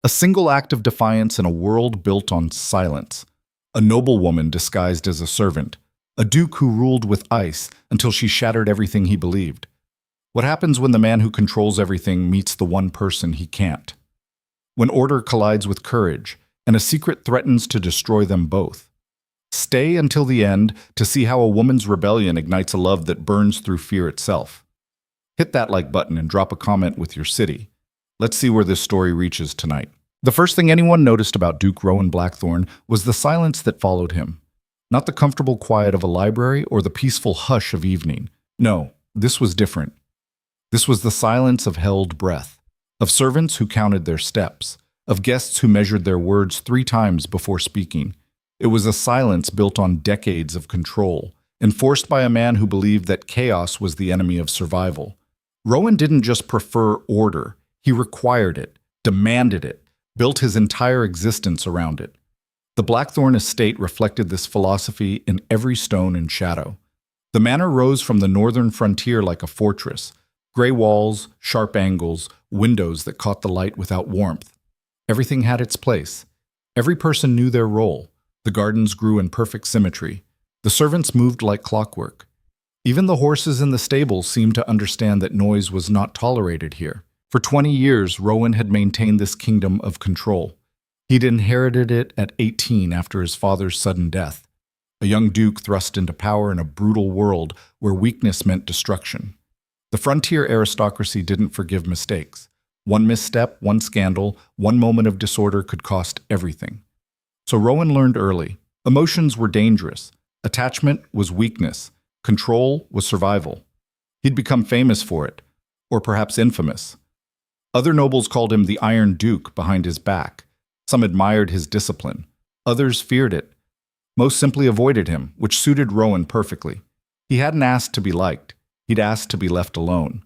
A single act of defiance in a world built on silence. A noblewoman disguised as a servant. A duke who ruled with ice until she shattered everything he believed. What happens when the man who controls everything meets the one person he can't? When order collides with courage, and a secret threatens to destroy them both. Stay until the end to see how a woman's rebellion ignites a love that burns through fear itself. Hit that like button and drop a comment with your city. Let's see where this story reaches tonight. The first thing anyone noticed about Duke Rowan Blackthorn was the silence that followed him. Not the comfortable quiet of a library or the peaceful hush of evening. No, this was different. This was the silence of held breath, of servants who counted their steps, of guests who measured their words 3 times before speaking. It was a silence built on decades of control, enforced by a man who believed that chaos was the enemy of survival. Rowan didn't just prefer order, he required it, demanded it, built his entire existence around it. The Blackthorn estate reflected this philosophy in every stone and shadow. The manor rose from the northern frontier like a fortress, gray walls, sharp angles, windows that caught the light without warmth. Everything had its place. Every person knew their role. The gardens grew in perfect symmetry. The servants moved like clockwork. Even the horses in the stables seemed to understand that noise was not tolerated here. For 20 years, Rowan had maintained this kingdom of control. He'd inherited it at 18 after his father's sudden death. A young duke thrust into power in a brutal world where weakness meant destruction. The frontier aristocracy didn't forgive mistakes. One misstep, one scandal, one moment of disorder could cost everything. So Rowan learned early. Emotions were dangerous. Attachment was weakness. Control was survival. He'd become famous for it, or perhaps infamous. Other nobles called him the Iron Duke behind his back. Some admired his discipline. Others feared it. Most simply avoided him, which suited Rowan perfectly. He hadn't asked to be liked. He'd asked to be left alone.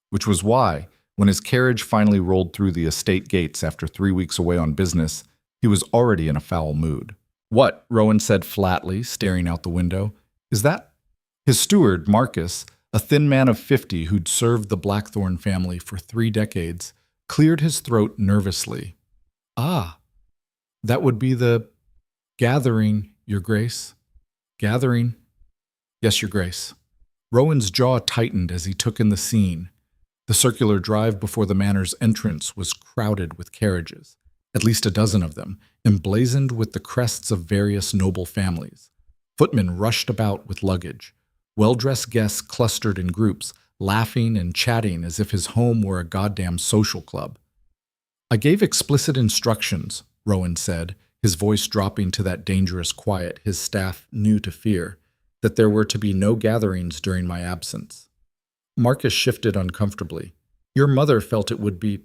Which was why, when his carriage finally rolled through the estate gates after 3 weeks away on business, he was already in a foul mood. "What?" Rowan said flatly, staring out the window. "Is that—" His steward, Marcus, a thin man of 50 who'd served the Blackthorn family for 3 decades, cleared his throat nervously. "Ah, that would be the gathering, Your Grace. Gathering. Yes, Your Grace." Rowan's jaw tightened as he took in the scene. The circular drive before the manor's entrance was crowded with carriages, at least a dozen of them, emblazoned with the crests of various noble families. Footmen rushed about with luggage. Well-dressed guests clustered in groups, laughing and chatting as if his home were a goddamn social club. "I gave explicit instructions," Rowan said, his voice dropping to that dangerous quiet his staff knew to fear, "that there were to be no gatherings during my absence." Marcus shifted uncomfortably. "Your mother felt it would be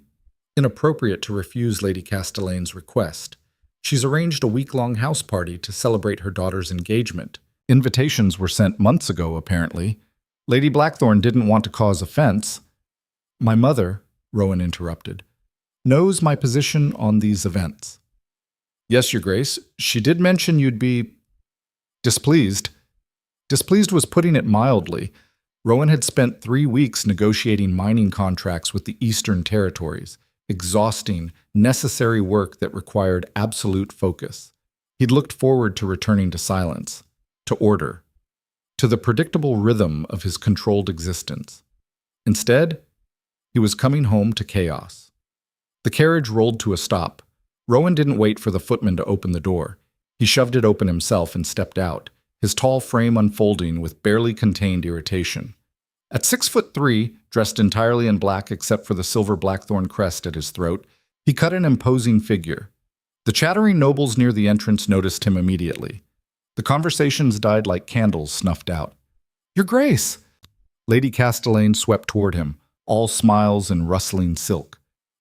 inappropriate to refuse Lady Castellane's request. She's arranged a week-long house party to celebrate her daughter's engagement. Invitations were sent months ago, apparently. Lady Blackthorn didn't want to cause offense." "My mother," Rowan interrupted, "knows my position on these events." "Yes, Your Grace. She did mention you'd be displeased." Displeased was putting it mildly. Rowan had spent 3 weeks negotiating mining contracts with the Eastern Territories, exhausting, necessary work that required absolute focus. He'd looked forward to returning to silence, to order, to the predictable rhythm of his controlled existence. Instead, he was coming home to chaos. The carriage rolled to a stop. Rowan didn't wait for the footman to open the door. He shoved it open himself and stepped out, his tall frame unfolding with barely contained irritation. At 6'3", dressed entirely in black except for the silver Blackthorn crest at his throat, he cut an imposing figure. The chattering nobles near the entrance noticed him immediately. The conversations died like candles snuffed out. "Your Grace!" Lady Castellane swept toward him, all smiles and rustling silk.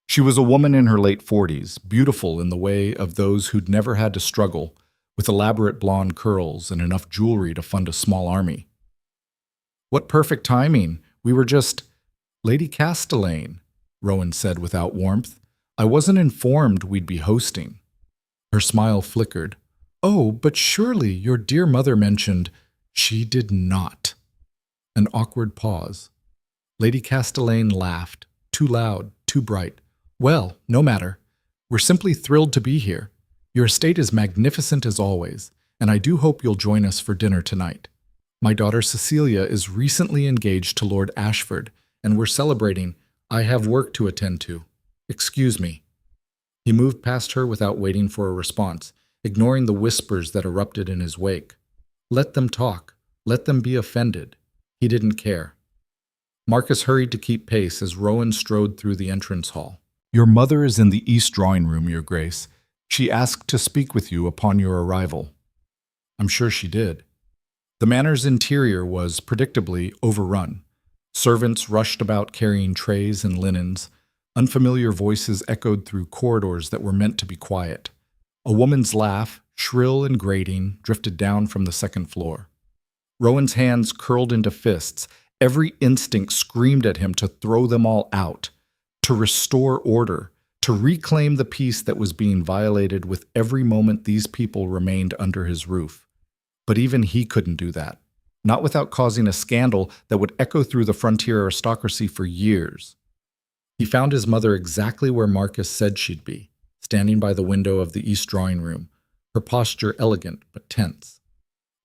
She was a woman in her late 40s, beautiful in the way of those who'd never had to struggle, with elaborate blonde curls and enough jewelry to fund a small army. "What perfect timing. We were just—" "Lady Castellane," Rowan said without warmth. "I wasn't informed we'd be hosting." Her smile flickered. "Oh, but surely your dear mother mentioned—" "She did not." An awkward pause. Lady Castellane laughed, too loud, too bright. "Well, no matter. We're simply thrilled to be here. Your estate is magnificent as always, and I do hope you'll join us for dinner tonight. My daughter Cecilia is recently engaged to Lord Ashford, and we're celebrating. I have work to attend to. Excuse me." He moved past her without waiting for a response, ignoring the whispers that erupted in his wake. Let them talk. Let them be offended. He didn't care. Marcus hurried to keep pace as Rowan strode through the entrance hall. "Your mother is in the east drawing room, Your Grace. She asked to speak with you upon your arrival." I'm sure she did. The manor's interior was, predictably, overrun. Servants rushed about carrying trays and linens. Unfamiliar voices echoed through corridors that were meant to be quiet. A woman's laugh, shrill and grating, drifted down from the second floor. Rowan's hands curled into fists. Every instinct screamed at him to throw them all out, to restore order, to reclaim the peace that was being violated with every moment these people remained under his roof. But even he couldn't do that, not without causing a scandal that would echo through the frontier aristocracy for years. He found his mother exactly where Marcus said she'd be, standing by the window of the east drawing room, her posture elegant but tense.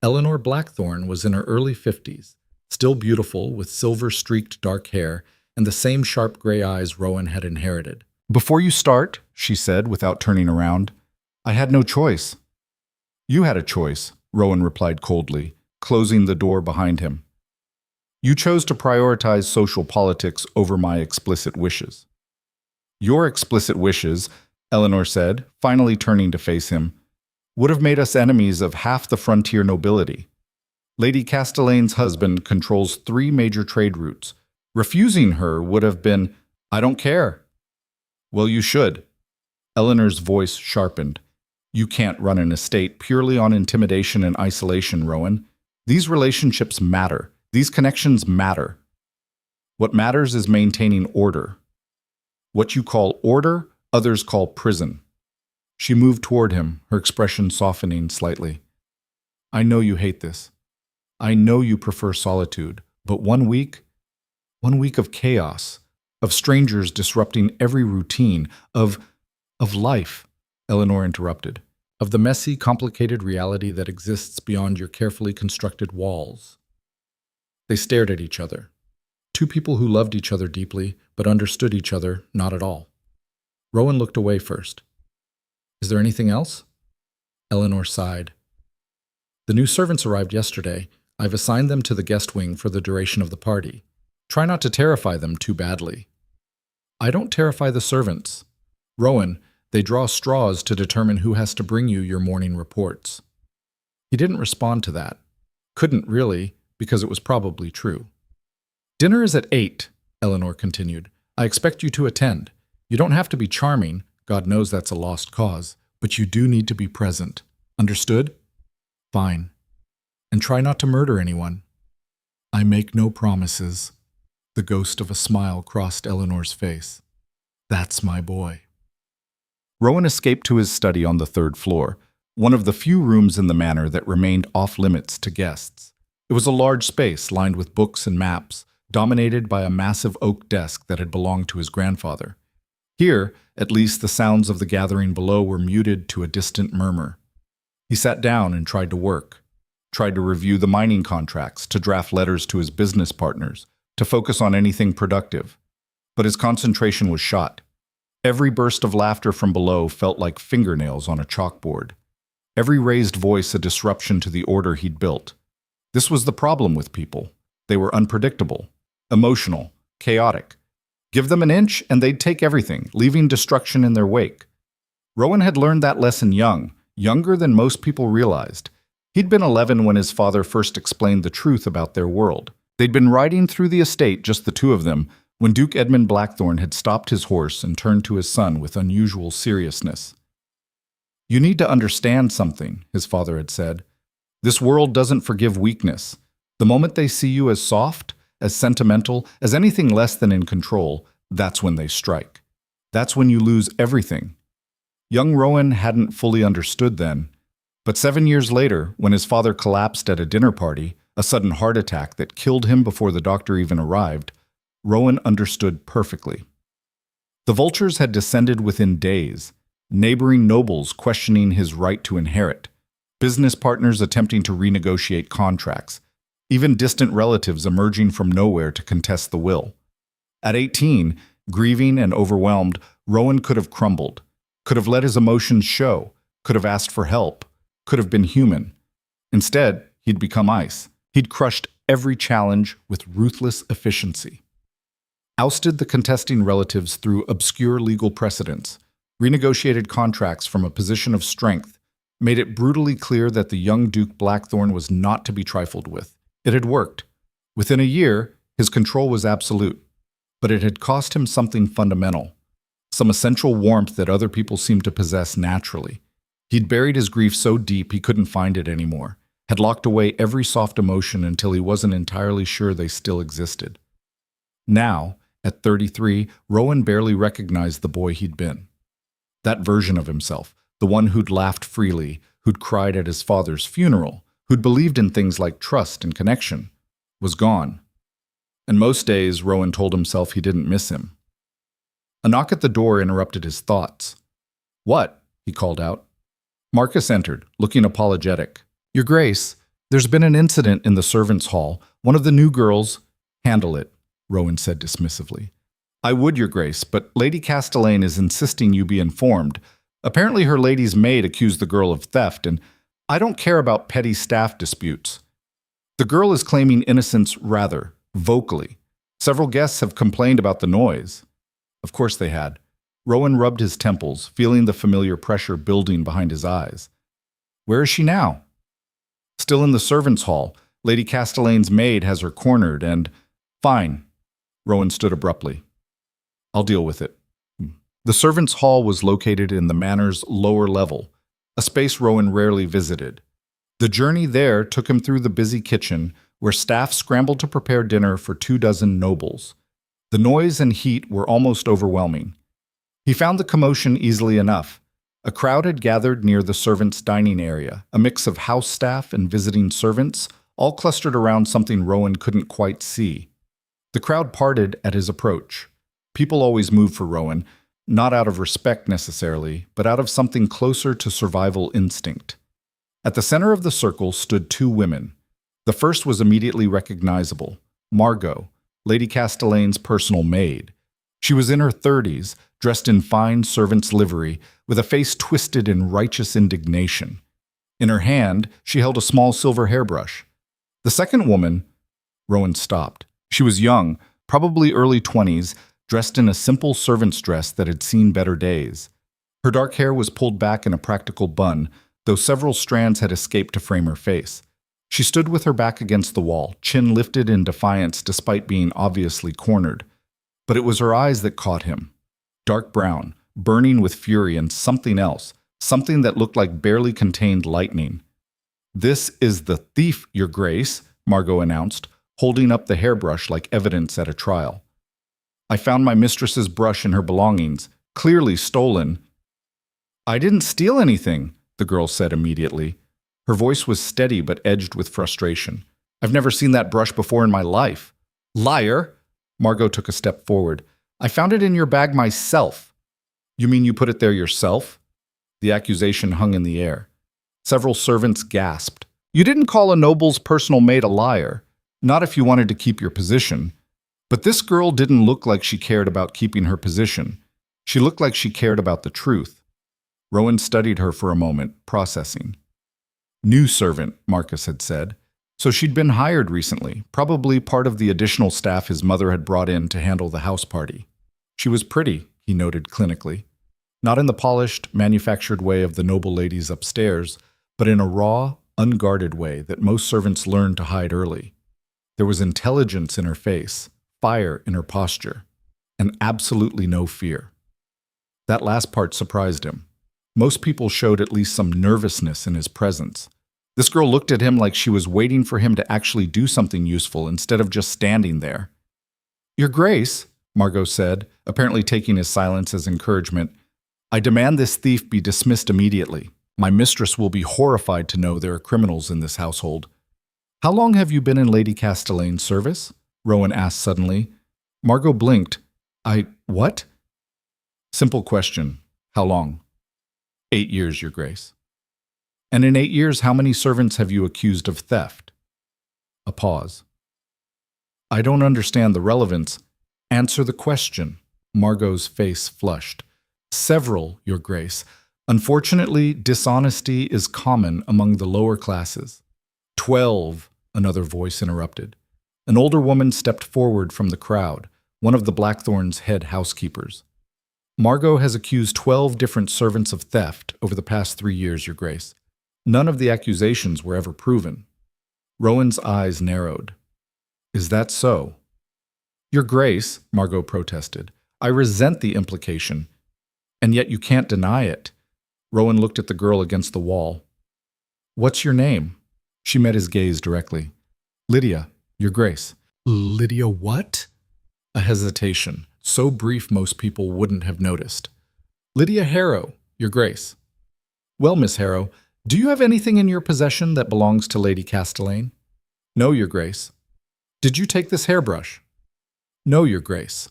Eleanor Blackthorne was in her early 50s, still beautiful with silver-streaked dark hair and the same sharp gray eyes Rowan had inherited. "Before you start," she said without turning around, "I had no choice." "You had a choice," Rowan replied coldly, closing the door behind him. "You chose to prioritize social politics over my explicit wishes." "Your explicit wishes," Eleanor said, finally turning to face him, "would have made us enemies of half the frontier nobility. Lady Castellane's husband controls 3 major trade routes. Refusing her would have been, I don't care." "Well, you should." Eleanor's voice sharpened. "You can't run an estate purely on intimidation and isolation, Rowan. These relationships matter. These connections matter. What matters is maintaining order. What you call order, others call prison." She moved toward him, her expression softening slightly. "I know you hate this. I know you prefer solitude, but 1 week of chaos, of strangers disrupting every routine, of life," Eleanor interrupted, "of the messy, complicated reality that exists beyond your carefully constructed walls." They stared at each other. 2 people who loved each other deeply, but understood each other not at all. Rowan looked away first. "Is there anything else?" Eleanor sighed. "The new servants arrived yesterday. I've assigned them to the guest wing for the duration of the party. Try not to terrify them too badly." "I don't terrify the servants. Rowan, they draw straws to determine who has to bring you your morning reports." He didn't respond to that. Couldn't really, because it was probably true. "Dinner is at 8, Eleanor continued. "I expect you to attend. You don't have to be charming, God knows that's a lost cause, but you do need to be present. Understood?" "Fine. And try not to murder anyone." "I make no promises." The ghost of a smile crossed Eleanor's face. "That's my boy." Rowan escaped to his study on the 3rd floor, one of the few rooms in the manor that remained off-limits to guests. It was a large space lined with books and maps, dominated by a massive oak desk that had belonged to his grandfather. Here, at least, the sounds of the gathering below were muted to a distant murmur. He sat down and tried to work, tried to review the mining contracts, to draft letters to his business partners, to focus on anything productive. But his concentration was shot. Every burst of laughter from below felt like fingernails on a chalkboard. Every raised voice a disruption to the order he'd built. This was the problem with people. They were unpredictable, emotional, chaotic. Give them an inch and they'd take everything, leaving destruction in their wake. Rowan had learned that lesson young, younger than most people realized. He'd been 11 when his father first explained the truth about their world. They'd been riding through the estate, just the 2 of them, when Duke Edmund Blackthorne had stopped his horse and turned to his son with unusual seriousness. "You need to understand something," his father had said. "This world doesn't forgive weakness. The moment they see you as soft, as sentimental, as anything less than in control, that's when they strike. That's when you lose everything." Young Rowan hadn't fully understood then, but 7 years later, when his father collapsed at a dinner party, a sudden heart attack that killed him before the doctor even arrived, Rowan understood perfectly. The vultures had descended within days. Neighboring nobles questioning his right to inherit, business partners attempting to renegotiate contracts, even distant relatives emerging from nowhere to contest the will. At 18, grieving and overwhelmed, Rowan could have crumbled, could have let his emotions show, could have asked for help, could have been human. Instead, he'd become ice. He'd crushed every challenge with ruthless efficiency. Ousted the contesting relatives through obscure legal precedents, renegotiated contracts from a position of strength, made it brutally clear that the young Duke Blackthorn was not to be trifled with. It had worked. Within a year, his control was absolute. But it had cost him something fundamental, some essential warmth that other people seemed to possess naturally. He'd buried his grief so deep he couldn't find it anymore, had locked away every soft emotion until he wasn't entirely sure they still existed. Now, at 33, Rowan barely recognized the boy he'd been. That version of himself, the one who'd laughed freely, who'd cried at his father's funeral, who'd believed in things like trust and connection, was gone. And most days, Rowan told himself he didn't miss him. A knock at the door interrupted his thoughts. "What?" he called out. Marcus entered, looking apologetic. "Your Grace, there's been an incident in the servants' hall. One of the new girls—" "Handle it," Rowan said dismissively. "I would, Your Grace, but Lady Castellane is insisting you be informed. Apparently her lady's maid accused the girl of theft, and I don't care about petty staff disputes. The girl is claiming innocence rather vocally. Several guests have complained about the noise." Of course they had. Rowan rubbed his temples, feeling the familiar pressure building behind his eyes. "Where is she now?" "Still in the servants' hall. Lady Castellane's maid has her cornered and—" "Fine." Rowan stood abruptly. "I'll deal with it." The servants' hall was located in the manor's lower level, a space Rowan rarely visited. The journey there took him through the busy kitchen, where staff scrambled to prepare dinner for 24 nobles. The noise and heat were almost overwhelming. He found the commotion easily enough. A crowd had gathered near the servants' dining area, a mix of house staff and visiting servants, all clustered around something Rowan couldn't quite see. The crowd parted at his approach. People always move for Rowan, not out of respect necessarily, but out of something closer to survival instinct. At the center of the circle stood two women. The first was immediately recognizable, Margot, Lady Castellane's personal maid. She was in her 30s, dressed in fine servant's livery, with a face twisted in righteous indignation. In her hand, she held a small silver hairbrush. The second woman— Rowan stopped. She was young, probably early 20s, dressed in a simple servant's dress that had seen better days. Her dark hair was pulled back in a practical bun, though several strands had escaped to frame her face. She stood with her back against the wall, chin lifted in defiance despite being obviously cornered. But it was her eyes that caught him. Dark brown, burning with fury and something else, something that looked like barely contained lightning. "This is the thief, Your Grace," Margot announced, holding up the hairbrush like evidence at a trial. "I found my mistress's brush in her belongings, clearly stolen." "I didn't steal anything," the girl said immediately. Her voice was steady but edged with frustration. "I've never seen that brush before in my life." "Liar!" Margot took a step forward. "I found it in your bag myself." "You mean you put it there yourself?" The accusation hung in the air. Several servants gasped. "You didn't call a noble's personal maid a liar. Not if you wanted to keep your position." But this girl didn't look like she cared about keeping her position. She looked like she cared about the truth. Rowan studied her for a moment, processing. "New servant," Marcus had said. So she'd been hired recently, probably part of the additional staff his mother had brought in to handle the house party. She was pretty, he noted clinically. Not in the polished, manufactured way of the noble ladies upstairs, but in a raw, unguarded way that most servants learn to hide early. There was intelligence in her face, fire in her posture, and absolutely no fear. That last part surprised him. Most people showed at least some nervousness in his presence. This girl looked at him like she was waiting for him to actually do something useful instead of just standing there. "Your Grace," Margot said, apparently taking his silence as encouragement, "I demand this thief be dismissed immediately. My mistress will be horrified to know there are criminals in this household." "How long have you been in Lady Castellane's service?" Rowan asked suddenly. Margot blinked. What?" "Simple question. How long?" 8 years, Your Grace. And in 8 years, how many servants have you accused of theft? A pause. I don't understand the relevance. Answer the question. Margot's face flushed. Several, Your Grace. Unfortunately, dishonesty is common among the lower classes. 12, another voice interrupted. An older woman stepped forward from the crowd, one of the Blackthorn's head housekeepers. Margot has accused 12 different servants of theft over the past 3 years, Your Grace. None of the accusations were ever proven. Rowan's eyes narrowed. Is that so? Your Grace, Margot protested, I resent the implication, and yet you can't deny it. Rowan looked at the girl against the wall. What's your name? She met his gaze directly. Lydia, Your Grace. Lydia what? A hesitation, so brief most people wouldn't have noticed. Lydia Harrow, Your Grace. Well, Miss Harrow, do you have anything in your possession that belongs to Lady Castellane? No, Your Grace. Did you take this hairbrush? No, Your Grace.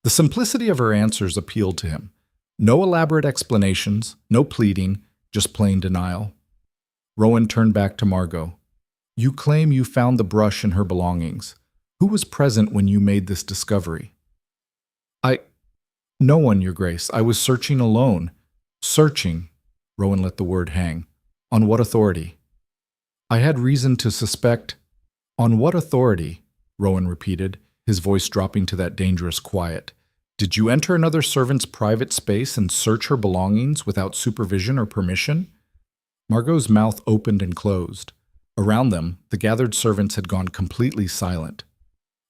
The simplicity of her answers appealed to him. No elaborate explanations, no pleading, just plain denial. Rowan turned back to Margot. You claim you found the brush in her belongings. Who was present when you made this discovery? No one, Your Grace. I was searching alone. Searching, Rowan let the word hang. On what authority? I had reason to suspect. On what authority? Rowan repeated, his voice dropping to that dangerous quiet. Did you enter another servant's private space and search her belongings without supervision or permission? Margot's mouth opened and closed. Around them, the gathered servants had gone completely silent.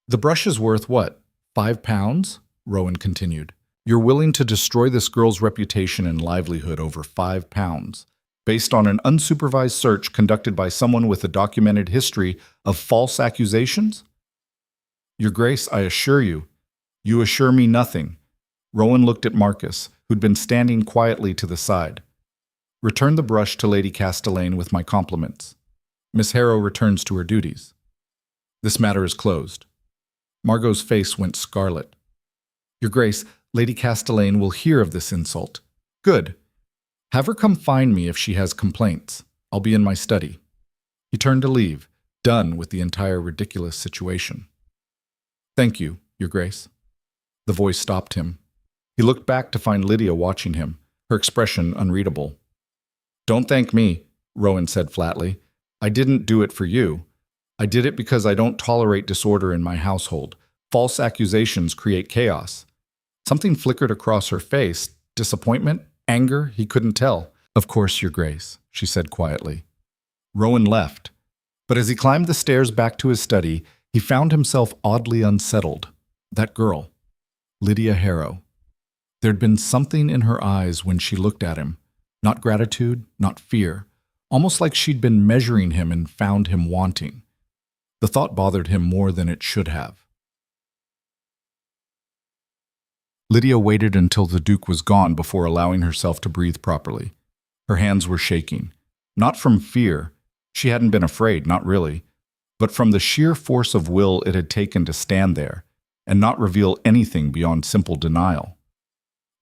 The brush is worth what? £5? Rowan continued. You're willing to destroy this girl's reputation and livelihood over £5, based on an unsupervised search conducted by someone with a documented history of false accusations? Your Grace, I assure you. You assure me nothing. Rowan looked at Marcus, who'd been standing quietly to the side. Return the brush to Lady Castellane with my compliments. Miss Harrow returns to her duties. This matter is closed. Margot's face went scarlet. Your Grace, Lady Castellane will hear of this insult. Good. Have her come find me if she has complaints. I'll be in my study. He turned to leave, done with the entire ridiculous situation. Thank you, Your Grace. The voice stopped him. He looked back to find Lydia watching him, her expression unreadable. Don't thank me, Rowan said flatly. I didn't do it for you. I did it because I don't tolerate disorder in my household. False accusations create chaos. Something flickered across her face. Disappointment? Anger? He couldn't tell. Of course, Your Grace, she said quietly. Rowan left. But as he climbed the stairs back to his study, he found himself oddly unsettled. That girl, Lydia Harrow. There'd been something in her eyes when she looked at him. Not gratitude, not fear. Almost like she'd been measuring him and found him wanting. The thought bothered him more than it should have. Lydia waited until the Duke was gone before allowing herself to breathe properly. Her hands were shaking. Not from fear. She hadn't been afraid, not really. But from the sheer force of will it had taken to stand there and not reveal anything beyond simple denial.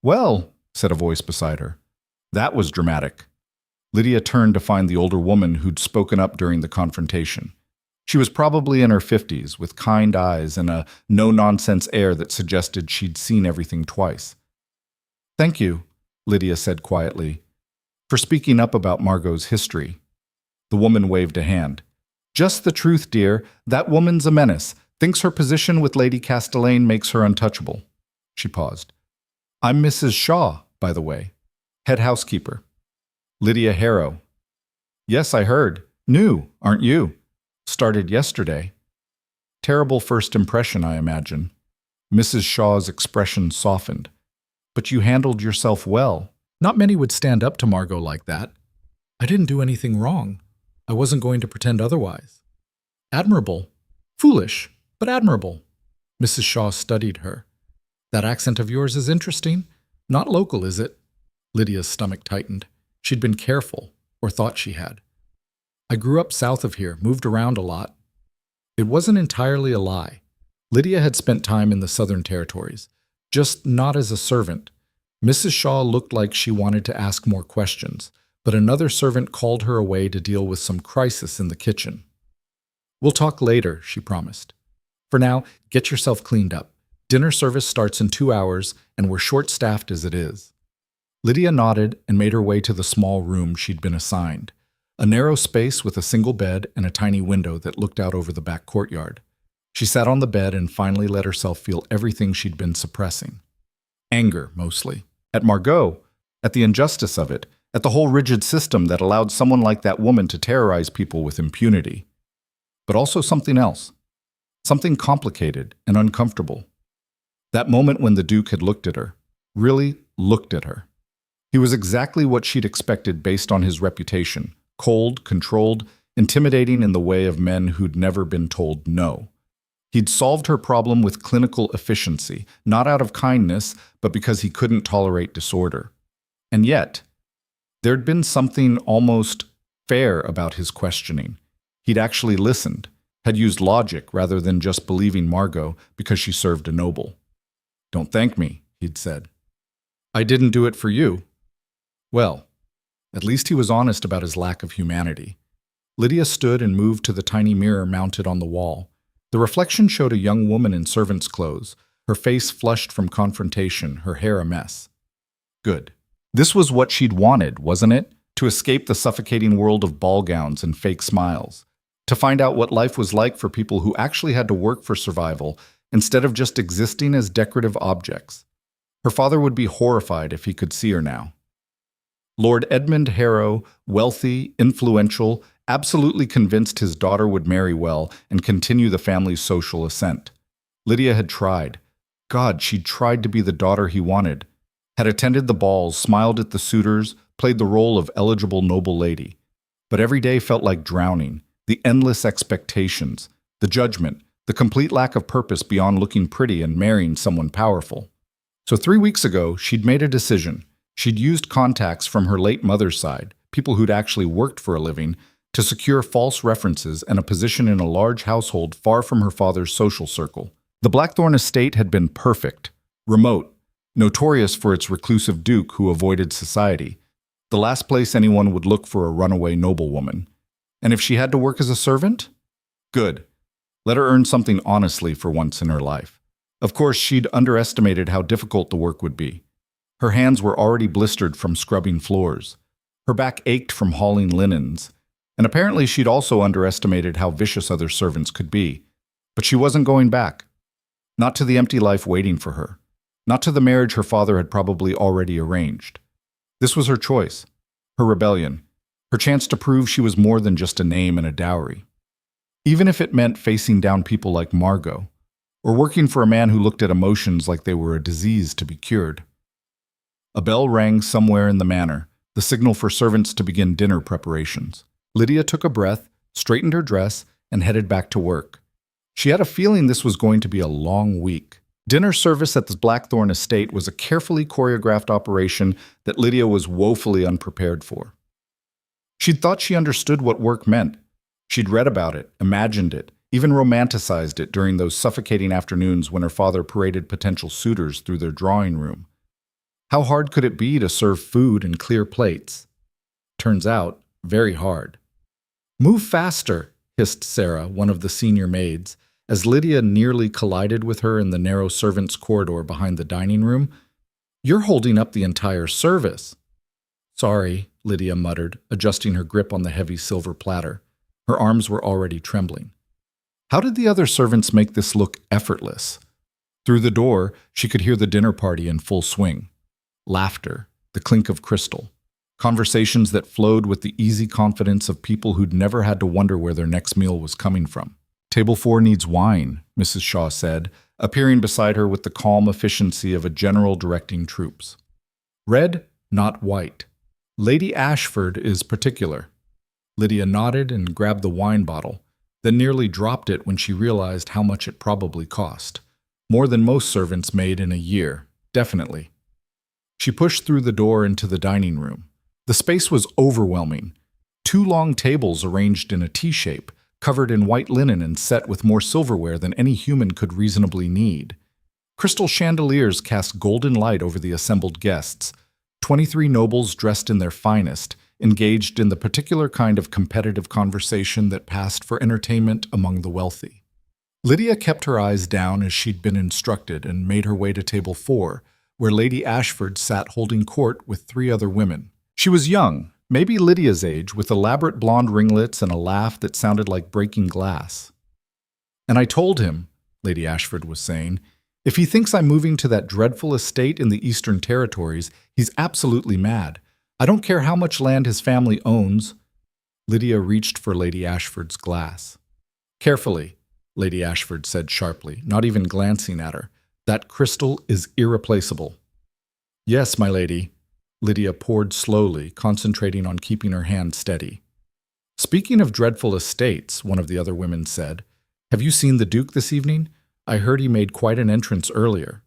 Well, said a voice beside her. That was dramatic. Lydia turned to find the older woman who'd spoken up during the confrontation. She was probably in her 50s, with kind eyes and a no-nonsense air that suggested she'd seen everything twice. Thank you, Lydia said quietly, for speaking up about Margot's history. The woman waved a hand. Just the truth, dear. That woman's a menace. Thinks her position with Lady Castellane makes her untouchable. She paused. I'm Mrs. Shaw, by the way. Head housekeeper. Lydia Harrow. Yes, I heard. New, aren't you? Started yesterday. Terrible first impression, I imagine. Mrs. Shaw's expression softened. But you handled yourself well. Not many would stand up to Margot like that. I didn't do anything wrong. I wasn't going to pretend otherwise. Admirable. Foolish, but admirable. Mrs. Shaw studied her. That accent of yours is interesting. Not local, is it? Lydia's stomach tightened. She'd been careful, or thought she had. I grew up south of here, moved around a lot. It wasn't entirely a lie. Lydia had spent time in the Southern Territories, just not as a servant. Mrs. Shaw looked like she wanted to ask more questions, but another servant called her away to deal with some crisis in the kitchen. "We'll talk later," she promised. "For now, get yourself cleaned up. Dinner service starts in 2 hours, and we're short-staffed as it is." Lydia nodded and made her way to the small room she'd been assigned, a narrow space with a single bed and a tiny window that looked out over the back courtyard. She sat on the bed and finally let herself feel everything she'd been suppressing. Anger, mostly. At Margot, at the injustice of it, at the whole rigid system that allowed someone like that woman to terrorize people with impunity. But also something else. Something complicated and uncomfortable. That moment when the Duke had looked at her. Really looked at her. He was exactly what she'd expected based on his reputation. Cold, controlled, intimidating in the way of men who'd never been told no. He'd solved her problem with clinical efficiency, not out of kindness, but because he couldn't tolerate disorder. And yet, there'd been something almost fair about his questioning. He'd actually listened, had used logic rather than just believing Margot because she served a noble. "Don't thank me," he'd said. "I didn't do it for you." Well, at least he was honest about his lack of humanity. Lydia stood and moved to the tiny mirror mounted on the wall. The reflection showed a young woman in servant's clothes, her face flushed from confrontation, her hair a mess. Good. This was what she'd wanted, wasn't it? To escape the suffocating world of ball gowns and fake smiles. To find out what life was like for people who actually had to work for survival instead of just existing as decorative objects. Her father would be horrified if he could see her now. Lord Edmund Harrow, wealthy, influential, absolutely convinced his daughter would marry well and continue the family's social ascent. Lydia had tried. God, she'd tried to be the daughter he wanted. Had attended the balls, smiled at the suitors, played the role of eligible noble lady. But every day felt like drowning. The endless expectations, the judgment, the complete lack of purpose beyond looking pretty and marrying someone powerful. So 3 weeks ago, she'd made a decision. She'd used contacts from her late mother's side, people who'd actually worked for a living, to secure false references and a position in a large household far from her father's social circle. The Blackthorn estate had been perfect, remote, notorious for its reclusive duke who avoided society, the last place anyone would look for a runaway noblewoman. And if she had to work as a servant? Good. Let her earn something honestly for once in her life. Of course, she'd underestimated how difficult the work would be. Her hands were already blistered from scrubbing floors. Her back ached from hauling linens. And apparently she'd also underestimated how vicious other servants could be. But she wasn't going back. Not to the empty life waiting for her. Not to the marriage her father had probably already arranged. This was her choice. Her rebellion. Her chance to prove she was more than just a name and a dowry. Even if it meant facing down people like Margot, or working for a man who looked at emotions like they were a disease to be cured. A bell rang somewhere in the manor, the signal for servants to begin dinner preparations. Lydia took a breath, straightened her dress, and headed back to work. She had a feeling this was going to be a long week. Dinner service at the Blackthorn estate was a carefully choreographed operation that Lydia was woefully unprepared for. She'd thought she understood what work meant. She'd read about it, imagined it, even romanticized it during those suffocating afternoons when her father paraded potential suitors through their drawing room. How hard could it be to serve food and clear plates? Turns out, very hard. "Move faster," hissed Sarah, one of the senior maids, as Lydia nearly collided with her in the narrow servants' corridor behind the dining room. "You're holding up the entire service." "Sorry," Lydia muttered, adjusting her grip on the heavy silver platter. Her arms were already trembling. How did the other servants make this look effortless? Through the door, she could hear the dinner party in full swing. Laughter, the clink of crystal. Conversations that flowed with the easy confidence of people who'd never had to wonder where their next meal was coming from. "Table 4 needs wine," Mrs. Shaw said, appearing beside her with the calm efficiency of a general directing troops. "Red, not white. Lady Ashford is particular." Lydia nodded and grabbed the wine bottle, then nearly dropped it when she realized how much it probably cost. More than most servants made in a year, definitely. She pushed through the door into the dining room. The space was overwhelming. 2 long tables arranged in a T-shape, covered in white linen and set with more silverware than any human could reasonably need. Crystal chandeliers cast golden light over the assembled guests. 23 nobles dressed in their finest, engaged in the particular kind of competitive conversation that passed for entertainment among the wealthy. Lydia kept her eyes down as she'd been instructed and made her way to table 4, where Lady Ashford sat holding court with 3 other women. She was young, maybe Lydia's age, with elaborate blonde ringlets and a laugh that sounded like breaking glass. "And I told him," Lady Ashford was saying, "if he thinks I'm moving to that dreadful estate in the Eastern Territories, he's absolutely mad. I don't care how much land his family owns." Lydia reached for Lady Ashford's glass. "Carefully," Lady Ashford said sharply, not even glancing at her. "That crystal is irreplaceable." "Yes, my lady." Lydia poured slowly, concentrating on keeping her hand steady. "Speaking of dreadful estates," one of the other women said, "have you seen the Duke this evening? I heard he made quite an entrance earlier."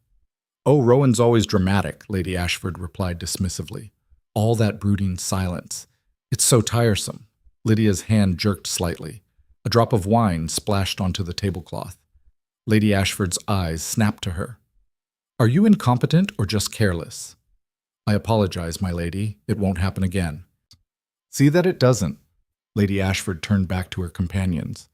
"Oh, Rowan's always dramatic," Lady Ashford replied dismissively. All that brooding silence. "It's so tiresome." Lydia's hand jerked slightly. A drop of wine splashed onto the tablecloth. Lady Ashford's eyes snapped to her. "Are you incompetent or just careless?" "I apologize, my lady. It won't happen again." "See that it doesn't." Lady Ashford turned back to her companions.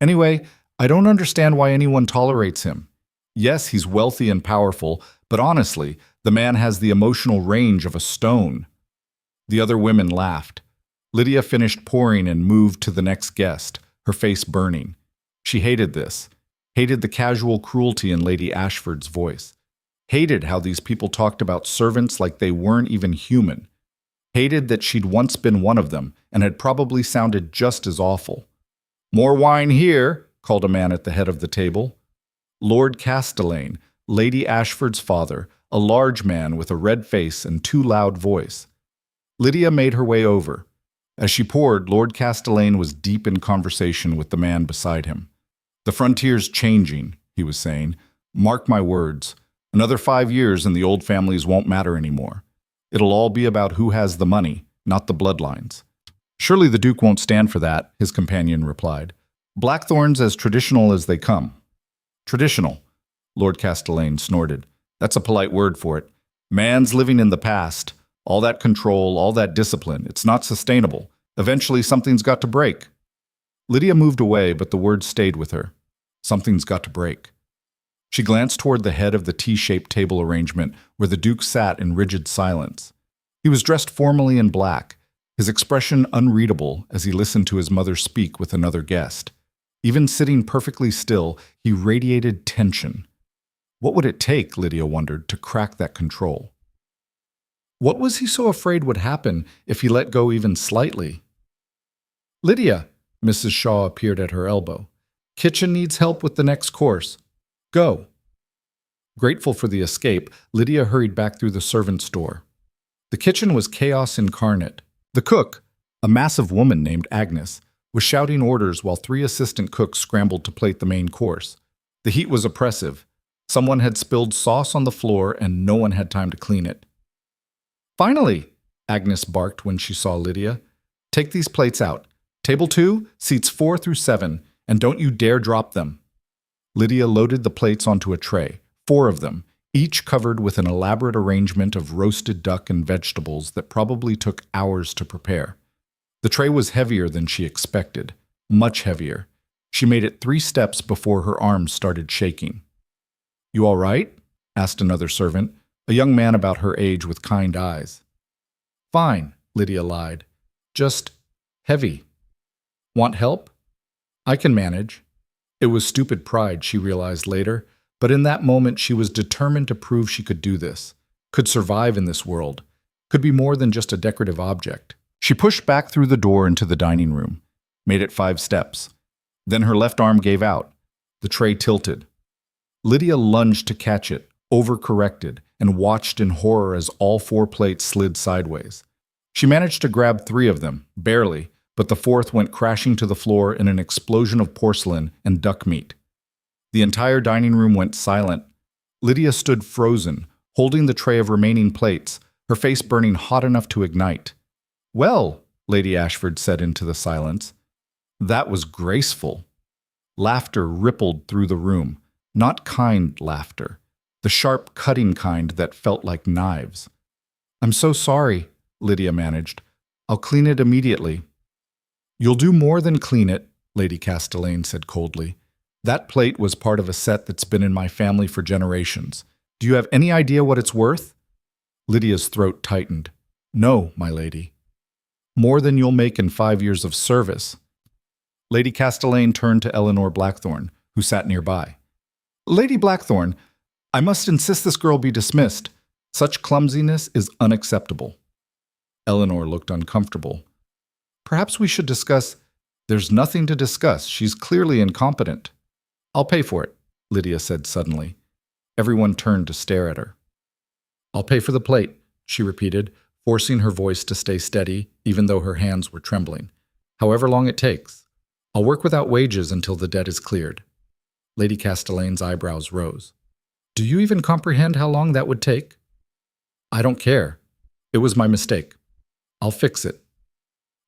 "Anyway, I don't understand why anyone tolerates him. Yes, he's wealthy and powerful, but honestly, the man has the emotional range of a stone." The other women laughed. Lydia finished pouring and moved to the next guest, her face burning. She hated this, hated the casual cruelty in Lady Ashford's voice, hated how these people talked about servants like they weren't even human, hated that she'd once been one of them and had probably sounded just as awful. "More wine here," called a man at the head of the table. Lord Castellane, Lady Ashford's father, a large man with a red face and too loud voice. Lydia made her way over. As she poured, Lord Castellane was deep in conversation with the man beside him. "The frontier's changing," he was saying. "Mark my words. Another 5 years and the old families won't matter anymore. It'll all be about who has the money, not the bloodlines." "Surely the Duke won't stand for that," his companion replied. "Blackthorn's as traditional as they come." "Traditional," Lord Castellane snorted. "That's a polite word for it. Man's living in the past. All that control, all that discipline, it's not sustainable. Eventually something's got to break." Lydia moved away, but the words stayed with her. Something's got to break. She glanced toward the head of the T-shaped table arrangement where the Duke sat in rigid silence. He was dressed formally in black, his expression unreadable as he listened to his mother speak with another guest. Even sitting perfectly still, he radiated tension. What would it take, Lydia wondered, to crack that control? What was he so afraid would happen if he let go even slightly? "Lydia," Mrs. Shaw appeared at her elbow. "Kitchen needs help with the next course. Go." Grateful for the escape, Lydia hurried back through the servants' door. The kitchen was chaos incarnate. The cook, a massive woman named Agnes, was shouting orders while 3 assistant cooks scrambled to plate the main course. The heat was oppressive. Someone had spilled sauce on the floor and no one had time to clean it. "Finally," Agnes barked when she saw Lydia. "Take these plates out. Table 2, seats 4 through 7, and don't you dare drop them." Lydia loaded the plates onto a tray, 4 of them, each covered with an elaborate arrangement of roasted duck and vegetables that probably took hours to prepare. The tray was heavier than she expected, much heavier. She made it 3 steps before her arms started shaking. "You all right?" asked another servant, a young man about her age with kind eyes. "Fine," Lydia lied. "Just heavy." "Want help?" "I can manage." It was stupid pride, she realized later, but in that moment she was determined to prove she could do this, could survive in this world, could be more than just a decorative object. She pushed back through the door into the dining room, made it 5 steps. Then her left arm gave out. The tray tilted. Lydia lunged to catch it, overcorrected, and watched in horror as all 4 plates slid sideways. She managed to grab 3 of them, barely, but the 4th went crashing to the floor in an explosion of porcelain and duck meat. The entire dining room went silent. Lydia stood frozen, holding the tray of remaining plates, her face burning hot enough to ignite. "Well," Lady Ashford said into the silence, "that was graceful." Laughter rippled through the room, not kind laughter, the sharp, cutting kind that felt like knives. "I'm so sorry," Lydia managed. "I'll clean it immediately." "You'll do more than clean it," Lady Castellane said coldly. "That plate was part of a set that's been in my family for generations. Do you have any idea what it's worth?" Lydia's throat tightened. "No, my lady." "More than you'll make in 5 years of service." Lady Castellane turned to Eleanor Blackthorne, who sat nearby. "Lady Blackthorne, I must insist this girl be dismissed. Such clumsiness is unacceptable." Eleanor looked uncomfortable. "Perhaps we should discuss—" "There's nothing to discuss. She's clearly incompetent." "I'll pay for it," Lydia said suddenly. Everyone turned to stare at her. "I'll pay for the plate," she repeated, forcing her voice to stay steady, even though her hands were trembling. "However long it takes. I'll work without wages until the debt is cleared." Lady Castellane's eyebrows rose. "Do you even comprehend how long that would take?" "I don't care. It was my mistake. I'll fix it."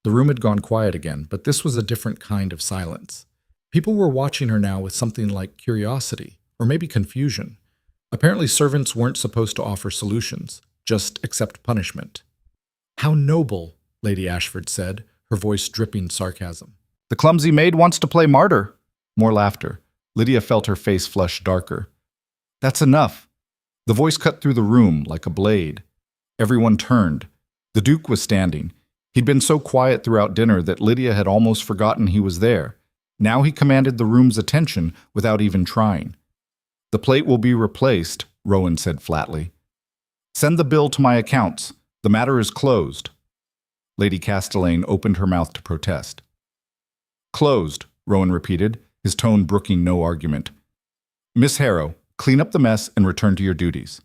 The room had gone quiet again, but this was a different kind of silence. People were watching her now with something like curiosity, or maybe confusion. Apparently servants weren't supposed to offer solutions, just accept punishment. "How noble," Lady Ashford said, her voice dripping sarcasm. "The clumsy maid wants to play martyr." More laughter. Lydia felt her face flush darker. "That's enough." The voice cut through the room like a blade. Everyone turned. The Duke was standing. He'd been so quiet throughout dinner that Lydia had almost forgotten he was there. Now he commanded the room's attention without even trying. "The plate will be replaced," Rowan said flatly. "Send the bill to my accounts. The matter is closed." Lady Castellane opened her mouth to protest. "Closed," Rowan repeated, his tone brooking no argument. "Miss Harrow, clean up the mess and return to your duties."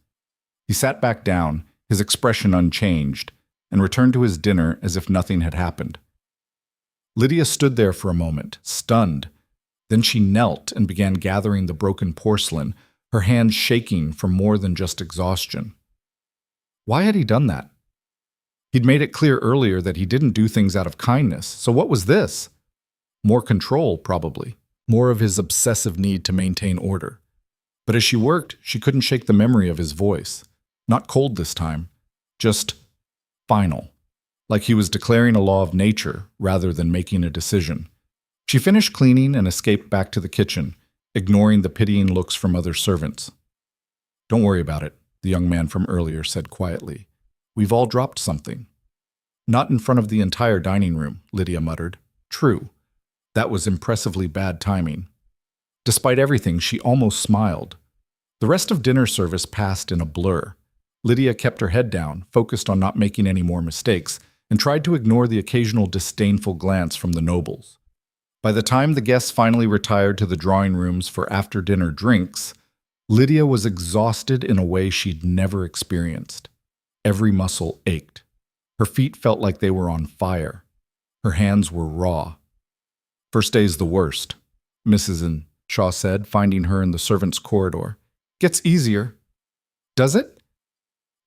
He sat back down, his expression unchanged, and returned to his dinner as if nothing had happened. Lydia stood there for a moment, stunned. Then she knelt and began gathering the broken porcelain, her hands shaking from more than just exhaustion. Why had he done that? He'd made it clear earlier that he didn't do things out of kindness, so what was this? More control, probably. More of his obsessive need to maintain order. But as she worked, she couldn't shake the memory of his voice. Not cold this time, just final. Like he was declaring a law of nature rather than making a decision. She finished cleaning and escaped back to the kitchen, ignoring the pitying looks from other servants. "Don't worry about it," the young man from earlier said quietly. "We've all dropped something." "Not in front of the entire dining room," Lydia muttered. True. That was impressively bad timing. Despite everything, she almost smiled. The rest of dinner service passed in a blur. Lydia kept her head down, focused on not making any more mistakes, and tried to ignore the occasional disdainful glance from the nobles. By the time the guests finally retired to the drawing rooms for after-dinner drinks, Lydia was exhausted in a way she'd never experienced. Every muscle ached. Her feet felt like they were on fire. Her hands were raw. "First day's the worst," Mrs. Shaw said, finding her in the servants' corridor. "Gets easier." "Does it?"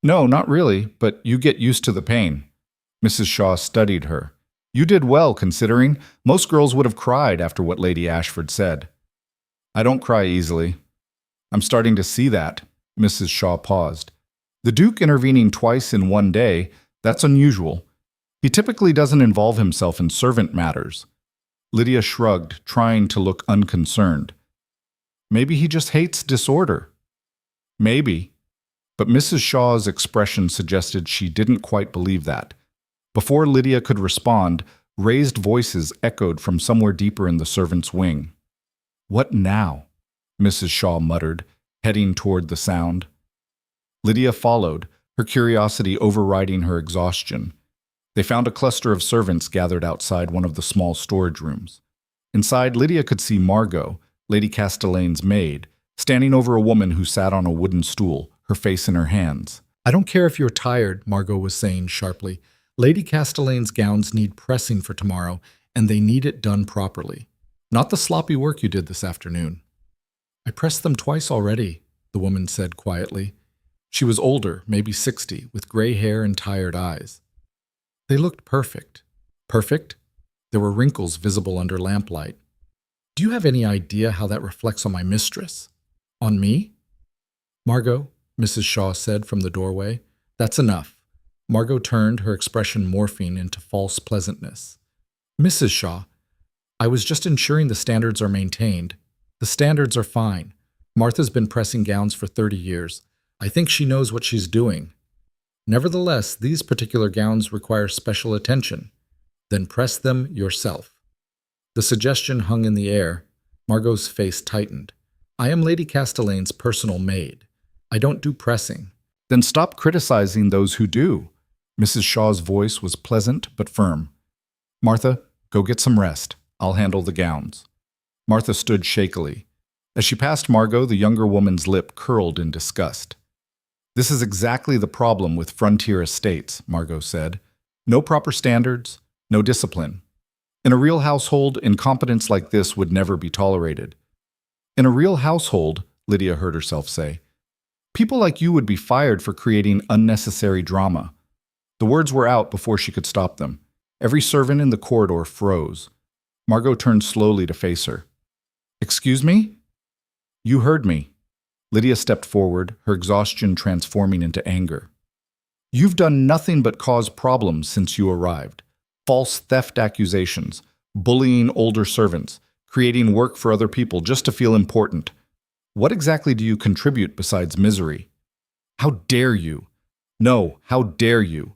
"No, not really, but you get used to the pain." Mrs. Shaw studied her. "You did well, considering. Most girls would have cried after what Lady Ashford said." "I don't cry easily." "I'm starting to see that." Mrs. Shaw paused. "The Duke intervening twice in one day, that's unusual. He typically doesn't involve himself in servant matters." Lydia shrugged, trying to look unconcerned. "Maybe he just hates disorder." "Maybe." But Mrs. Shaw's expression suggested she didn't quite believe that. Before Lydia could respond, raised voices echoed from somewhere deeper in the servants' wing. "What now?" Mrs. Shaw muttered, heading toward the sound. Lydia followed, her curiosity overriding her exhaustion. They found a cluster of servants gathered outside one of the small storage rooms. Inside, Lydia could see Margot, Lady Castellane's maid, standing over a woman who sat on a wooden stool, her face in her hands. "I don't care if you're tired," Margot was saying sharply. "Lady Castellane's gowns need pressing for tomorrow, and they need it done properly. Not the sloppy work you did this afternoon." "I pressed them twice already," the woman said quietly. She was older, maybe 60, with gray hair and tired eyes. They looked perfect. Perfect? There were wrinkles visible under lamplight. "Do you have any idea how that reflects on my mistress?" "On me?" Margot, Mrs. Shaw said from the doorway. That's enough. Margot turned, her expression morphing into false pleasantness. Mrs. Shaw, I was just ensuring the standards are maintained. The standards are fine. Martha's been pressing gowns for 30 years. I think she knows what she's doing. Nevertheless, these particular gowns require special attention. Then press them yourself. The suggestion hung in the air. Margot's face tightened. I am Lady Castellan's personal maid. I don't do pressing. Then stop criticizing those who do. Mrs. Shaw's voice was pleasant but firm. Martha, go get some rest. I'll handle the gowns. Martha stood shakily. As she passed Margot, the younger woman's lip curled in disgust. This is exactly the problem with frontier estates, Margot said. No proper standards, no discipline. In a real household, incompetence like this would never be tolerated. In a real household, Lydia heard herself say, people like you would be fired for creating unnecessary drama. The words were out before she could stop them. Every servant in the corridor froze. Margot turned slowly to face her. Excuse me? You heard me. Lydia stepped forward, her exhaustion transforming into anger. You've done nothing but cause problems since you arrived. False theft accusations, bullying older servants, creating work for other people just to feel important. What exactly do you contribute besides misery? How dare you? No, how dare you?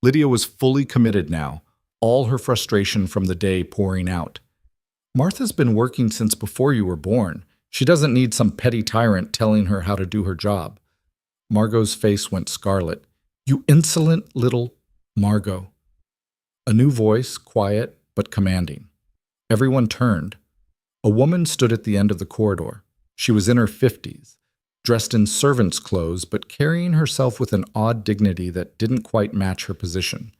Lydia was fully committed now, all her frustration from the day pouring out. Martha's been working since before you were born. She doesn't need some petty tyrant telling her how to do her job. Margot's face went scarlet. You insolent little Margot. A new voice, quiet but commanding. Everyone turned. A woman stood at the end of the corridor. She was in her 50s, dressed in servant's clothes but carrying herself with an odd dignity that didn't quite match her position.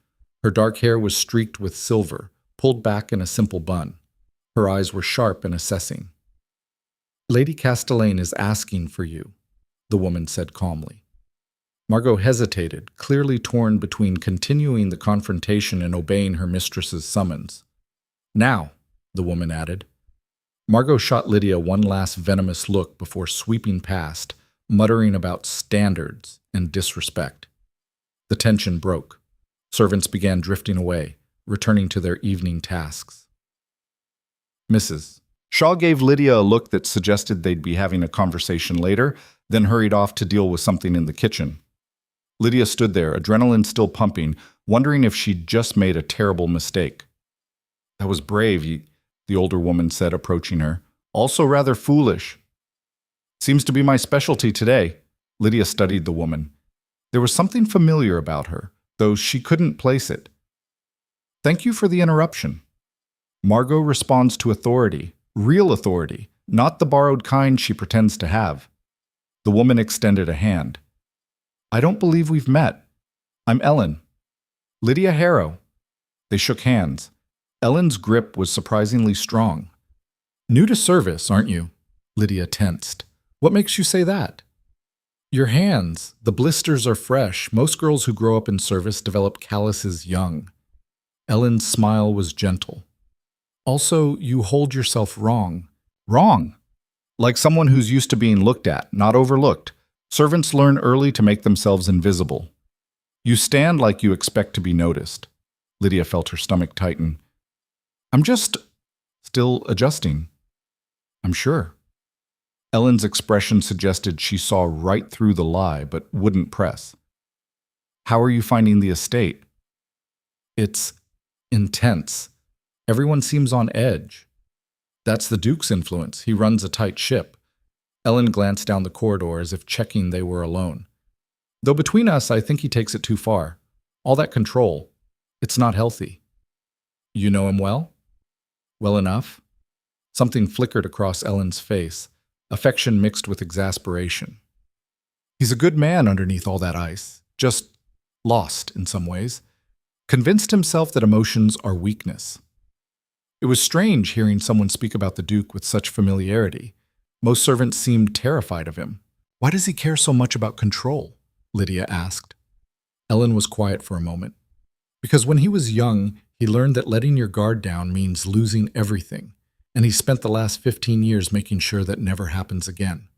Her dark hair was streaked with silver, pulled back in a simple bun. Her eyes were sharp and assessing. Lady Castellane is asking for you, the woman said calmly. Margot hesitated, clearly torn between continuing the confrontation and obeying her mistress's summons. Now, the woman added. Margot shot Lydia one last venomous look before sweeping past, muttering about standards and disrespect. The tension broke. Servants began drifting away, returning to their evening tasks. Mrs. Shaw gave Lydia a look that suggested they'd be having a conversation later, then hurried off to deal with something in the kitchen. Lydia stood there, adrenaline still pumping, wondering if she'd just made a terrible mistake. That was brave, the older woman said, approaching her. Also rather foolish. Seems to be my specialty today. Lydia studied the woman. There was something familiar about her, though she couldn't place it. Thank you for the interruption. Margot responds to authority, real authority, not the borrowed kind she pretends to have. The woman extended a hand. I don't believe we've met. I'm Ellen. Lydia Harrow. They shook hands. Ellen's grip was surprisingly strong. New to service, aren't you? Lydia tensed. What makes you say that? Your hands. The blisters are fresh. Most girls who grow up in service develop calluses young. Ellen's smile was gentle. Also, you hold yourself wrong. Wrong? Like someone who's used to being looked at, not overlooked. Servants learn early to make themselves invisible. You stand like you expect to be noticed. Lydia felt her stomach tighten. I'm just still adjusting. I'm sure. Ellen's expression suggested she saw right through the lie, but wouldn't press. How are you finding the estate? It's intense. Everyone seems on edge. That's the Duke's influence. He runs a tight ship. Ellen glanced down the corridor as if checking they were alone. Though between us, I think he takes it too far. All that control. It's not healthy. You know him well? Well enough? Something flickered across Ellen's face, affection mixed with exasperation. He's a good man underneath all that ice, just lost in some ways, convinced himself that emotions are weakness. It was strange hearing someone speak about the Duke with such familiarity. Most servants seemed terrified of him. Why does he care so much about control? Lydia asked. Ellen was quiet for a moment. Because when he was young, he learned that letting your guard down means losing everything, and he spent the last 15 years making sure that never happens again.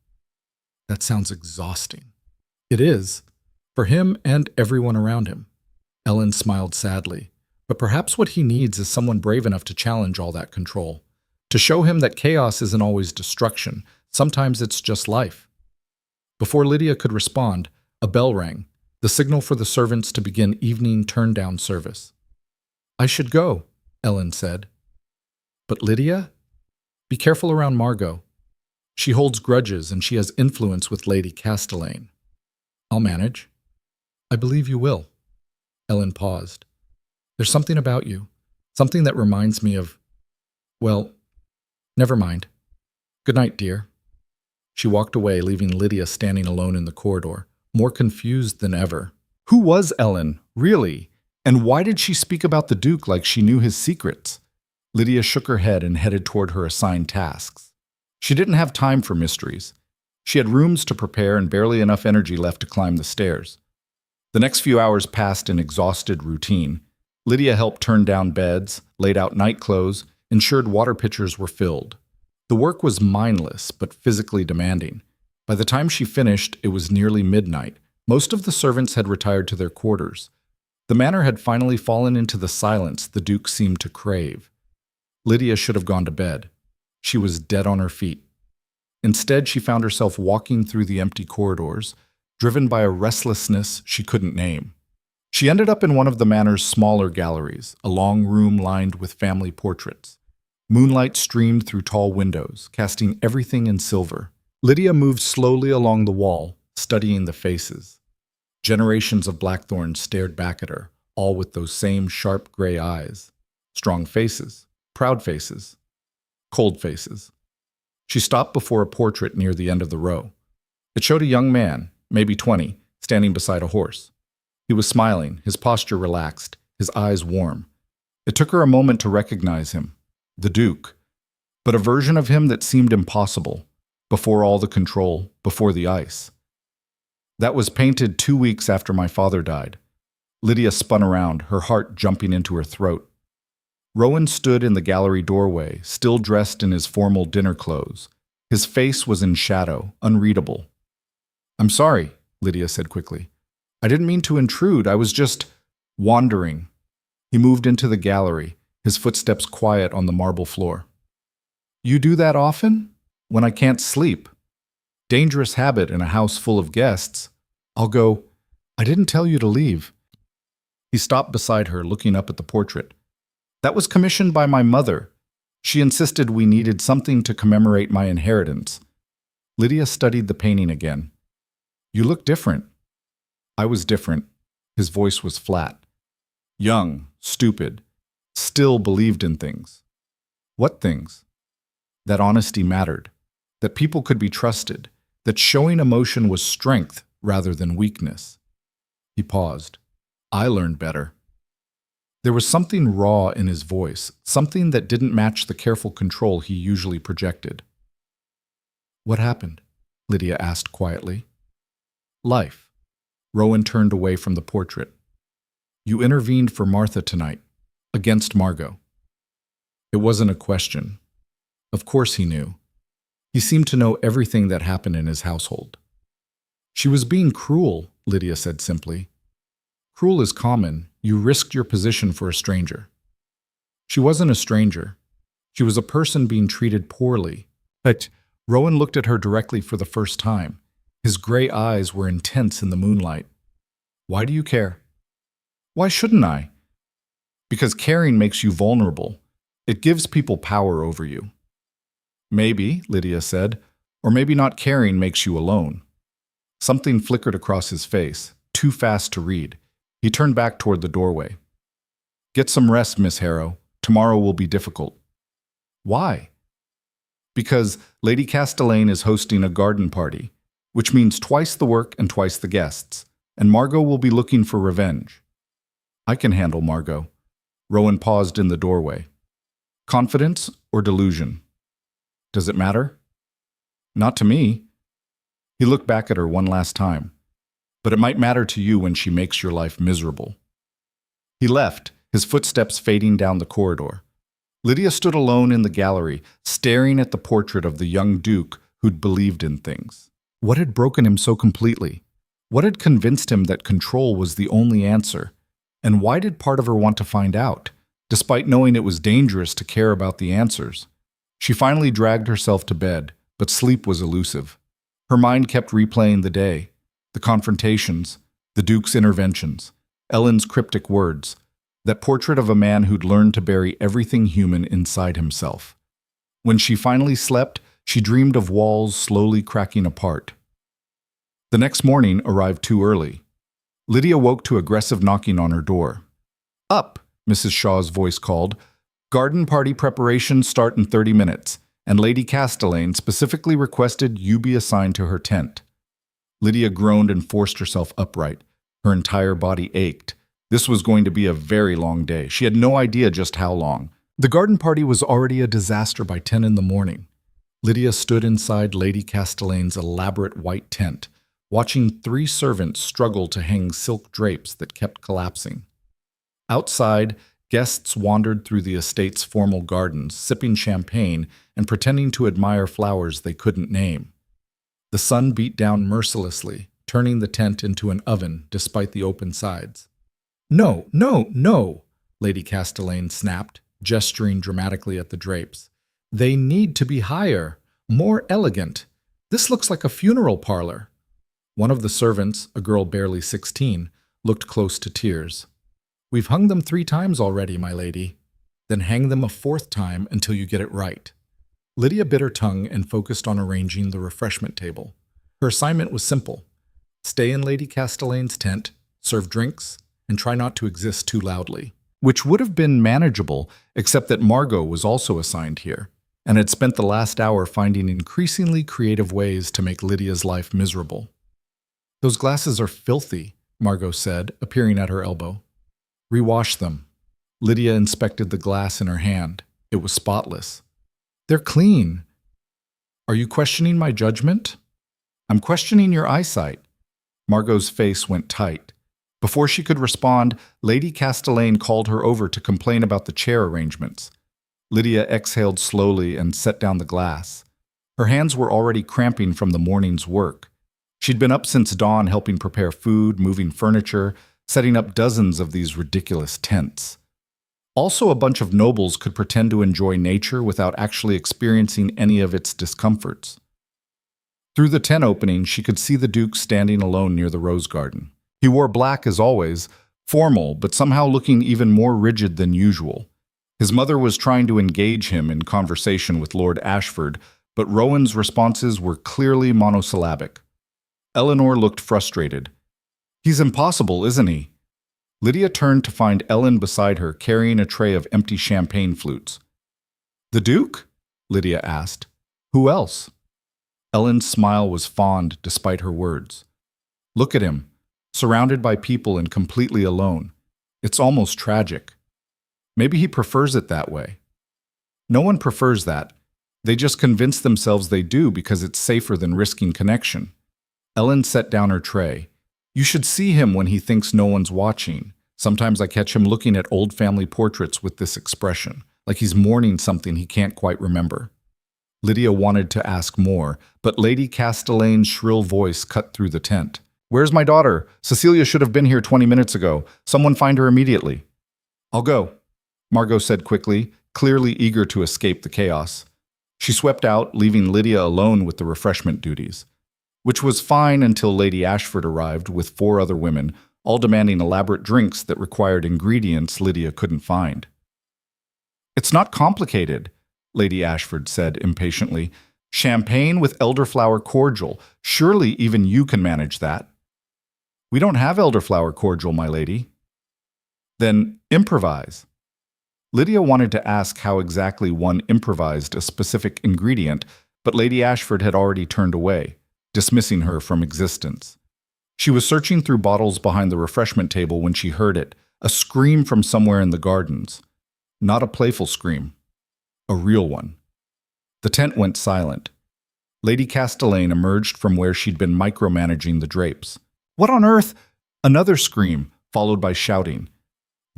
That sounds exhausting. It is, for him and everyone around him. Ellen smiled sadly, but perhaps what he needs is someone brave enough to challenge all that control, to show him that chaos isn't always destruction, sometimes it's just life. Before Lydia could respond, a bell rang, the signal for the servants to begin evening turn-down service. I should go, Ellen said. But Lydia? Be careful around Margot. She holds grudges and she has influence with Lady Castellane. I'll manage. I believe you will. Ellen paused. There's something about you, something that reminds me of, well, never mind. Good night, dear. She walked away, leaving Lydia standing alone in the corridor, more confused than ever. Who was Ellen, really? And why did she speak about the Duke like she knew his secrets? Lydia shook her head and headed toward her assigned tasks. She didn't have time for mysteries. She had rooms to prepare and barely enough energy left to climb the stairs. The next few hours passed in exhausted routine. Lydia helped turn down beds, laid out night clothes, ensured water pitchers were filled. The work was mindless but physically demanding. By the time she finished, it was nearly midnight. Most of the servants had retired to their quarters. The manor had finally fallen into the silence the Duke seemed to crave. Lydia should have gone to bed. She was dead on her feet. Instead, she found herself walking through the empty corridors, driven by a restlessness she couldn't name. She ended up in one of the manor's smaller galleries, a long room lined with family portraits. Moonlight streamed through tall windows, casting everything in silver. Lydia moved slowly along the wall, studying the faces. Generations of blackthorns stared back at her, all with those same sharp gray eyes. Strong faces, proud faces, cold faces. She stopped before a portrait near the end of the row. It showed a young man, maybe 20, standing beside a horse. He was smiling, his posture relaxed, his eyes warm. It took her a moment to recognize him, the Duke, but a version of him that seemed impossible, before all the control, before the ice. That was painted 2 weeks after my father died. Lydia spun around, her heart jumping into her throat. Rowan stood in the gallery doorway, still dressed in his formal dinner clothes. His face was in shadow, unreadable. I'm sorry, Lydia said quickly. I didn't mean to intrude, I was just wandering. He moved into the gallery, his footsteps quiet on the marble floor. You do that often? When I can't sleep. Dangerous habit in a house full of guests. I'll go, I didn't tell you to leave. He stopped beside her, looking up at the portrait. That was commissioned by my mother. She insisted we needed something to commemorate my inheritance. Lydia studied the painting again. You look different. I was different. His voice was flat. Young, stupid, still believed in things. What things? That honesty mattered, that people could be trusted, that showing emotion was strength rather than weakness. He paused. I learned better. There was something raw in his voice, something that didn't match the careful control he usually projected. What happened? Lydia asked quietly. Life. Rowan turned away from the portrait. You intervened for Martha tonight, against Margot. It wasn't a question. Of course he knew. He seemed to know everything that happened in his household. She was being cruel, Lydia said simply. Cruel is common. You risked your position for a stranger. She wasn't a stranger. She was a person being treated poorly. But Rowan looked at her directly for the first time. His gray eyes were intense in the moonlight. Why do you care? Why shouldn't I? Because caring makes you vulnerable. It gives people power over you. Maybe, Lydia said, or maybe not caring makes you alone. Something flickered across his face, too fast to read. He turned back toward the doorway. Get some rest, Miss Harrow. Tomorrow will be difficult. Why? Because Lady Castellane is hosting a garden party, which means twice the work and twice the guests, and Margot will be looking for revenge. I can handle Margot. Rowan paused in the doorway. Confidence or delusion? Does it matter? Not to me. He looked back at her one last time. But it might matter to you when she makes your life miserable. He left, his footsteps fading down the corridor. Lydia stood alone in the gallery, staring at the portrait of the young Duke who'd believed in things. What had broken him so completely? What had convinced him that control was the only answer? And why did part of her want to find out, despite knowing it was dangerous to care about the answers? She finally dragged herself to bed, but sleep was elusive. Her mind kept replaying the day, the confrontations, the Duke's interventions, Ellen's cryptic words, that portrait of a man who'd learned to bury everything human inside himself. When she finally slept, she dreamed of walls slowly cracking apart. The next morning arrived too early. Lydia woke to aggressive knocking on her door. "Up," Mrs. Shaw's voice called. "Garden party preparations start in 30 minutes, and Lady Castellane specifically requested you be assigned to her tent." Lydia groaned and forced herself upright. Her entire body ached. This was going to be a very long day. She had no idea just how long. The garden party was already a disaster by 10 in the morning. Lydia stood inside Lady Castellane's elaborate white tent, watching 3 servants struggle to hang silk drapes that kept collapsing. Outside, guests wandered through the estate's formal gardens, sipping champagne and pretending to admire flowers they couldn't name. The sun beat down mercilessly, turning the tent into an oven despite the open sides. "No, no, no," Lady Castellane snapped, gesturing dramatically at the drapes. "They need to be higher, more elegant. This looks like a funeral parlor." One of the servants, a girl barely 16, looked close to tears. "We've hung them 3 times already, my lady." "Then hang them a 4th time until you get it right." Lydia bit her tongue and focused on arranging the refreshment table. Her assignment was simple: stay in Lady Castellane's tent, serve drinks, and try not to exist too loudly. Which would have been manageable, except that Margot was also assigned here, and had spent the last hour finding increasingly creative ways to make Lydia's life miserable. "Those glasses are filthy," Margot said, appearing at her elbow. "Rewash them." Lydia inspected the glass in her hand. It was spotless. "They're clean." "Are you questioning my judgment?" "I'm questioning your eyesight." Margot's face went tight. Before she could respond, Lady Castellane called her over to complain about the chair arrangements. Lydia exhaled slowly and set down the glass. Her hands were already cramping from the morning's work. She'd been up since dawn helping prepare food, moving furniture, setting up dozens of these ridiculous tents. Also, a bunch of nobles could pretend to enjoy nature without actually experiencing any of its discomforts. Through the tent opening, she could see the Duke standing alone near the rose garden. He wore black as always, formal, but somehow looking even more rigid than usual. His mother was trying to engage him in conversation with Lord Ashford, but Rowan's responses were clearly monosyllabic. Eleanor looked frustrated. "He's impossible, isn't he?" Lydia turned to find Ellen beside her carrying a tray of empty champagne flutes. "The Duke?" Lydia asked. "Who else?" Ellen's smile was fond despite her words. "Look at him, surrounded by people and completely alone. It's almost tragic. Maybe he prefers it that way." "No one prefers that. They just convince themselves they do because it's safer than risking connection." Ellen set down her tray. "You should see him when he thinks no one's watching. Sometimes I catch him looking at old family portraits with this expression, like he's mourning something he can't quite remember." Lydia wanted to ask more, but Lady Castellane's shrill voice cut through the tent. "Where's my daughter? Cecilia should have been here 20 minutes ago. Someone find her immediately." "I'll go," Margot said quickly, clearly eager to escape the chaos. She swept out, leaving Lydia alone with the refreshment duties. Which was fine until Lady Ashford arrived with 4 other women, all demanding elaborate drinks that required ingredients Lydia couldn't find. "It's not complicated," Lady Ashford said impatiently. "Champagne with elderflower cordial. Surely even you can manage that." "We don't have elderflower cordial, my lady." "Then improvise." Lydia wanted to ask how exactly one improvised a specific ingredient, but Lady Ashford had already turned away, dismissing her from existence. She was searching through bottles behind the refreshment table when she heard it, a scream from somewhere in the gardens. Not a playful scream, a real one. The tent went silent. Lady Castellane emerged from where she'd been micromanaging the drapes. "What on earth?" Another scream, followed by shouting.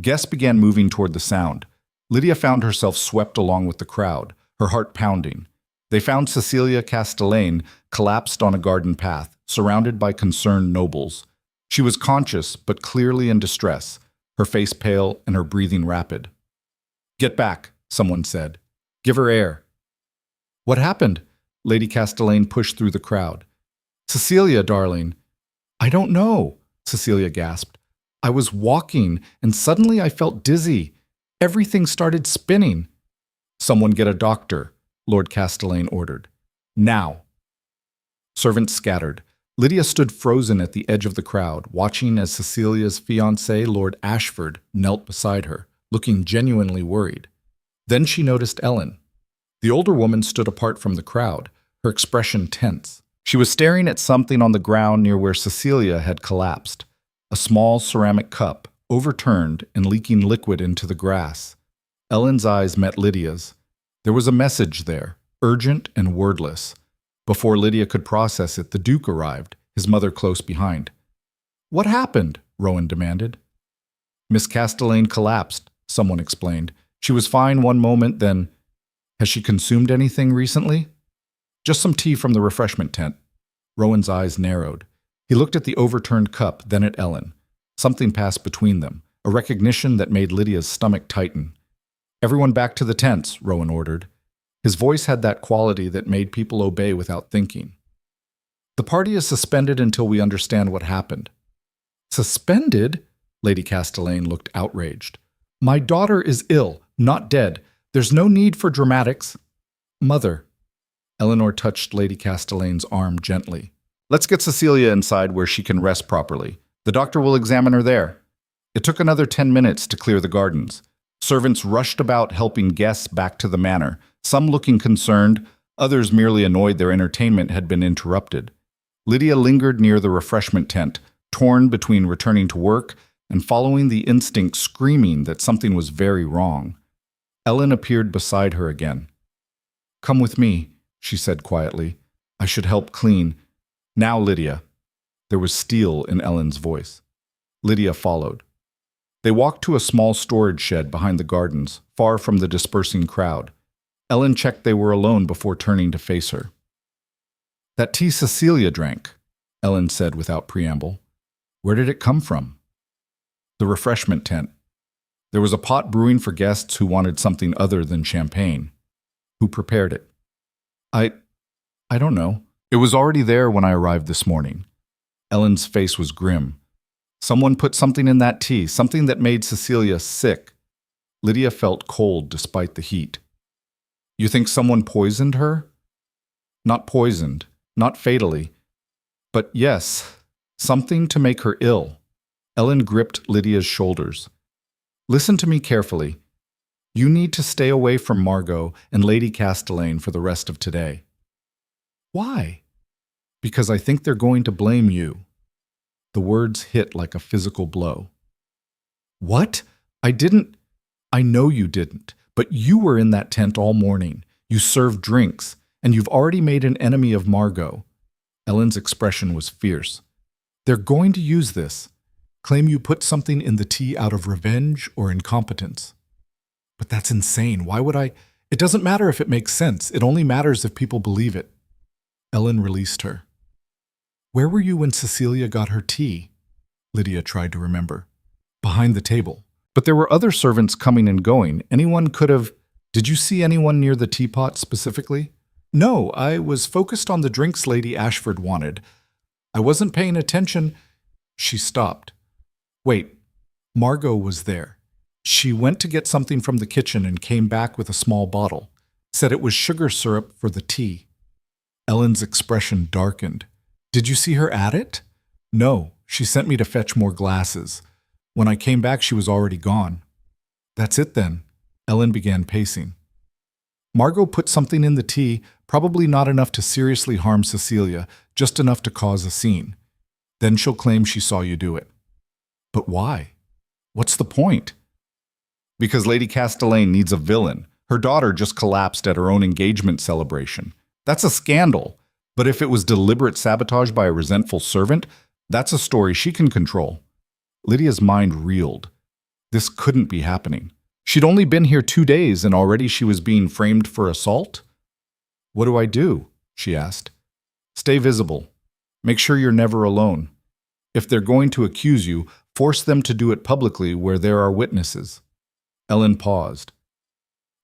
Guests began moving toward the sound. Lydia found herself swept along with the crowd, her heart pounding. They found Cecilia Castellane collapsed on a garden path, surrounded by concerned nobles. She was conscious, but clearly in distress, her face pale and her breathing rapid. "Get back," someone said. "Give her air." "What happened?" Lady Castellane pushed through the crowd. "Cecilia, darling." "I don't know," Cecilia gasped. "I was walking, and suddenly I felt dizzy. Everything started spinning." "Someone get a doctor," Lord Castellane ordered. "Now." Servants scattered. Lydia stood frozen at the edge of the crowd, watching as Cecilia's fiancé, Lord Ashford, knelt beside her, looking genuinely worried. Then she noticed Ellen. The older woman stood apart from the crowd, her expression tense. She was staring at something on the ground near where Cecilia had collapsed, a small ceramic cup, overturned and leaking liquid into the grass. Ellen's eyes met Lydia's. There was a message there, urgent and wordless. Before Lydia could process it, the Duke arrived, his mother close behind. "What happened?" Rowan demanded. "Miss Castellane collapsed," someone explained. "She was fine one moment, then—" "Has she consumed anything recently?" "Just some tea from the refreshment tent." Rowan's eyes narrowed. He looked at the overturned cup, then at Ellen. Something passed between them, a recognition that made Lydia's stomach tighten. "Everyone back to the tents," Rowan ordered. His voice had that quality that made people obey without thinking. "The party is suspended until we understand what happened." "Suspended?" Lady Castellane looked outraged. "My daughter is ill, not dead. There's no need for dramatics." "Mother." Eleanor touched Lady Castellane's arm gently. "Let's get Cecilia inside where she can rest properly. The doctor will examine her there." It took another 10 minutes to clear the gardens. Servants rushed about helping guests back to the manor, some looking concerned, others merely annoyed their entertainment had been interrupted. Lydia lingered near the refreshment tent, torn between returning to work and following the instinct screaming that something was very wrong. Ellen appeared beside her again. "Come with me," she said quietly. "I should help clean. Now, Lydia." There was steel in Ellen's voice. Lydia followed. They walked to a small storage shed behind the gardens, far from the dispersing crowd. Ellen checked they were alone before turning to face her. "That tea Cecilia drank," Ellen said without preamble. "Where did it come from?" "The refreshment tent. There was a pot brewing for guests who wanted something other than champagne." "Who prepared it?" I don't know. It was already there when I arrived this morning." Ellen's face was grim. "Someone put something in that tea, something that made Cecilia sick." Lydia felt cold despite the heat. "You think someone poisoned her?" "Not poisoned, not fatally. But yes, something to make her ill." Ellen gripped Lydia's shoulders. "Listen to me carefully. You need to stay away from Margot and Lady Castellane for the rest of today." "Why?" "Because I think they're going to blame you." The words hit like a physical blow. "What? I know you didn't, but you were in that tent all morning. You served drinks, and you've already made an enemy of Margot." Ellen's expression was fierce. "They're going to use this. Claim you put something in the tea out of revenge or incompetence." "But that's insane. Why would I? It doesn't matter if it makes sense. It only matters if people believe it." Ellen released her. "Where were you when Cecilia got her tea?" Lydia tried to remember. "Behind the table. But there were other servants coming and going. Anyone could have—" "Did you see anyone near the teapot specifically?" "No, I was focused on the drinks Lady Ashford wanted. I wasn't paying attention." She stopped. "Wait, Margot was there. She went to get something from the kitchen and came back with a small bottle. Said it was sugar syrup for the tea." Ellen's expression darkened. "Did you see her at it?" "No, she sent me to fetch more glasses. When I came back, she was already gone." "That's it then." Ellen began pacing. "Margot put something in the tea, probably not enough to seriously harm Cecilia, just enough to cause a scene. Then she'll claim she saw you do it." "But why? What's the point?" "Because Lady Castellane needs a villain. Her daughter just collapsed at her own engagement celebration. That's a scandal. But if it was deliberate sabotage by a resentful servant, that's a story she can control." Lydia's mind reeled. This couldn't be happening. She'd only been here 2 days and already she was being framed for assault? What do I do? She asked. Stay visible. Make sure you're never alone. If they're going to accuse you, force them to do it publicly where there are witnesses. Ellen paused.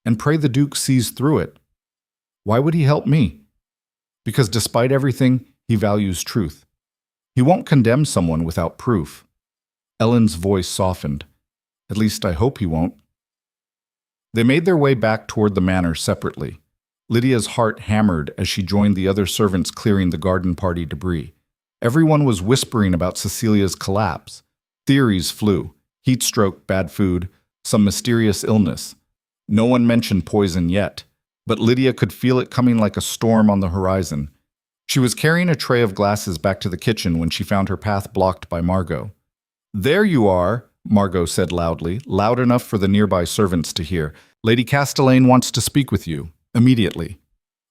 And pray the Duke sees through it. Why would he help me? Because despite everything, he values truth. He won't condemn someone without proof. Ellen's voice softened. At least I hope he won't. They made their way back toward the manor separately. Lydia's heart hammered as she joined the other servants clearing the garden party debris. Everyone was whispering about Cecilia's collapse. Theories flew. Heat stroke, bad food, some mysterious illness. No one mentioned poison yet, but Lydia could feel it coming like a storm on the horizon. She was carrying a tray of glasses back to the kitchen when she found her path blocked by Margot. There you are, Margot said loudly, loud enough for the nearby servants to hear. Lady Castellane wants to speak with you, immediately.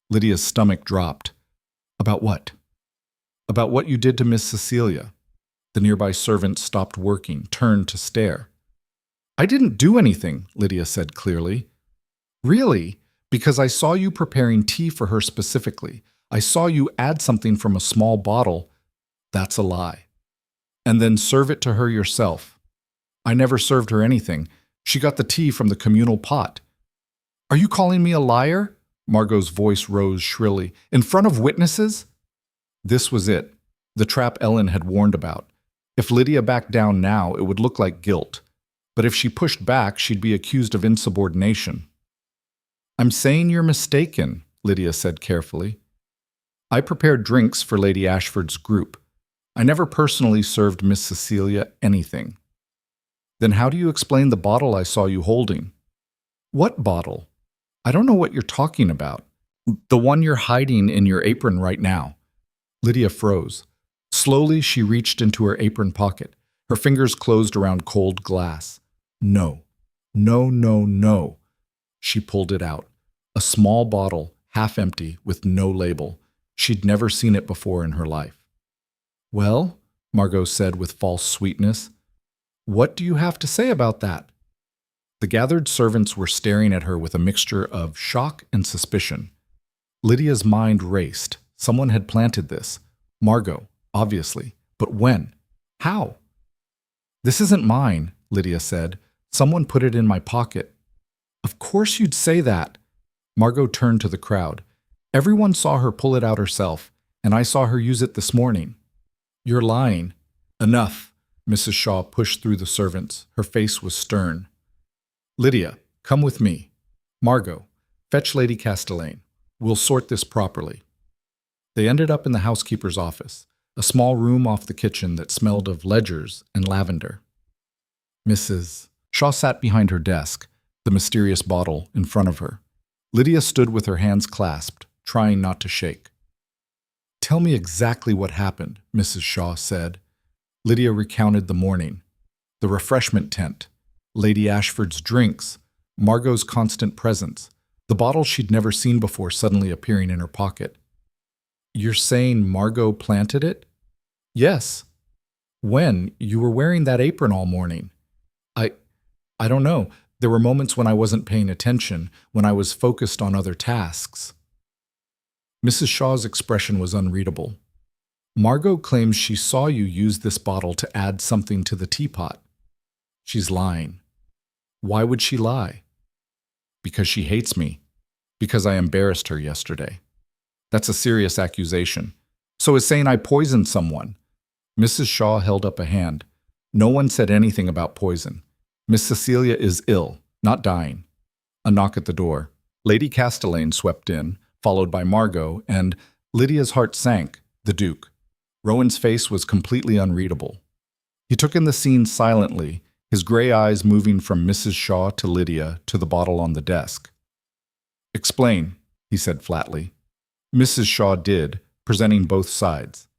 Lydia's stomach dropped. About what? About what you did to Miss Cecilia. The nearby servant stopped working, turned to stare. I didn't do anything, Lydia said clearly. Really? Because I saw you preparing tea for her specifically. I saw you add something from a small bottle. That's a lie. And then serve it to her yourself. I never served her anything. She got the tea from the communal pot. Are you calling me a liar? Margot's voice rose shrilly. In front of witnesses? This was it, the trap Ellen had warned about. If Lydia backed down now, it would look like guilt. But if she pushed back, she'd be accused of insubordination. I'm saying you're mistaken, Lydia said carefully. I prepared drinks for Lady Ashford's group. I never personally served Miss Cecilia anything. Then how do you explain the bottle I saw you holding? What bottle? I don't know what you're talking about. The one you're hiding in your apron right now. Lydia froze. Slowly, she reached into her apron pocket. Her fingers closed around cold glass. No. No, no, no. She pulled it out. A small bottle, half empty, with no label. She'd never seen it before in her life. Well, Margot said with false sweetness, what do you have to say about that? The gathered servants were staring at her with a mixture of shock and suspicion. Lydia's mind raced. Someone had planted this. Margot, obviously. But when? How? This isn't mine, Lydia said. Someone put it in my pocket. Of course you'd say that. Margot turned to the crowd. Everyone saw her pull it out herself, and I saw her use it this morning. You're lying. Enough. Mrs. Shaw pushed through the servants. Her face was stern. Lydia, come with me. Margot, fetch Lady Castellane. We'll sort this properly. They ended up in the housekeeper's office, a small room off the kitchen that smelled of ledgers and lavender. Mrs. Shaw sat behind her desk, the mysterious bottle in front of her. Lydia stood with her hands clasped, trying not to shake. Tell me exactly what happened, Mrs. Shaw said. Lydia recounted the morning, the refreshment tent, Lady Ashford's drinks, Margot's constant presence, the bottle she'd never seen before suddenly appearing in her pocket. You're saying Margot planted it? Yes. When? You were wearing that apron all morning. I don't know. There were moments when I wasn't paying attention, when I was focused on other tasks. Mrs. Shaw's expression was unreadable. Margot claims she saw you use this bottle to add something to the teapot. She's lying. Why would she lie? Because she hates me. Because I embarrassed her yesterday. That's a serious accusation. So is saying I poisoned someone. Mrs. Shaw held up a hand. No one said anything about poison. Miss Cecilia is ill, not dying. A knock at the door. Lady Castellane swept in, followed by Margot, and Lydia's heart sank, the Duke. Rowan's face was completely unreadable. He took in the scene silently, his gray eyes moving from Mrs. Shaw to Lydia to the bottle on the desk. Explain, he said flatly. Mrs. Shaw did, presenting both sides.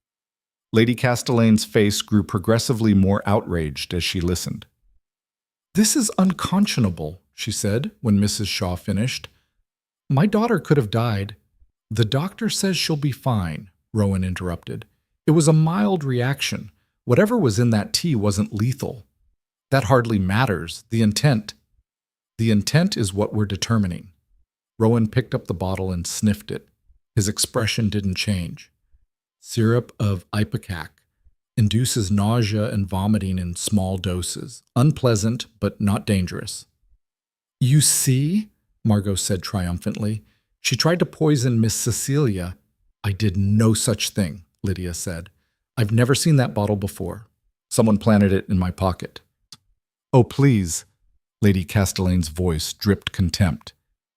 Lady Castellane's face grew progressively more outraged as she listened. This is unconscionable, she said when Mrs. Shaw finished. My daughter could have died. The doctor says she'll be fine, Rowan interrupted. It was a mild reaction. Whatever was in that tea wasn't lethal. That hardly matters. The intent. The intent is what we're determining. Rowan picked up the bottle and sniffed it. His expression didn't change. Syrup of ipecac induces nausea and vomiting in small doses. Unpleasant, but not dangerous. You see, Margot said triumphantly. She tried to poison Miss Cecilia. I did no such thing, Lydia said. I've never seen that bottle before. Someone planted it in my pocket. Oh, please. Lady Castellane's voice dripped contempt.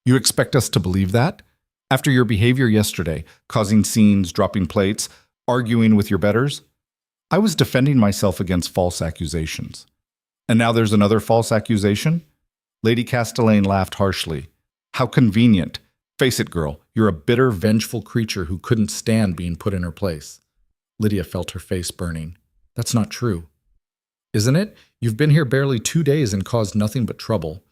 You expect us to believe that? After your behavior yesterday, causing scenes, dropping plates, arguing with your betters? I was defending myself against false accusations. And now there's another false accusation? Lady Castellane laughed harshly. How convenient. Face it, girl, you're a bitter, vengeful creature who couldn't stand being put in her place. Lydia felt her face burning. That's not true. Isn't it? You've been here barely 2 days and caused nothing but trouble.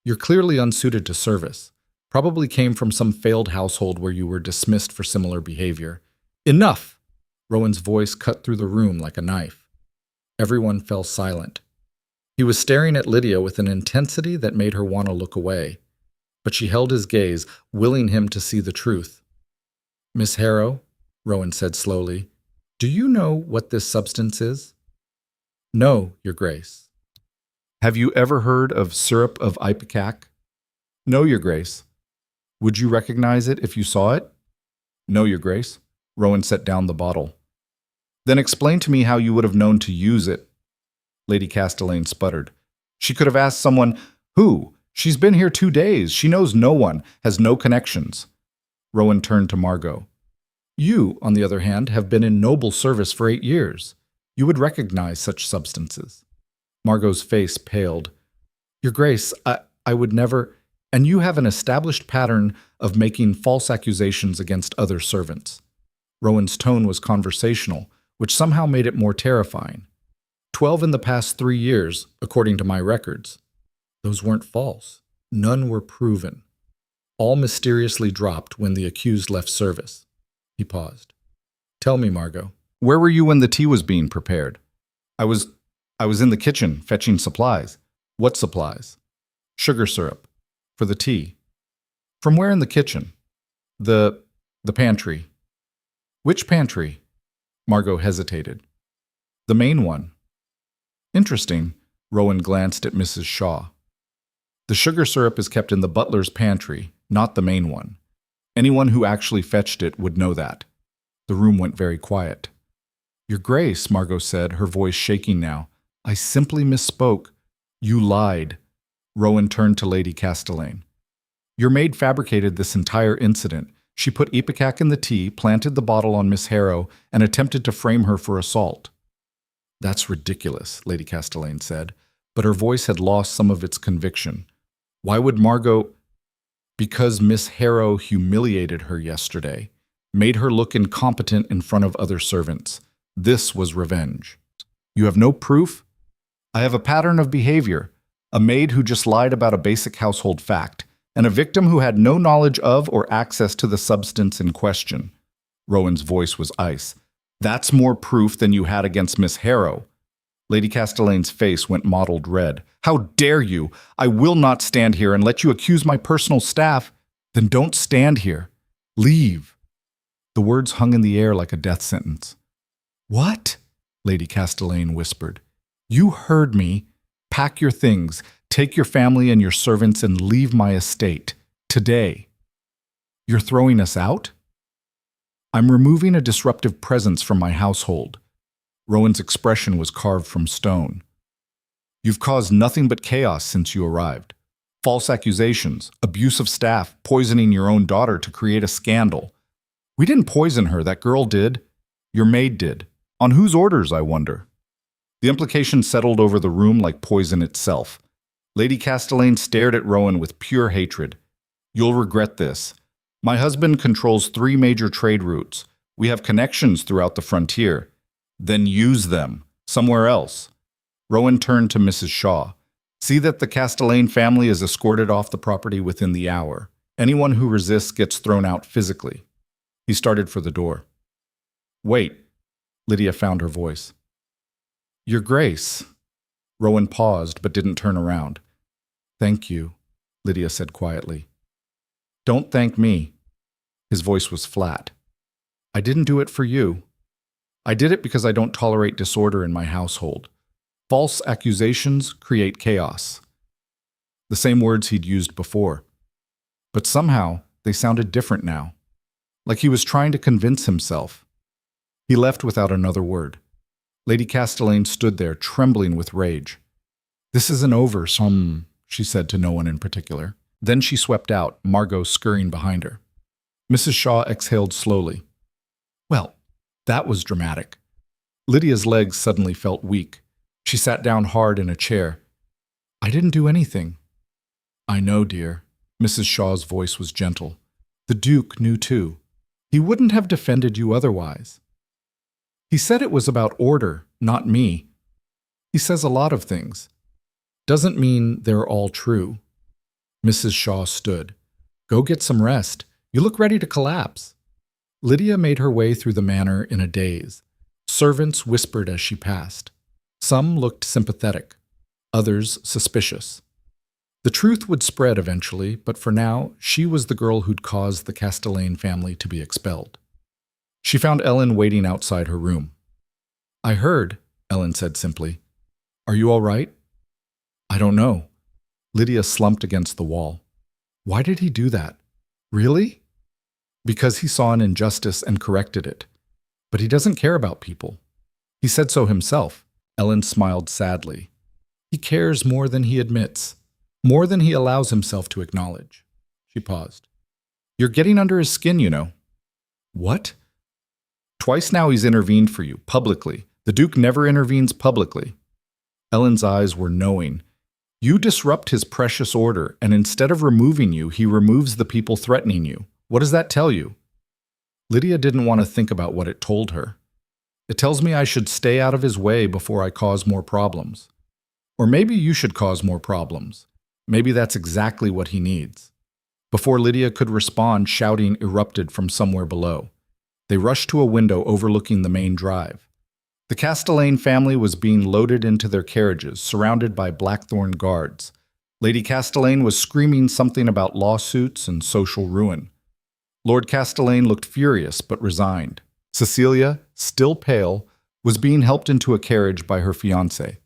You're clearly unsuited to service. Probably came from some failed household where you were dismissed for similar behavior. Enough! Rowan's voice cut through the room like a knife. Everyone fell silent. He was staring at Lydia with an intensity that made her want to look away. But she held his gaze, willing him to see the truth. Miss Harrow, Rowan said slowly, do you know what this substance is? No, Your Grace. Have you ever heard of syrup of ipecac? No, Your Grace. Would you recognize it if you saw it? No, Your Grace. Rowan set down the bottle. Then explain to me how you would have known to use it. Lady Castellane sputtered. She could have asked someone, who? She's been here 2 days. She knows no one, has no connections. Rowan turned to Margot. You, on the other hand, have been in noble service for 8 years. You would recognize such substances. Margot's face paled. Your Grace, I would never... And you have an established pattern of making false accusations against other servants. Rowan's tone was conversational, which somehow made it more terrifying. 12 in the past 3 years, according to my records. Those weren't false. None were proven. All mysteriously dropped when the accused left service. He paused. Tell me, Margot. Where were you when the tea was being prepared? I was in the kitchen, fetching supplies. What supplies? Sugar syrup. For the tea. From where in the kitchen? The pantry. Which pantry? Margot hesitated. The main one. Interesting. Rowan glanced at Mrs. Shaw. The sugar syrup is kept in the butler's pantry, not the main one. Anyone who actually fetched it would know that. The room went very quiet. Your Grace, Margot said, her voice shaking now. I simply misspoke. You lied. Rowan turned to Lady Castellane. Your maid fabricated this entire incident. She put ipecac in the tea, planted the bottle on Miss Harrow, and attempted to frame her for assault. That's ridiculous, Lady Castellane said, but her voice had lost some of its conviction. Why would Margot... Because Miss Harrow humiliated her yesterday, made her look incompetent in front of other servants. This was revenge. You have no proof? I have a pattern of behavior. A maid who just lied about a basic household fact, and a victim who had no knowledge of or access to the substance in question. Rowan's voice was ice. That's more proof than you had against Miss Harrow. Lady Castellane's face went mottled red. How dare you? I will not stand here and let you accuse my personal staff. Then don't stand here. Leave. The words hung in the air like a death sentence. What? Lady Castellane whispered. You heard me. Pack your things, take your family and your servants and leave my estate. Today. You're throwing us out? I'm removing a disruptive presence from my household. Rowan's expression was carved from stone. You've caused nothing but chaos since you arrived. False accusations, abuse of staff, poisoning your own daughter to create a scandal. We didn't poison her, that girl did. Your maid did. On whose orders, I wonder? The implication settled over the room like poison itself. Lady Castellane stared at Rowan with pure hatred. You'll regret this. My husband controls 3 major trade routes. We have connections throughout the frontier. Then use them. Somewhere else. Rowan turned to Mrs. Shaw. See that the Castellane family is escorted off the property within the hour. Anyone who resists gets thrown out physically. He started for the door. Wait. Lydia found her voice. Your Grace. Rowan paused but didn't turn around. Thank you, Lydia said quietly. Don't thank me. His voice was flat. I didn't do it for you. I did it because I don't tolerate disorder in my household. False accusations create chaos. The same words he'd used before. But somehow, they sounded different now. Like he was trying to convince himself. He left without another word. Lady Castellane stood there, trembling with rage. This isn't over, she said to no one in particular. Then she swept out, Margot scurrying behind her. Mrs. Shaw exhaled slowly. Well, that was dramatic. Lydia's legs suddenly felt weak. She sat down hard in a chair. I didn't do anything. I know, dear. Mrs. Shaw's voice was gentle. The Duke knew too. He wouldn't have defended you otherwise. He said it was about order, not me. He says a lot of things. Doesn't mean they're all true. Mrs. Shaw stood. Go get some rest. You look ready to collapse. Lydia made her way through the manor in a daze. Servants whispered as she passed. Some looked sympathetic, others suspicious. The truth would spread eventually, but for now, she was the girl who'd caused the Castellane family to be expelled. She found Ellen waiting outside her room. I heard, Ellen said simply. Are you all right? I don't know. Lydia slumped against the wall. Why did he do that? Really? Because he saw an injustice and corrected it. But he doesn't care about people. He said so himself. Ellen smiled sadly. He cares more than he admits, more than he allows himself to acknowledge. She paused. You're getting under his skin, you know. What? Twice now he's intervened for you, publicly. The Duke never intervenes publicly. Ellen's eyes were knowing. You disrupt his precious order, and instead of removing you, he removes the people threatening you. What does that tell you? Lydia didn't want to think about what it told her. It tells me I should stay out of his way before I cause more problems. Or maybe you should cause more problems. Maybe that's exactly what he needs. Before Lydia could respond, shouting erupted from somewhere below. They rushed to a window overlooking the main drive. The Castellane family was being loaded into their carriages, surrounded by Blackthorn guards. Lady Castellane was screaming something about lawsuits and social ruin. Lord Castellane looked furious but resigned. Cecilia, still pale, was being helped into a carriage by her fiancé.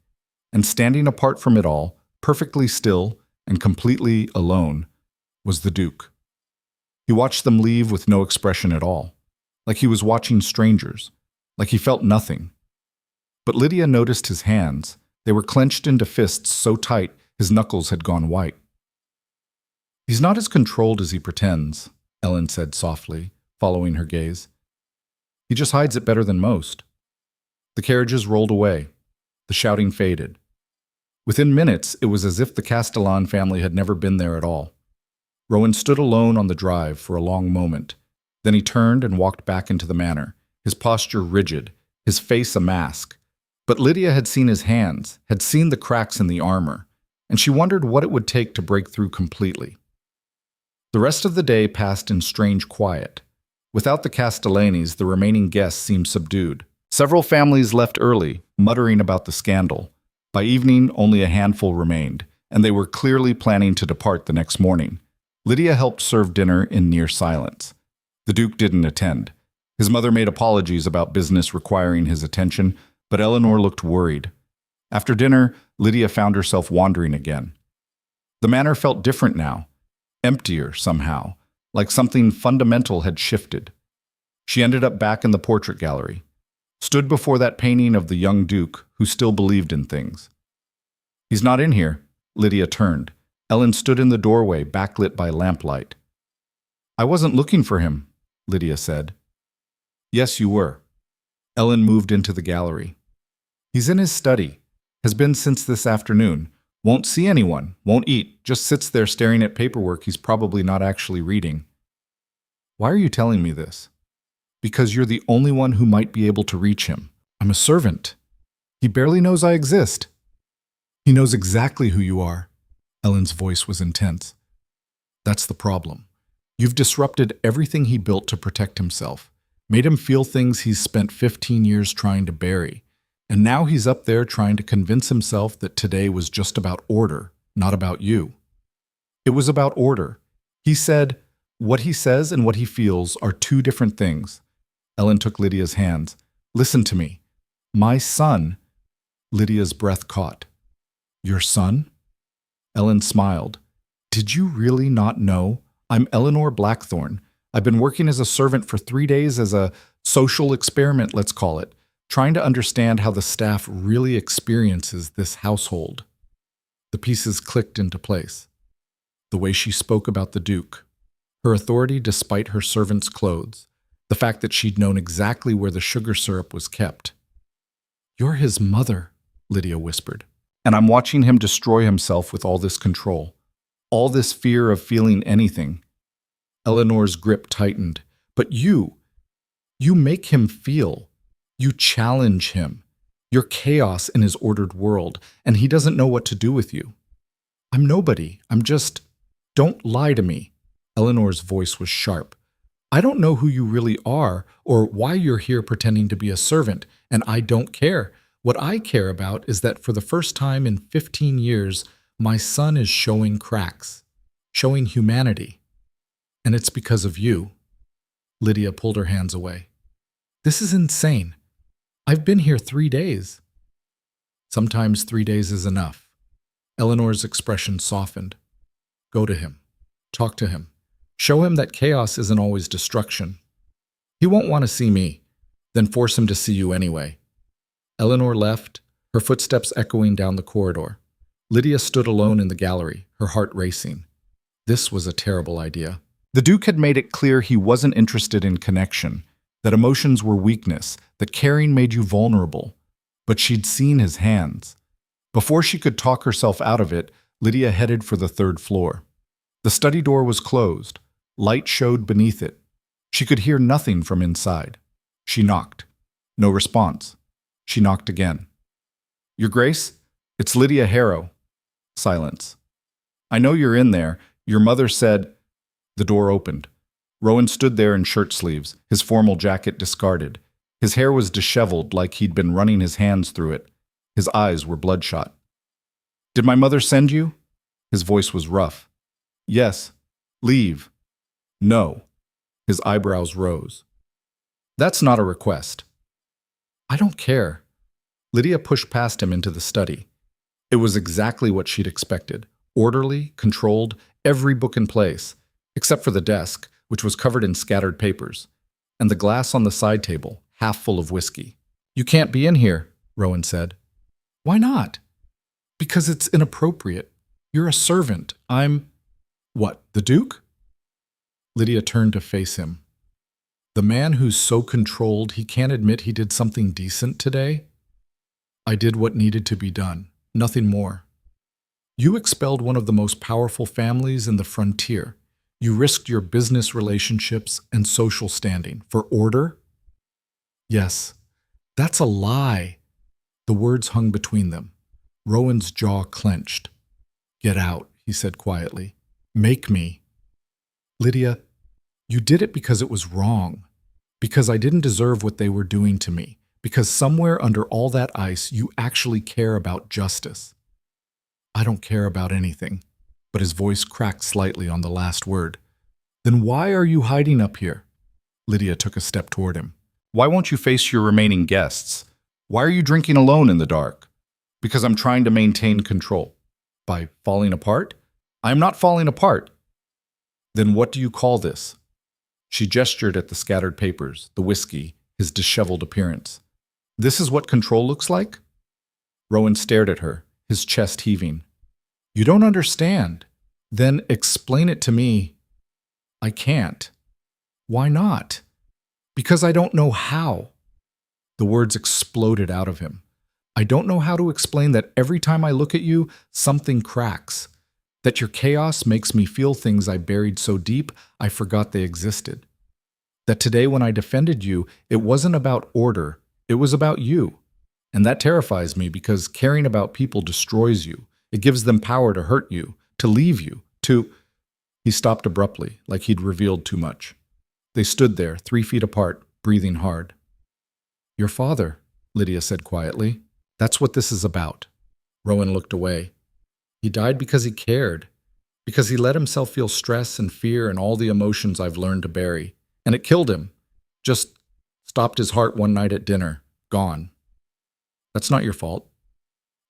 And standing apart from it all, perfectly still and completely alone, was the Duke. He watched them leave with no expression at all, like he was watching strangers, like he felt nothing. But Lydia noticed his hands. They were clenched into fists so tight his knuckles had gone white. He's not as controlled as he pretends, Ellen said softly, following her gaze. He just hides it better than most. The carriages rolled away. The shouting faded. Within minutes, it was as if the Castellane family had never been there at all. Rowan stood alone on the drive for a long moment. Then he turned and walked back into the manor, his posture rigid, his face a mask. But Lydia had seen his hands, had seen the cracks in the armor, and she wondered what it would take to break through completely. The rest of the day passed in strange quiet. Without the Castellanes, the remaining guests seemed subdued. Several families left early, muttering about the scandal. By evening, only a handful remained, and they were clearly planning to depart the next morning. Lydia helped serve dinner in near silence. The Duke didn't attend. His mother made apologies about business requiring his attention, but Eleanor looked worried. After dinner, Lydia found herself wandering again. The manor felt different now, emptier somehow, like something fundamental had shifted. She ended up back in the portrait gallery, stood before that painting of the young Duke who still believed in things. He's not in here. Lydia turned. Ellen stood in the doorway, backlit by lamplight. I wasn't looking for him, Lydia said. Yes, you were. Ellen moved into the gallery. He's in his study. Has been since this afternoon. Won't see anyone, won't eat, just sits there staring at paperwork he's probably not actually reading. Why are you telling me this? Because you're the only one who might be able to reach him. I'm a servant. He barely knows I exist. He knows exactly who you are. Ellen's voice was intense. That's the problem. You've disrupted everything he built to protect himself, made him feel things he's spent 15 years trying to bury. And now he's up there trying to convince himself that today was just about order, not about you. It was about order. He said, What he says and what he feels are two different things. Ellen took Lydia's hands. Listen to me. My son. Lydia's breath caught. Your son? Ellen smiled. Did you really not know? I'm Eleanor Blackthorne. I've been working as a servant for 3 days as a social experiment, let's call it, trying to understand how the staff really experiences this household. The pieces clicked into place. The way she spoke about the Duke, her authority despite her servant's clothes, the fact that she'd known exactly where the sugar syrup was kept. You're his mother, Lydia whispered. And I'm watching him destroy himself with all this control, all this fear of feeling anything. Eleanor's grip tightened. But you make him feel. You challenge him. You're chaos in his ordered world, and he doesn't know what to do with you. I'm nobody. Don't lie to me. Eleanor's voice was sharp. I don't know who you really are or why you're here pretending to be a servant, and I don't care. What I care about is that for the first time in 15 years, my son is showing cracks, showing humanity. And it's because of you. Lydia pulled her hands away. This is insane. I've been here 3 days. Sometimes 3 days is enough. Eleanor's expression softened. Go to him. Talk to him. Show him that chaos isn't always destruction. He won't want to see me. Then force him to see you anyway. Eleanor left, her footsteps echoing down the corridor. Lydia stood alone in the gallery, her heart racing. This was a terrible idea. The Duke had made it clear he wasn't interested in connection, that emotions were weakness, that caring made you vulnerable. But she'd seen his hands. Before she could talk herself out of it, Lydia headed for the 3rd floor. The study door was closed. Light showed beneath it. She could hear nothing from inside. She knocked. No response. She knocked again. Your Grace, it's Lydia Harrow. Silence. I know you're in there. Your mother said... The door opened. Rowan stood there in shirt sleeves, his formal jacket discarded. His hair was disheveled like he'd been running his hands through it. His eyes were bloodshot. Did my mother send you? His voice was rough. Yes. Leave. No. His eyebrows rose. That's not a request. I don't care. Lydia pushed past him into the study. It was exactly what she'd expected. Orderly, controlled, every book in place, except for the desk, which was covered in scattered papers, and the glass on the side table, half full of whiskey. You can't be in here, Rowan said. Why not? Because it's inappropriate. You're a servant. I'm... What, the Duke? Lydia turned to face him. The man who's so controlled he can't admit he did something decent today? I did what needed to be done, nothing more. You expelled one of the most powerful families in the frontier. You risked your business relationships and social standing for order? Yes, that's a lie. The words hung between them. Rowan's jaw clenched. Get out, he said quietly. Make me. Lydia, you did it because it was wrong. Because I didn't deserve what they were doing to me. Because somewhere under all that ice, you actually care about justice. I don't care about anything. But his voice cracked slightly on the last word. Then why are you hiding up here? Lydia took a step toward him. Why won't you face your remaining guests? Why are you drinking alone in the dark? Because I'm trying to maintain control. By falling apart? I'm not falling apart. Then what do you call this? She gestured at the scattered papers, the whiskey, his disheveled appearance. This is what control looks like? Rowan stared at her, his chest heaving. You don't understand. Then explain it to me. I can't. Why not? Because I don't know how. The words exploded out of him. I don't know how to explain that every time I look at you, something cracks. That your chaos makes me feel things I buried so deep I forgot they existed. That today when I defended you, it wasn't about order, it was about you. And that terrifies me because caring about people destroys you. It gives them power to hurt you, to leave you, to... He stopped abruptly, like he'd revealed too much. They stood there, 3 feet apart, breathing hard. Your father, Lydia said quietly. That's what this is about. Rowan looked away. He died because he cared. because he let himself feel stress and fear and all the emotions I've learned to bury. And it killed him. Just stopped his heart one night at dinner. Gone. That's not your fault,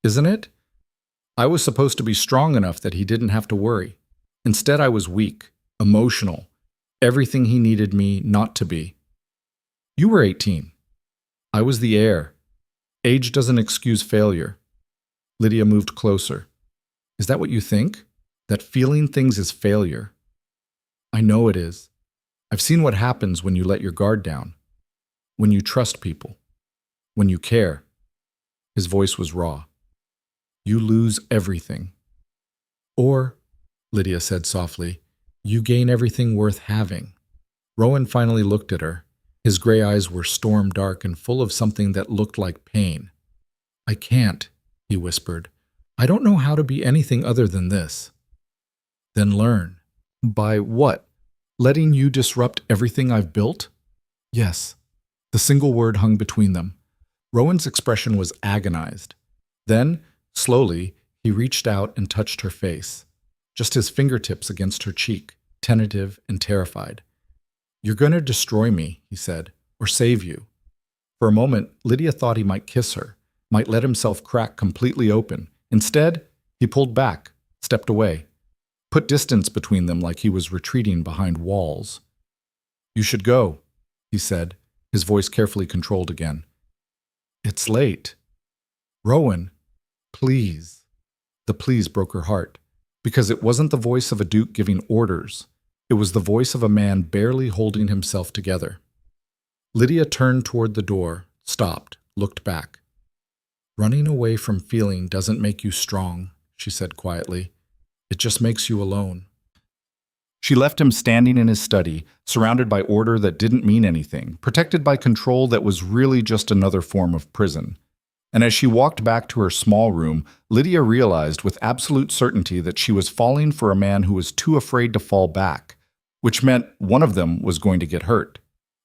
isn't it? I was supposed to be strong enough that he didn't have to worry. Instead, I was weak, emotional, everything he needed me not to be. You were 18. I was the heir. Age doesn't excuse failure. Lydia moved closer. Is that what you think? That feeling things is failure? I know it is. I've seen what happens when you let your guard down, when you trust people, when you care. His voice was raw. You lose everything. Or, Lydia said softly, you gain everything worth having. Rowan finally looked at her. His gray eyes were storm dark and full of something that looked like pain. I can't, he whispered. I don't know how to be anything other than this. Then learn. By what? Letting you disrupt everything I've built? Yes. The single word hung between them. Rowan's expression was agonized. Then, slowly, he reached out and touched her face, just his fingertips against her cheek, tentative and terrified. You're going to destroy me, he said, or save you. For a moment, Lydia thought he might kiss her, might let himself crack completely open. Instead, he pulled back, stepped away, put distance between them like he was retreating behind walls. You should go, he said, his voice carefully controlled again. It's late. Rowan, please. The please broke her heart, because it wasn't the voice of a duke giving orders. It was the voice of a man barely holding himself together. Lydia turned toward the door, stopped, looked back. Running away from feeling doesn't make you strong, she said quietly. It just makes you alone. She left him standing in his study, surrounded by order that didn't mean anything, protected by control that was really just another form of prison. And as she walked back to her small room, Lydia realized with absolute certainty that she was falling for a man who was too afraid to fall back, which meant one of them was going to get hurt.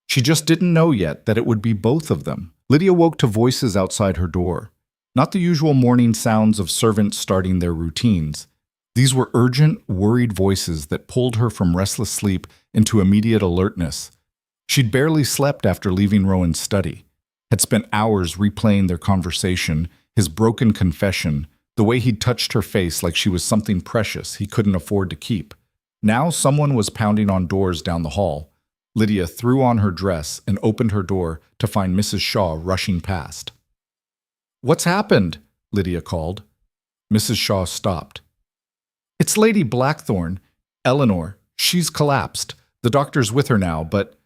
She just didn't know yet that it would be both of them. Lydia woke to voices outside her door. Not the usual morning sounds of servants starting their routines. These were urgent, worried voices that pulled her from restless sleep into immediate alertness. She'd barely slept after leaving Rowan's study, had spent hours replaying their conversation, his broken confession, the way he'd touched her face like she was something precious he couldn't afford to keep. Now someone was pounding on doors down the hall. Lydia threw on her dress and opened her door to find Mrs. Shaw rushing past. What's happened? Lydia called. Mrs. Shaw stopped. It's Lady Blackthorne. Eleanor. She's collapsed. The doctor's with her now, but...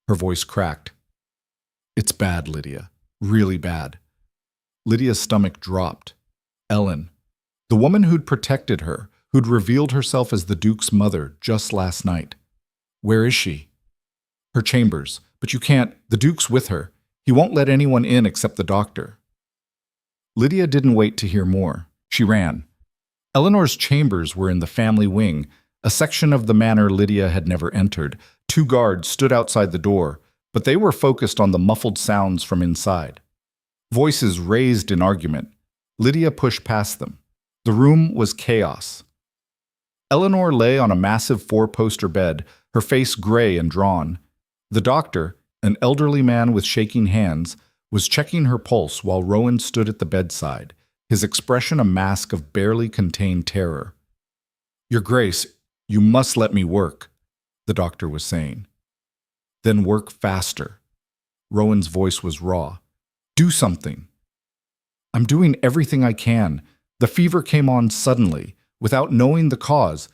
Her voice cracked. It's bad, Lydia. Really bad. Lydia's stomach dropped. Ellen. The woman who'd protected her, who'd revealed herself as the Duke's mother just last night. Where is she? Her chambers. But you can't... The Duke's with her. He won't let anyone in except the doctor. Lydia didn't wait to hear more. She ran. Eleanor's chambers were in the family wing, a section of the manor Lydia had never entered. 2 guards stood outside the door, but they were focused on the muffled sounds from inside. Voices raised in argument. Lydia pushed past them. The room was chaos. Eleanor lay on a massive 4-poster bed, her face gray and drawn. The doctor, an elderly man with shaking hands, was checking her pulse while Rowan stood at the bedside, his expression a mask of barely contained terror. Your Grace, you must let me work, the doctor was saying. Then work faster. Rowan's voice was raw. Do something. I'm doing everything I can. The fever came on suddenly, without knowing the cause.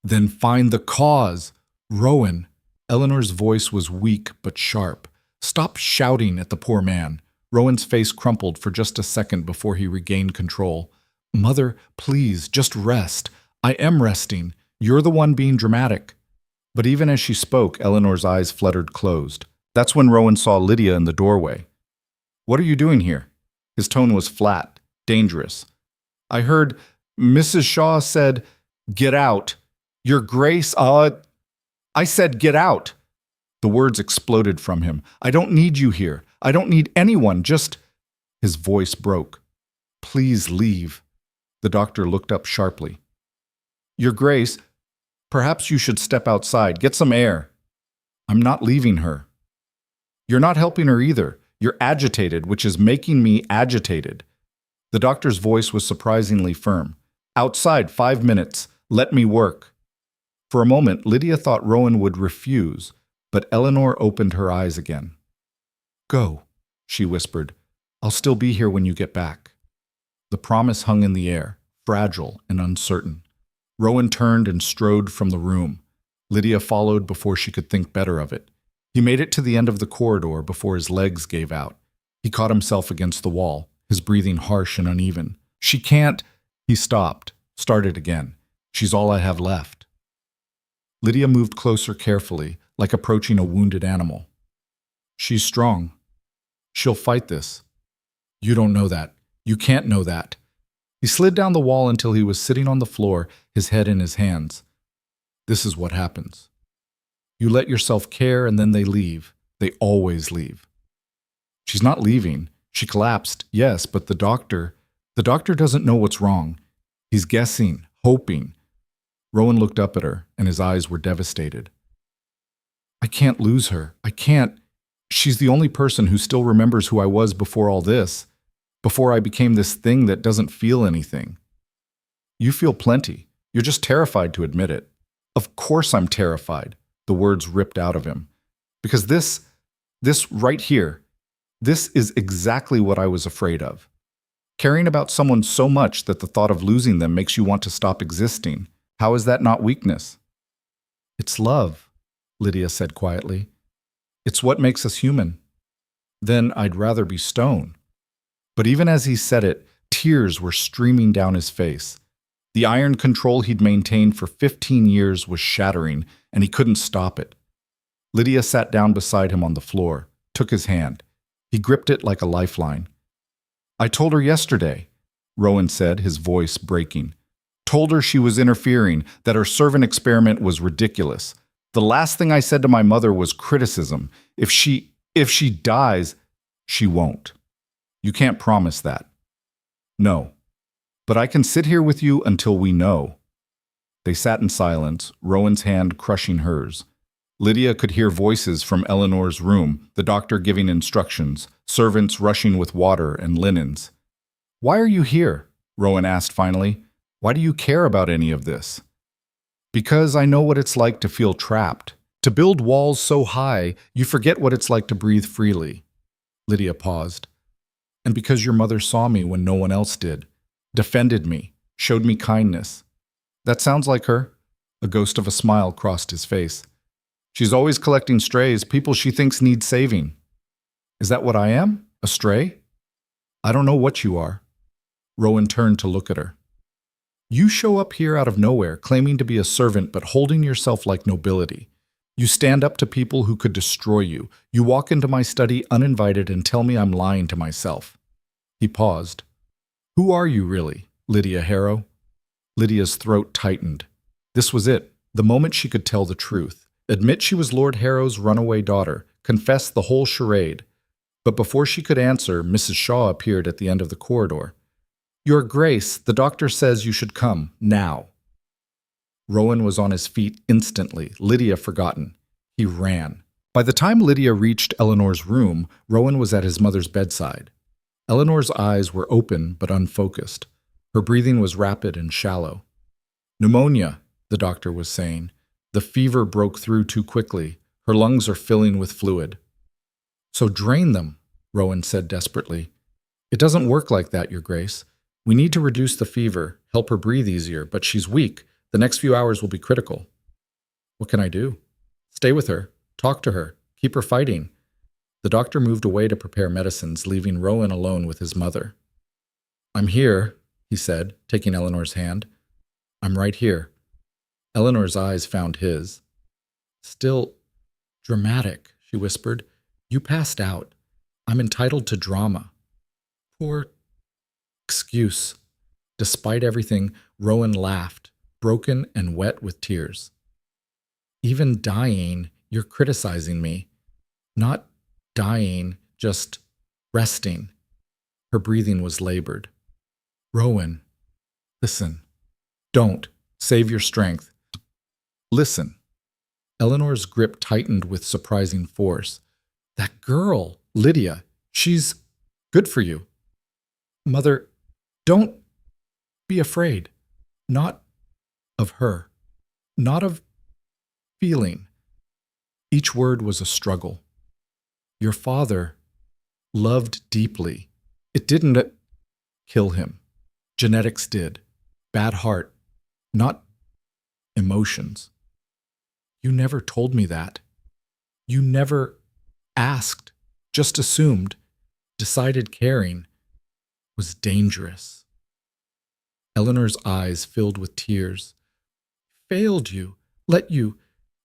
Then find the cause. Rowan. Eleanor's voice was weak but sharp. Stop shouting at the poor man. Rowan's face crumpled for just a second before he regained control. Mother, please, just rest. I am resting. You're the one being dramatic. But even as she spoke, Eleanor's eyes fluttered closed. That's when Rowan saw Lydia in the doorway. What are you doing here? His tone was flat, dangerous. I heard Mrs. Shaw said, get out. Your Grace, I said get out. The words exploded from him. I don't need you here. I don't need anyone, just... His voice broke. Please leave. The doctor looked up sharply. Your Grace, Perhaps you should step outside, get some air. I'm not leaving her. You're not helping her either. You're agitated, which is making me agitated. The doctor's voice was surprisingly firm. Outside, 5 minutes. Let me work. For a moment, Lydia thought Rowan would refuse, but Eleanor opened her eyes again. Go, she whispered. I'll still be here when you get back. The promise hung in the air, fragile and uncertain. Rowan turned and strode from the room. Lydia followed before she could think better of it. He made it to the end of the corridor before his legs gave out. He caught himself against the wall, his breathing harsh and uneven. She can't. He stopped, started again. She's all I have left. Lydia moved closer carefully, like approaching a wounded animal. She's strong. She'll fight this. You don't know that. You can't know that. He slid down the wall until he was sitting on the floor, his head in his hands. This is what happens. You let yourself care and then they leave. They always leave. She's not leaving. She collapsed, yes, but the doctor doesn't know what's wrong. He's guessing, hoping. Rowan looked up at her, and his eyes were devastated. I can't lose her. I can't. She's the only person who still remembers who I was before all this, before I became this thing that doesn't feel anything. You feel plenty. You're just terrified to admit it. Of course I'm terrified, the words ripped out of him. Because this right here, this is exactly what I was afraid of. Caring about someone so much that the thought of losing them makes you want to stop existing. How is that not weakness? It's love, Lydia said quietly. It's what makes us human. Then I'd rather be stone. But even as he said it, tears were streaming down his face. The iron control he'd maintained for 15 years was shattering, and he couldn't stop it. Lydia sat down beside him on the floor, took his hand. He gripped it like a lifeline. I told her yesterday, Rowan said, his voice breaking. Told her she was interfering, that her servant experiment was ridiculous. The last thing I said to my mother was criticism. If she dies, she won't. You can't promise that. No. But I can sit here with you until we know. They sat in silence, Rowan's hand crushing hers. Lydia could hear voices from Eleanor's room, the doctor giving instructions, servants rushing with water and linens. Why are you here? Rowan asked finally. Why do you care about any of this? Because I know what it's like to feel trapped. To build walls so high, you forget what it's like to breathe freely. Lydia paused. And because your mother saw me when no one else did, defended me, showed me kindness. That sounds like her. A ghost of a smile crossed his face. She's always collecting strays, people she thinks need saving. Is that what I am? A stray? I don't know what you are. Rowan turned to look at her. You show up here out of nowhere, claiming to be a servant but holding yourself like nobility. You stand up to people who could destroy you. You walk into my study uninvited and tell me I'm lying to myself. He paused. Who are you really, Lydia Harrow? Lydia's throat tightened. This was it, the moment she could tell the truth. Admit she was Lord Harrow's runaway daughter, confess the whole charade. But before she could answer, Mrs. Shaw appeared at the end of the corridor. Your Grace, the doctor says you should come, now. Rowan was on his feet instantly, Lydia forgotten. He ran. By the time Lydia reached Eleanor's room, Rowan was at his mother's bedside. Eleanor's eyes were open but unfocused. Her breathing was rapid and shallow. Pneumonia, the doctor was saying. The fever broke through too quickly. Her lungs are filling with fluid. So drain them, Rowan said desperately. It doesn't work like that, Your Grace. We need to reduce the fever, help her breathe easier, but she's weak. The next few hours will be critical. What can I do? Stay with her. Talk to her. Keep her fighting. The doctor moved away to prepare medicines, leaving Rowan alone with his mother. I'm here, he said, taking Eleanor's hand. I'm right here. Eleanor's eyes found his. Still dramatic, she whispered. You passed out. I'm entitled to drama. Poor excuse. Despite everything, Rowan laughed, broken and wet with tears. Even dying, you're criticizing me. Not dying, just resting. Her breathing was labored. Rowan, listen. Don't. Save your strength. Listen. Eleanor's grip tightened with surprising force. That girl, Lydia, she's good for you. Mother, don't be afraid. Not of her. Not of feeling. Each word was a struggle. Your father loved deeply. It didn't kill him. Genetics did. Bad heart, not emotions. You never told me that. You never asked, just assumed, decided caring was dangerous. Eleanor's eyes filled with tears. Failed you, let you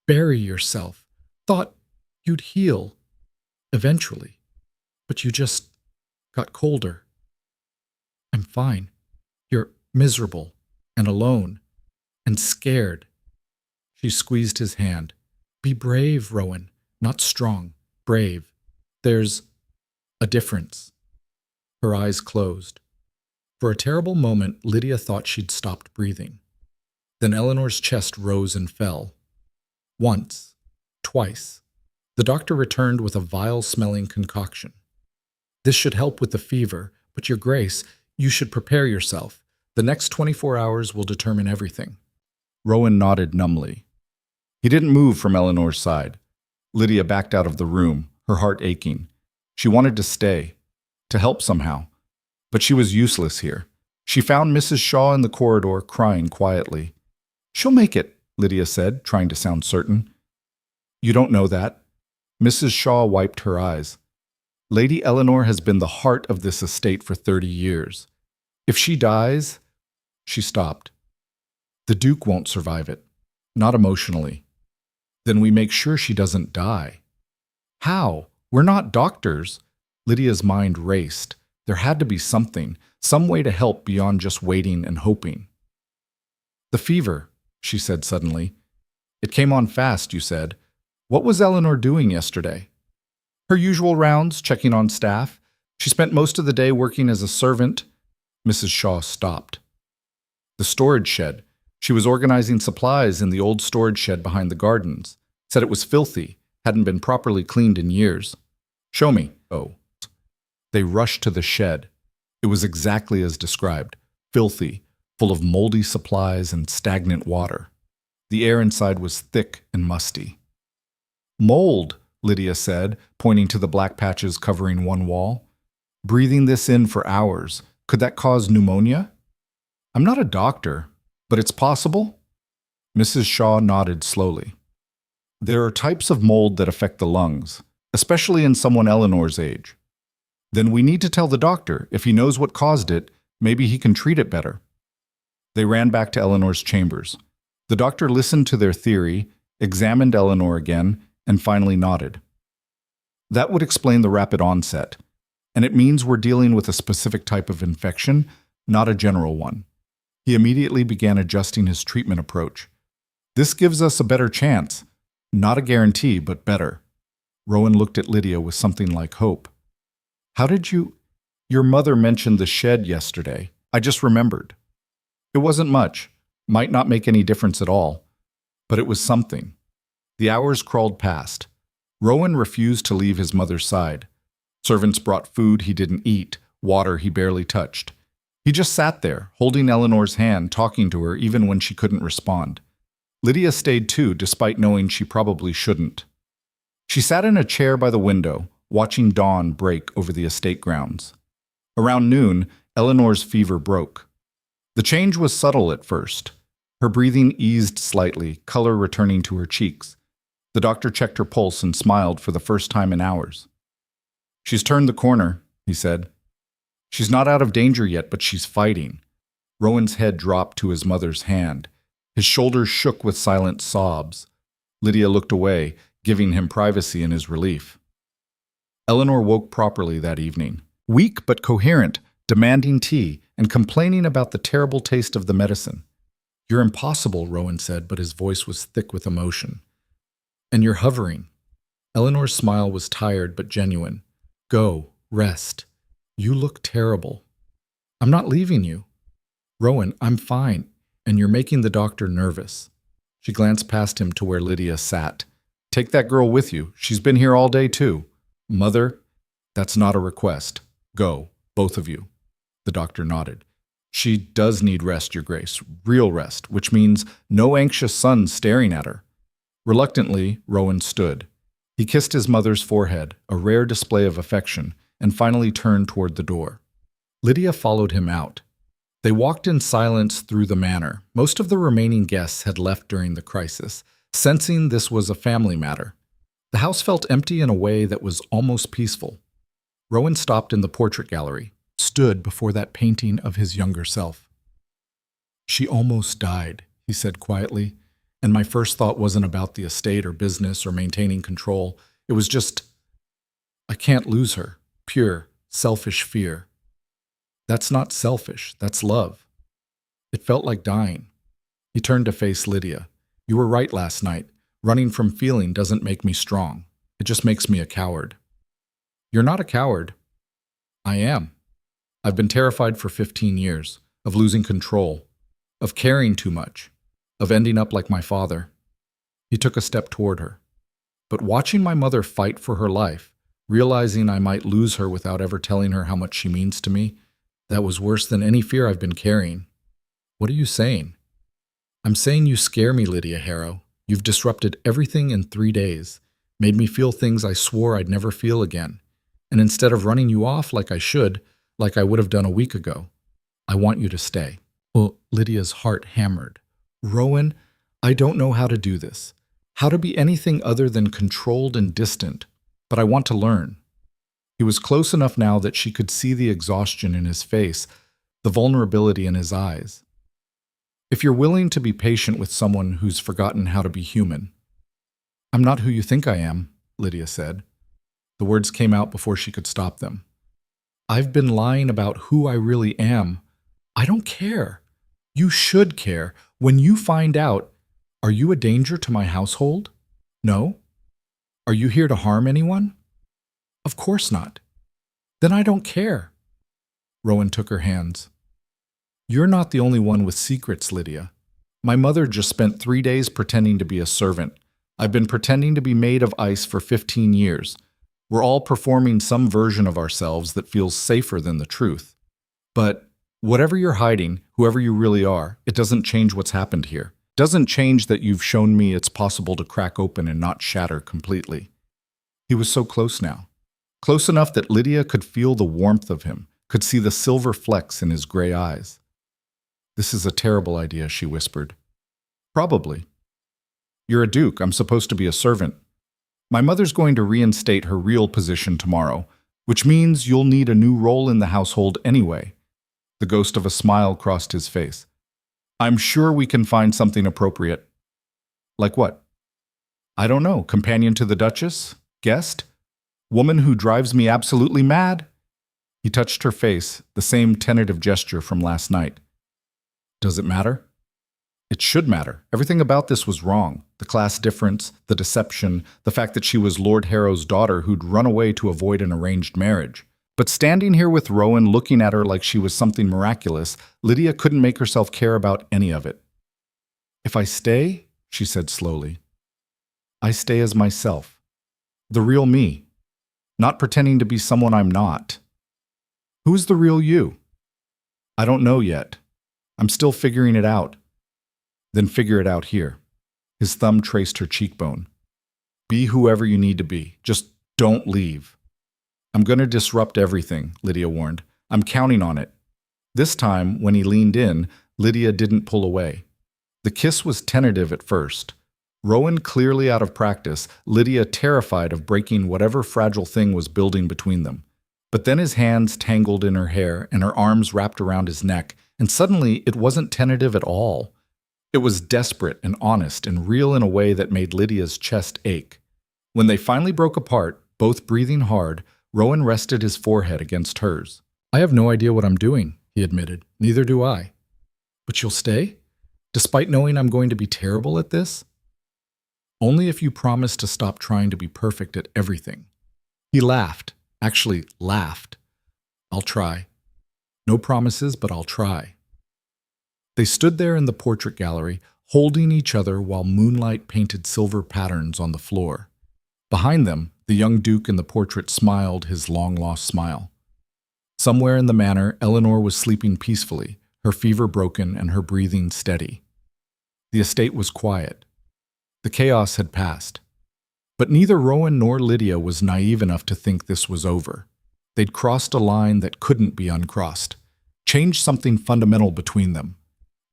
bury yourself, thought you'd heal eventually, but you just got colder. I'm fine. You're miserable and alone and scared. She squeezed his hand. Be brave, Rowan. Not strong, brave. There's a difference. Her eyes closed. For a terrible moment, Lydia thought she'd stopped breathing. Then Eleanor's chest rose and fell. Once, twice. The doctor returned with a vile-smelling concoction. This should help with the fever, but Your Grace, you should prepare yourself. The next 24 hours will determine everything. Rowan nodded numbly. He didn't move from Eleanor's side. Lydia backed out of the room, her heart aching. She wanted to stay, to help somehow. But she was useless here. She found Mrs. Shaw in the corridor, crying quietly. She'll make it, Lydia said, trying to sound certain. You don't know that. Mrs. Shaw wiped her eyes. Lady Eleanor has been the heart of this estate for 30 years. If she dies... She stopped. The Duke won't survive it. Not emotionally. Then we make sure she doesn't die. How? We're not doctors. Lydia's mind raced. There had to be something, some way to help beyond just waiting and hoping. The fever, she said suddenly. It came on fast, you said. What was Eleanor doing yesterday? Her usual rounds, checking on staff. She spent most of the day working as a servant. Mrs. Shaw stopped. The storage shed. She was organizing supplies in the old storage shed behind the gardens. Said it was filthy, hadn't been properly cleaned in years. Show me. Oh. They rushed to the shed. It was exactly as described. Filthy, full of moldy supplies and stagnant water. The air inside was thick and musty. Mold, Lydia said, pointing to the black patches covering one wall. Breathing this in for hours. Could that cause pneumonia? I'm not a doctor, but it's possible? Mrs. Shaw nodded slowly. There are types of mold that affect the lungs, especially in someone Eleanor's age. Then we need to tell the doctor. If he knows what caused it, maybe he can treat it better. They ran back to Eleanor's chambers. The doctor listened to their theory, examined Eleanor again, and finally nodded. That would explain the rapid onset, and it means we're dealing with a specific type of infection, not a general one. He immediately began adjusting his treatment approach. This gives us a better chance. Not a guarantee, but better. Rowan looked at Lydia with something like hope. How did you... Your mother mentioned the shed yesterday. I just remembered. It wasn't much. Might not make any difference at all. But it was something. The hours crawled past. Rowan refused to leave his mother's side. Servants brought food he didn't eat, water he barely touched. He just sat there, holding Eleanor's hand, talking to her even when she couldn't respond. Lydia stayed too, despite knowing she probably shouldn't. She sat in a chair by the window, watching dawn break over the estate grounds. Around noon, Eleanor's fever broke. The change was subtle at first. Her breathing eased slightly, color returning to her cheeks. The doctor checked her pulse and smiled for the first time in hours. She's turned the corner, he said. She's not out of danger yet, but she's fighting. Rowan's head dropped to his mother's hand. His shoulders shook with silent sobs. Lydia looked away, giving him privacy in his relief. Eleanor woke properly that evening, weak but coherent, demanding tea and complaining about the terrible taste of the medicine. You're impossible, Rowan said, but his voice was thick with emotion. And you're hovering. Eleanor's smile was tired but genuine. Go, rest. You look terrible. I'm not leaving you. Rowan, I'm fine, and you're making the doctor nervous. She glanced past him to where Lydia sat. Take that girl with you. She's been here all day, too. Mother, that's not a request. Go, both of you. The doctor nodded. She does need rest, Your Grace, real rest, which means no anxious son staring at her. Reluctantly, Rowan stood. He kissed his mother's forehead, a rare display of affection, and finally turned toward the door. Lydia followed him out. They walked in silence through the manor. Most of the remaining guests had left during the crisis, sensing this was a family matter. The house felt empty in a way that was almost peaceful. Rowan stopped in the portrait gallery, stood before that painting of his younger self. She almost died, he said quietly, and my first thought wasn't about the estate or business or maintaining control. It was just, I can't lose her. Pure, selfish fear. That's not selfish, that's love. It felt like dying. He turned to face Lydia. You were right last night. Running from feeling doesn't make me strong. It just makes me a coward. You're not a coward. I am. I've been terrified for 15 years, of losing control, of caring too much, of ending up like my father. He took a step toward her. But watching my mother fight for her life, realizing I might lose her without ever telling her how much she means to me, that was worse than any fear I've been carrying. What are you saying? I'm saying you scare me, Lydia Harrow. You've disrupted everything in 3 days, made me feel things I swore I'd never feel again. And instead of running you off like I should, like I would have done a week ago, I want you to stay. Well, Lydia's heart hammered. Rowan, I don't know how to do this, how to be anything other than controlled and distant, but I want to learn. He was close enough now that she could see the exhaustion in his face, the vulnerability in his eyes. If you're willing to be patient with someone who's forgotten how to be human. I'm not who you think I am, Lydia said. The words came out before she could stop them. I've been lying about who I really am. I don't care. You should care. When you find out, are you a danger to my household? No? Are you here to harm anyone? Of course not. Then I don't care. Rowan took her hands. You're not the only one with secrets, Lydia. My mother just spent 3 days pretending to be a servant. I've been pretending to be Maid of Ice for 15 years. We're all performing some version of ourselves that feels safer than the truth. But whatever you're hiding, whoever you really are, it doesn't change what's happened here. It doesn't change that you've shown me it's possible to crack open and not shatter completely. He was so close now. Close enough that Lydia could feel the warmth of him, could see the silver flecks in his gray eyes. This is a terrible idea, she whispered. Probably. You're a duke. I'm supposed to be a servant. My mother's going to reinstate her real position tomorrow, which means you'll need a new role in the household anyway. The ghost of a smile crossed his face. I'm sure we can find something appropriate. Like what? I don't know. Companion to the Duchess? Guest? Woman who drives me absolutely mad? He touched her face, the same tentative gesture from last night. Does it matter? It should matter. Everything about this was wrong. The class difference, the deception, the fact that she was Lord Harrow's daughter who'd run away to avoid an arranged marriage. But standing here with Rowan looking at her like she was something miraculous, Lydia couldn't make herself care about any of it. If I stay, she said slowly, I stay as myself. The real me. Not pretending to be someone I'm not. Who's the real you? I don't know yet. I'm still figuring it out. Then figure it out here. His thumb traced her cheekbone. Be whoever you need to be. Just don't leave. I'm going to disrupt everything, Lydia warned. I'm counting on it. This time, when he leaned in, Lydia didn't pull away. The kiss was tentative at first. Rowan clearly out of practice, Lydia terrified of breaking whatever fragile thing was building between them. But then his hands tangled in her hair and her arms wrapped around his neck, and suddenly it wasn't tentative at all. It was desperate and honest and real in a way that made Lydia's chest ache. When they finally broke apart, both breathing hard, Rowan rested his forehead against hers. I have no idea what I'm doing, he admitted. Neither do I. But you'll stay? Despite knowing I'm going to be terrible at this? Only if you promise to stop trying to be perfect at everything. He laughed. Actually, laughed. I'll try. No promises, but I'll try. They stood there in the portrait gallery, holding each other while moonlight painted silver patterns on the floor. Behind them, the young duke in the portrait smiled his long-lost smile. Somewhere in the manor, Eleanor was sleeping peacefully, her fever broken and her breathing steady. The estate was quiet. The chaos had passed. But neither Rowan nor Lydia was naive enough to think this was over. They'd crossed a line that couldn't be uncrossed, changed something fundamental between them.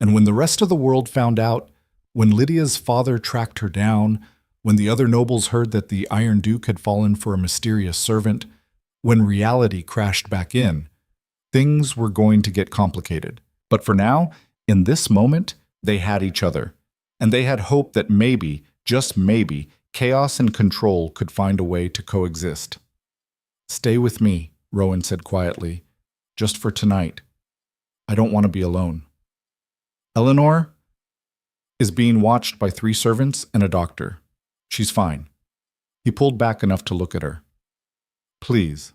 And when the rest of the world found out, when Lydia's father tracked her down, when the other nobles heard that the Iron Duke had fallen for a mysterious servant, when reality crashed back in, things were going to get complicated. But for now, in this moment, they had each other. And they had hope that maybe, just maybe, chaos and control could find a way to coexist. "Stay with me," Rowan said quietly, "just for tonight. I don't want to be alone." Eleanor is being watched by 3 servants and a doctor. She's fine. He pulled back enough to look at her. "Please."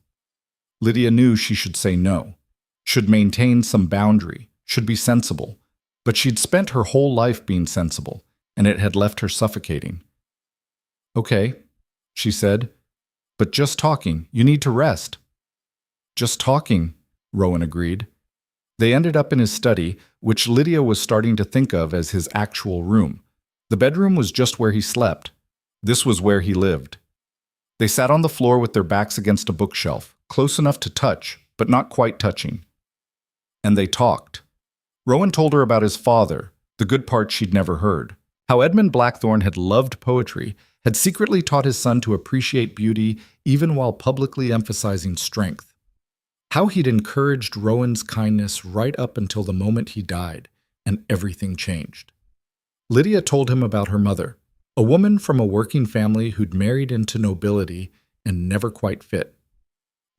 Lydia knew she should say no, should maintain some boundary, should be sensible, but she'd spent her whole life being sensible, and it had left her suffocating. "Okay," she said, "but just talking. You need to rest." "Just talking," Rowan agreed. They ended up in his study, which Lydia was starting to think of as his actual room. The bedroom was just where he slept. This was where he lived. They sat on the floor with their backs against a bookshelf, close enough to touch, but not quite touching. And they talked. Rowan told her about his father, the good part she'd never heard. How Edmund Blackthorne had loved poetry, had secretly taught his son to appreciate beauty even while publicly emphasizing strength. How he'd encouraged Rowan's kindness right up until the moment he died, and everything changed. Lydia told him about her mother, a woman from a working family who'd married into nobility and never quite fit.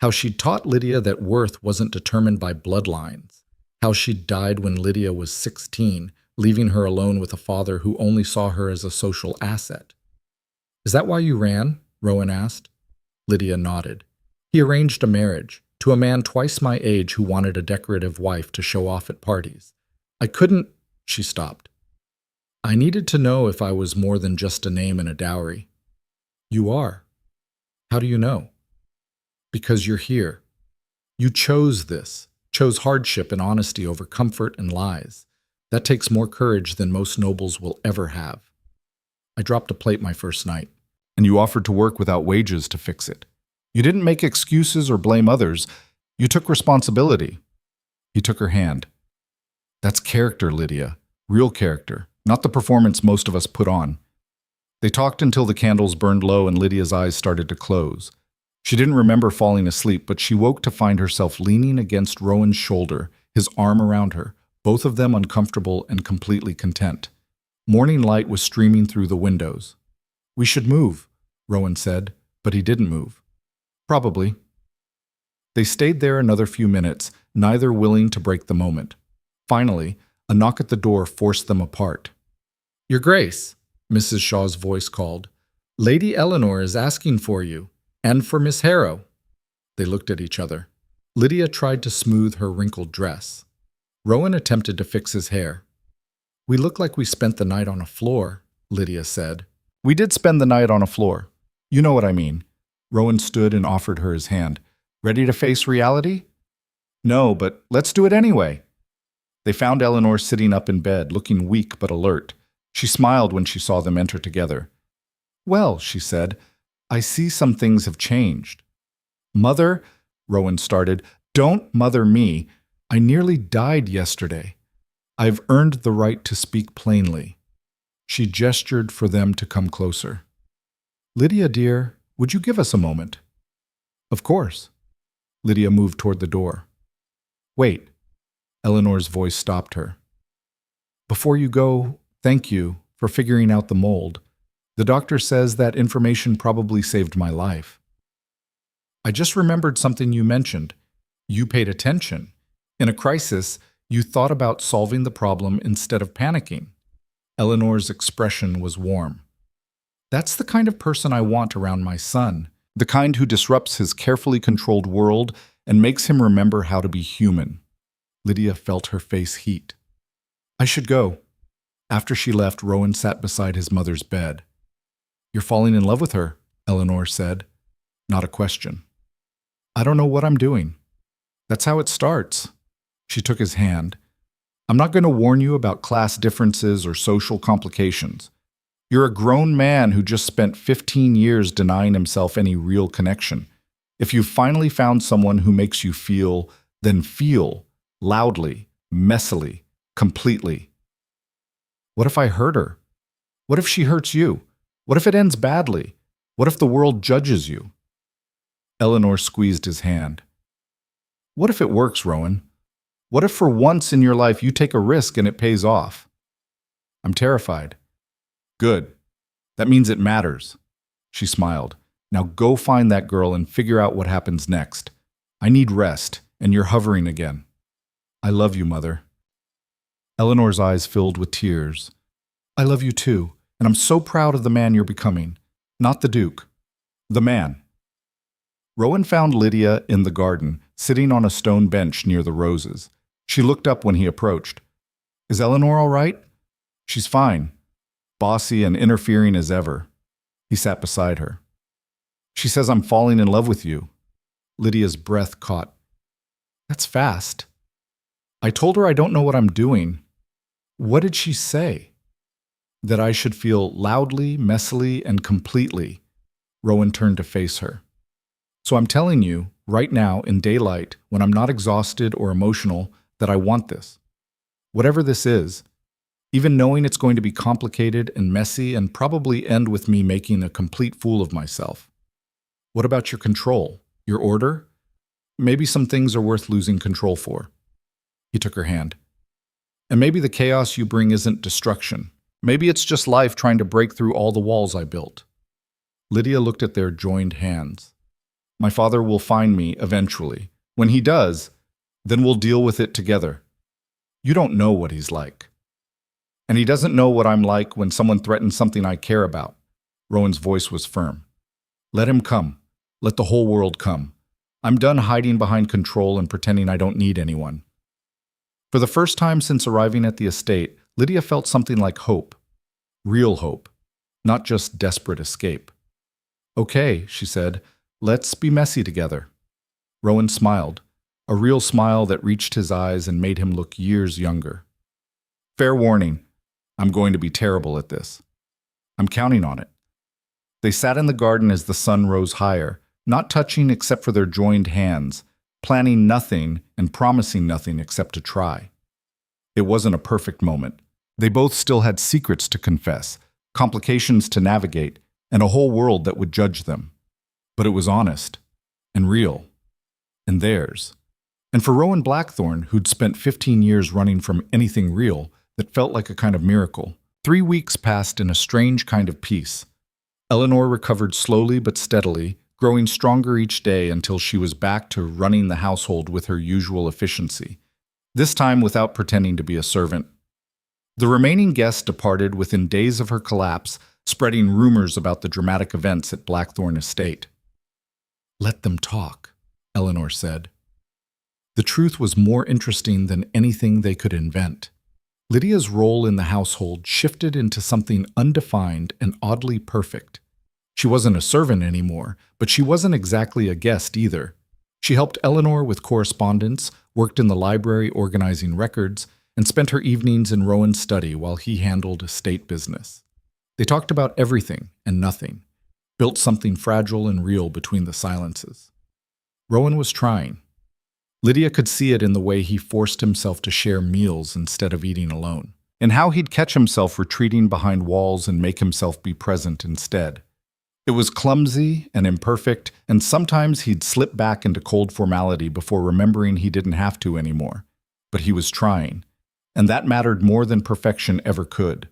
How she'd taught Lydia that worth wasn't determined by bloodlines. How she'd died when Lydia was 16, leaving her alone with a father who only saw her as a social asset. "Is that why you ran?" Rowan asked. Lydia nodded. "He arranged a marriage, to a man twice my age who wanted a decorative wife to show off at parties. I couldn't—" She stopped. "I needed to know if I was more than just a name and a dowry." "You are." "How do you know?" "Because you're here. You chose this, chose hardship and honesty over comfort and lies. That takes more courage than most nobles will ever have." "I dropped a plate my first night." "And you offered to work without wages to fix it. You didn't make excuses or blame others. You took responsibility." He took her hand. "That's character, Lydia. Real character, not the performance most of us put on." They talked until the candles burned low and Lydia's eyes started to close. She didn't remember falling asleep, but she woke to find herself leaning against Rowan's shoulder, his arm around her, both of them uncomfortable and completely content. Morning light was streaming through the windows. "We should move," Rowan said, but he didn't move. "Probably." They stayed there another few minutes, neither willing to break the moment. Finally, a knock at the door forced them apart. "Your Grace," Mrs. Shaw's voice called. "Lady Eleanor is asking for you, and for Miss Harrow." They looked at each other. Lydia tried to smooth her wrinkled dress. Rowan attempted to fix his hair. "We look like we spent the night on a floor," Lydia said. "We did spend the night on a floor. You know what I mean." Rowan stood and offered her his hand. "Ready to face reality?" "No, but let's do it anyway." They found Eleanor sitting up in bed, looking weak but alert. She smiled when she saw them enter together. "Well," she said, "I see some things have changed." "Mother," Rowan started, "don't mother me. I nearly died yesterday. I've earned the right to speak plainly." She gestured for them to come closer. "Lydia, dear, would you give us a moment?" "Of course." Lydia moved toward the door. "Wait." Eleanor's voice stopped her. "Before you go, thank you for figuring out the mold. The doctor says that information probably saved my life." "I just remembered something you mentioned. You paid attention. In a crisis, you thought about solving the problem instead of panicking." Eleanor's expression was warm. "That's the kind of person I want around my son, the kind who disrupts his carefully controlled world and makes him remember how to be human." Lydia felt her face heat. "I should go." After she left, Rowan sat beside his mother's bed. "You're falling in love with her," Eleanor said. Not a question. "I don't know what I'm doing." "That's how it starts." She took his hand. "I'm not going to warn you about class differences or social complications. You're a grown man who just spent 15 years denying himself any real connection. If you've finally found someone who makes you feel, then feel, loudly, messily, completely." What if I hurt her? What if she hurts you? What if it ends badly? What if the world judges you? Eleanor squeezed his hand. "What if it works, Rowan? What if for once in your life you take a risk and it pays off?" "I'm terrified." "Good. That means it matters." She smiled. "Now go find that girl and figure out what happens next. I need rest, and you're hovering again." "I love you, Mother." Eleanor's eyes filled with tears. "I love you too, and I'm so proud of the man you're becoming. Not the Duke. The man." Rowan found Lydia in the garden, sitting on a stone bench near the roses. She looked up when he approached. "Is Eleanor all right?" "She's fine. Bossy and interfering as ever." He sat beside her. "She says I'm falling in love with you." Lydia's breath caught. "That's fast." "I told her I don't know what I'm doing." "What did she say?" "That I should feel loudly, messily, and completely." Rowan turned to face her. "So I'm telling you, right now, in daylight, when I'm not exhausted or emotional, that I want this. Whatever this is, even knowing it's going to be complicated and messy and probably end with me making a complete fool of myself. What about your control? Your order? Maybe some things are worth losing control for." He took her hand. "And maybe the chaos you bring isn't destruction. Maybe it's just life trying to break through all the walls I built." Lydia looked at their joined hands. "My father will find me eventually. When he does, then we'll deal with it together. You don't know what he's like. And he doesn't know what I'm like when someone threatens something I care about." Rowan's voice was firm. "Let him come. Let the whole world come. I'm done hiding behind control and pretending I don't need anyone." For the first time since arriving at the estate, Lydia felt something like hope. Real hope. Not just desperate escape. "Okay," she said, "let's be messy together." Rowan smiled, a real smile that reached his eyes and made him look years younger. "Fair warning, I'm going to be terrible at this. I'm counting on it." They sat in the garden as the sun rose higher, not touching except for their joined hands, planning nothing and promising nothing except to try. It wasn't a perfect moment. They both still had secrets to confess, complications to navigate, and a whole world that would judge them. But it was honest, and real, and theirs. And for Rowan Blackthorne, who'd spent 15 years running from anything real, that felt like a kind of miracle. 3 weeks passed in a strange kind of peace. Eleanor recovered slowly but steadily, growing stronger each day until she was back to running the household with her usual efficiency, this time without pretending to be a servant. The remaining guests departed within days of her collapse, spreading rumors about the dramatic events at Blackthorne Estate. "Let them talk," Eleanor said. The truth was more interesting than anything they could invent. Lydia's role in the household shifted into something undefined and oddly perfect. She wasn't a servant anymore, but she wasn't exactly a guest either. She helped Eleanor with correspondence, worked in the library organizing records, and spent her evenings in Rowan's study while he handled estate business. They talked about everything and nothing, built something fragile and real between the silences. Rowan was trying. Lydia could see it in the way he forced himself to share meals instead of eating alone, and how he'd catch himself retreating behind walls and make himself be present instead. It was clumsy and imperfect, and sometimes he'd slip back into cold formality before remembering he didn't have to anymore. But he was trying, and that mattered more than perfection ever could.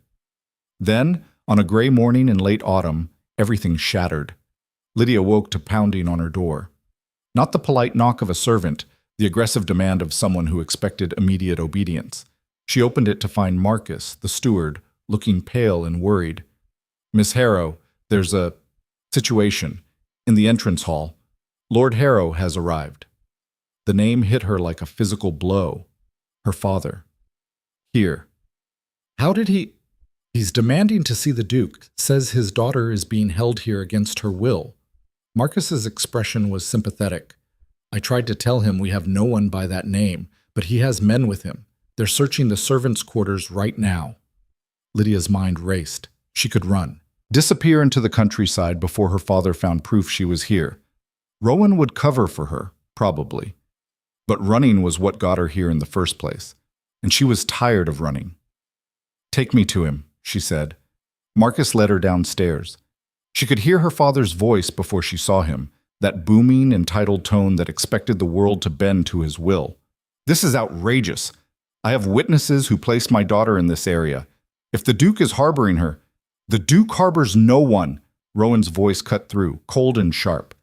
Then, on a gray morning in late autumn, everything shattered. Lydia woke to pounding on her door. Not the polite knock of a servant, the aggressive demand of someone who expected immediate obedience. She opened it to find Marcus, the steward, looking pale and worried. "Miss Harrow, there's a situation. In the entrance hall. Lord Harrow has arrived." The name hit her like a physical blow. Her father. Here. How did he? He's demanding to see the Duke, says his daughter is being held here against her will. Marcus's expression was sympathetic. I tried to tell him we have no one by that name, but he has men with him. They're searching the servants' quarters right now. Lydia's mind raced. She could run. Disappear into the countryside before her father found proof she was here. Rowan would cover for her, probably. But running was what got her here in the first place, and she was tired of running. Take me to him, she said. Marcus led her downstairs. She could hear her father's voice before she saw him, that booming, entitled tone that expected the world to bend to his will. This is outrageous. I have witnesses who placed my daughter in this area. If the Duke is harboring her, the Duke harbors no one. Rowan's voice cut through, cold and sharp.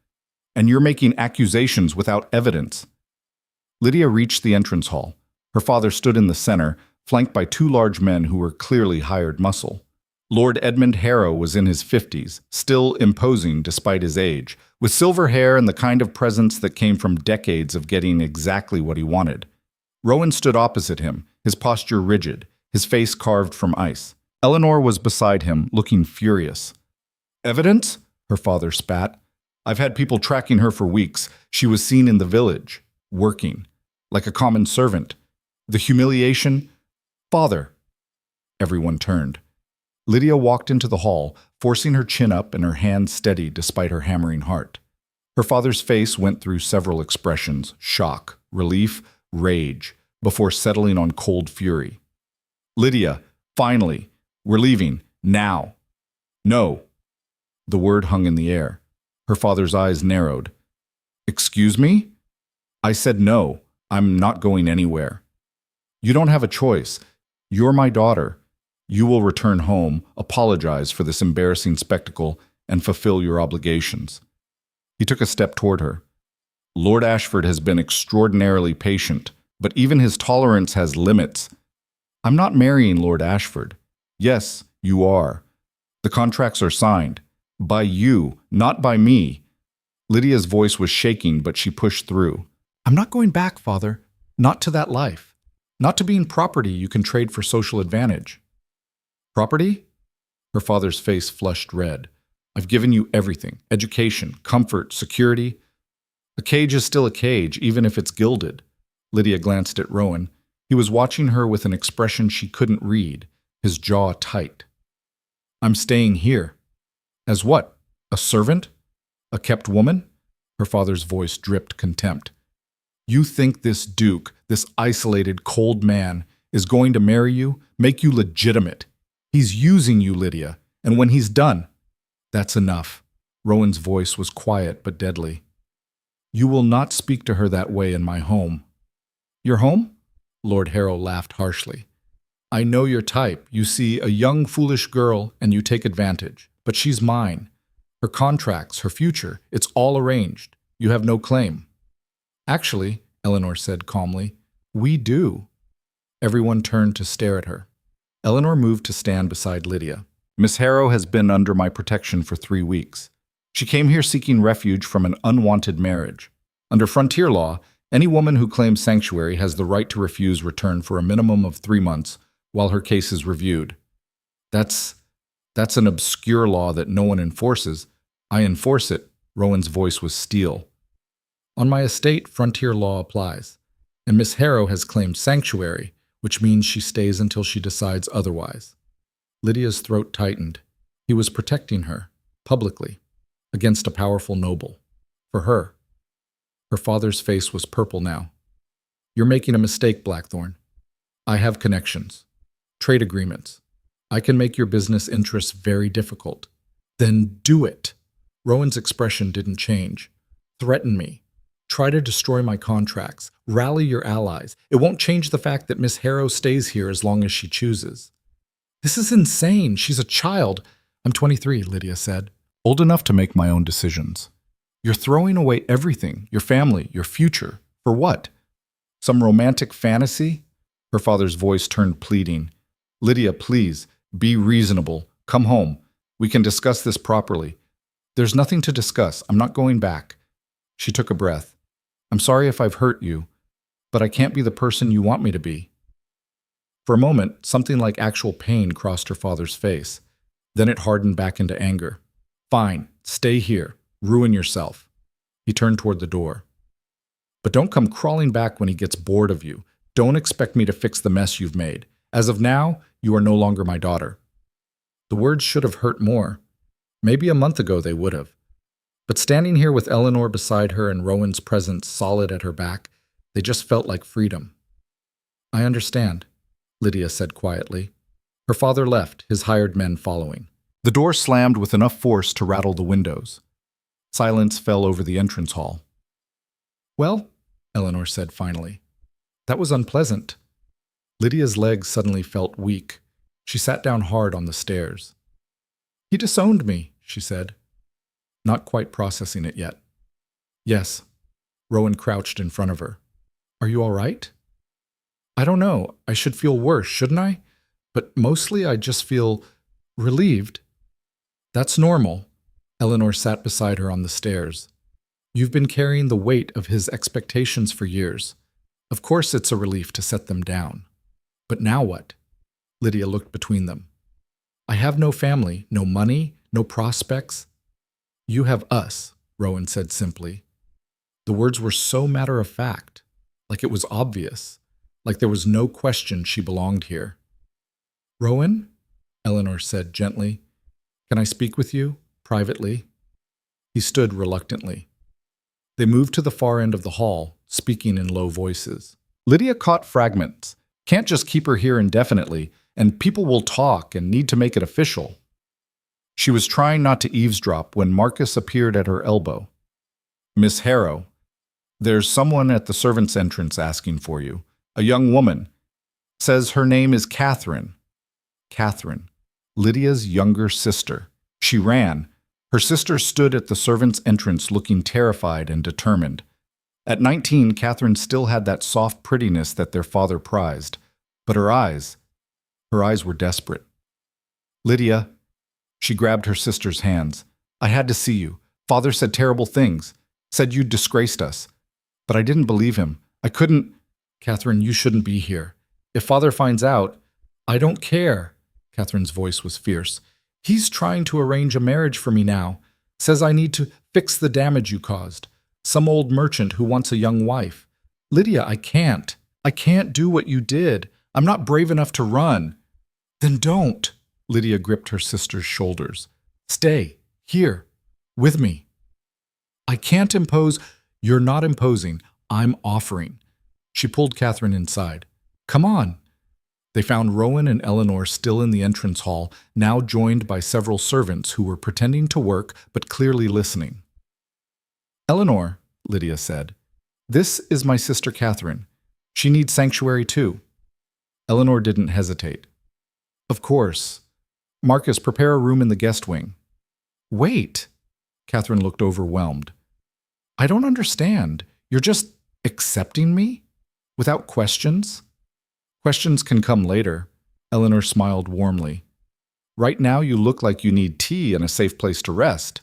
And you're making accusations without evidence. Lydia reached the entrance hall. Her father stood in the center, flanked by two large men who were clearly hired muscle. Lord Edmund Harrow was in his 50s, still imposing despite his age, with silver hair and the kind of presence that came from decades of getting exactly what he wanted. Rowan stood opposite him, his posture rigid, his face carved from ice. Eleanor was beside him, looking furious. Evidence? Her father spat. I've had people tracking her for weeks. She was seen in the village, working, like a common servant. The humiliation? Father. Everyone turned. Lydia walked into the hall, forcing her chin up and her hands steady despite her hammering heart. Her father's face went through several expressions: shock, relief, rage, before settling on cold fury. Lydia, finally, we're leaving, now. No. The word hung in the air. Her father's eyes narrowed. Excuse me? I said no, I'm not going anywhere. You don't have a choice. You're my daughter. You will return home, apologize for this embarrassing spectacle, and fulfill your obligations. He took a step toward her. Lord Ashford has been extraordinarily patient, but even his tolerance has limits. I'm not marrying Lord Ashford. Yes, you are. The contracts are signed. By you, not by me. Lydia's voice was shaking, but she pushed through. I'm not going back, Father. Not to that life. Not to being property you can trade for social advantage. Property? Her father's face flushed red. I've given you everything. Education, comfort, security. A cage is still a cage, even if it's gilded. Lydia glanced at Rowan. He was watching her with an expression she couldn't read, his jaw tight. I'm staying here. As what? A servant? A kept woman? Her father's voice dripped contempt. You think this Duke, this isolated, cold man, is going to marry you, make you legitimate. He's using you, Lydia, and when he's done, that's enough. Rowan's voice was quiet but deadly. You will not speak to her that way in my home. Your home? Lord Harrow laughed harshly. I know your type. You see a young, foolish girl and you take advantage. But she's mine. Her contracts, her future, it's all arranged. You have no claim. Actually, Eleanor said calmly, we do. Everyone turned to stare at her. Eleanor moved to stand beside Lydia. Miss Harrow has been under my protection for 3 weeks. She came here seeking refuge from an unwanted marriage. Under frontier law, any woman who claims sanctuary has the right to refuse return for a minimum of 3 months while her case is reviewed. That's an obscure law that no one enforces. I enforce it. Rowan's voice was steel. On my estate, frontier law applies, and Miss Harrow has claimed sanctuary, which means she stays until she decides otherwise. Lydia's throat tightened. He was protecting her, publicly, against a powerful noble. For her. Her father's face was purple now. You're making a mistake, Blackthorn. I have connections. Trade agreements. I can make your business interests very difficult. Then do it. Rowan's expression didn't change. Threaten me. Try to destroy my contracts. Rally your allies. It won't change the fact that Miss Harrow stays here as long as she chooses. This is insane. She's a child. I'm 23, Lydia said. Old enough to make my own decisions. You're throwing away everything, your family, your future. For what? Some romantic fantasy? Her father's voice turned pleading. Lydia, please, be reasonable. Come home. We can discuss this properly. There's nothing to discuss. I'm not going back. She took a breath. I'm sorry if I've hurt you, but I can't be the person you want me to be. For a moment, something like actual pain crossed her father's face. Then it hardened back into anger. Fine, stay here. Ruin yourself. He turned toward the door. But don't come crawling back when he gets bored of you. Don't expect me to fix the mess you've made. As of now, you are no longer my daughter. The words should have hurt more. Maybe a month ago they would have. But standing here with Eleanor beside her and Rowan's presence solid at her back, they just felt like freedom. I understand, Lydia said quietly. Her father left, his hired men following. The door slammed with enough force to rattle the windows. Silence fell over the entrance hall. Well, Eleanor said finally, that was unpleasant. Lydia's legs suddenly felt weak. She sat down hard on the stairs. He disowned me, she said, not quite processing it yet. Yes. Rowan crouched in front of her. Are you all right? I don't know. I should feel worse, shouldn't I? But mostly I just feel relieved. That's normal. Eleanor sat beside her on the stairs. You've been carrying the weight of his expectations for years. Of course it's a relief to set them down. But now what? Lydia looked between them. I have no family, no money, no prospects. You have us, Rowan said simply. The words were so matter-of-fact, like it was obvious, like there was no question she belonged here. Rowan, Eleanor said gently, can I speak with you, privately? He stood reluctantly. They moved to the far end of the hall, speaking in low voices. Lydia caught fragments. Can't just keep her here indefinitely, and people will talk and need to make it official. She was trying not to eavesdrop when Marcus appeared at her elbow. Miss Harrow, there's someone at the servants' entrance asking for you. A young woman. Says her name is Catherine. Catherine, Lydia's younger sister. She ran. Her sister stood at the servants' entrance looking terrified and determined. At 19, Catherine still had that soft prettiness that their father prized. But her eyes were desperate. Lydia, she grabbed her sister's hands. I had to see you. Father said terrible things. Said you'd disgraced us. But I didn't believe him. I couldn't. Catherine, you shouldn't be here. If Father finds out, I don't care. Catherine's voice was fierce. He's trying to arrange a marriage for me now. Says I need to fix the damage you caused. Some old merchant who wants a young wife. Lydia, I can't. I can't do what you did. I'm not brave enough to run. Then don't. Lydia gripped her sister's shoulders. Stay. Here. With me. I can't impose. You're not imposing. I'm offering. She pulled Catherine inside. Come on. They found Rowan and Eleanor still in the entrance hall, now joined by several servants who were pretending to work but clearly listening. Eleanor, Lydia said, this is my sister Catherine. She needs sanctuary too. Eleanor didn't hesitate. Of course. Marcus, prepare a room in the guest wing. Wait. Catherine looked overwhelmed. I don't understand. You're just accepting me? Without questions? Questions can come later. Eleanor smiled warmly. Right now you look like you need tea and a safe place to rest.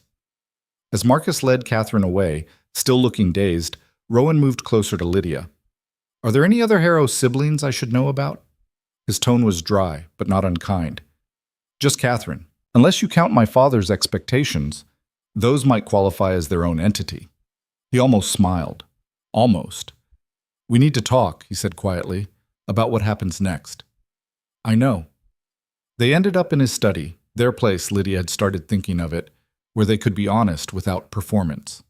As Marcus led Catherine away, still looking dazed, Rowan moved closer to Lydia. Are there any other Harrow siblings I should know about? His tone was dry, but not unkind. Just Catherine. Unless you count my father's expectations, those might qualify as their own entity. He almost smiled. Almost. We need to talk, he said quietly, about what happens next. I know. They ended up in his study, their place. Lydia had started thinking of it, where they could be honest without performance.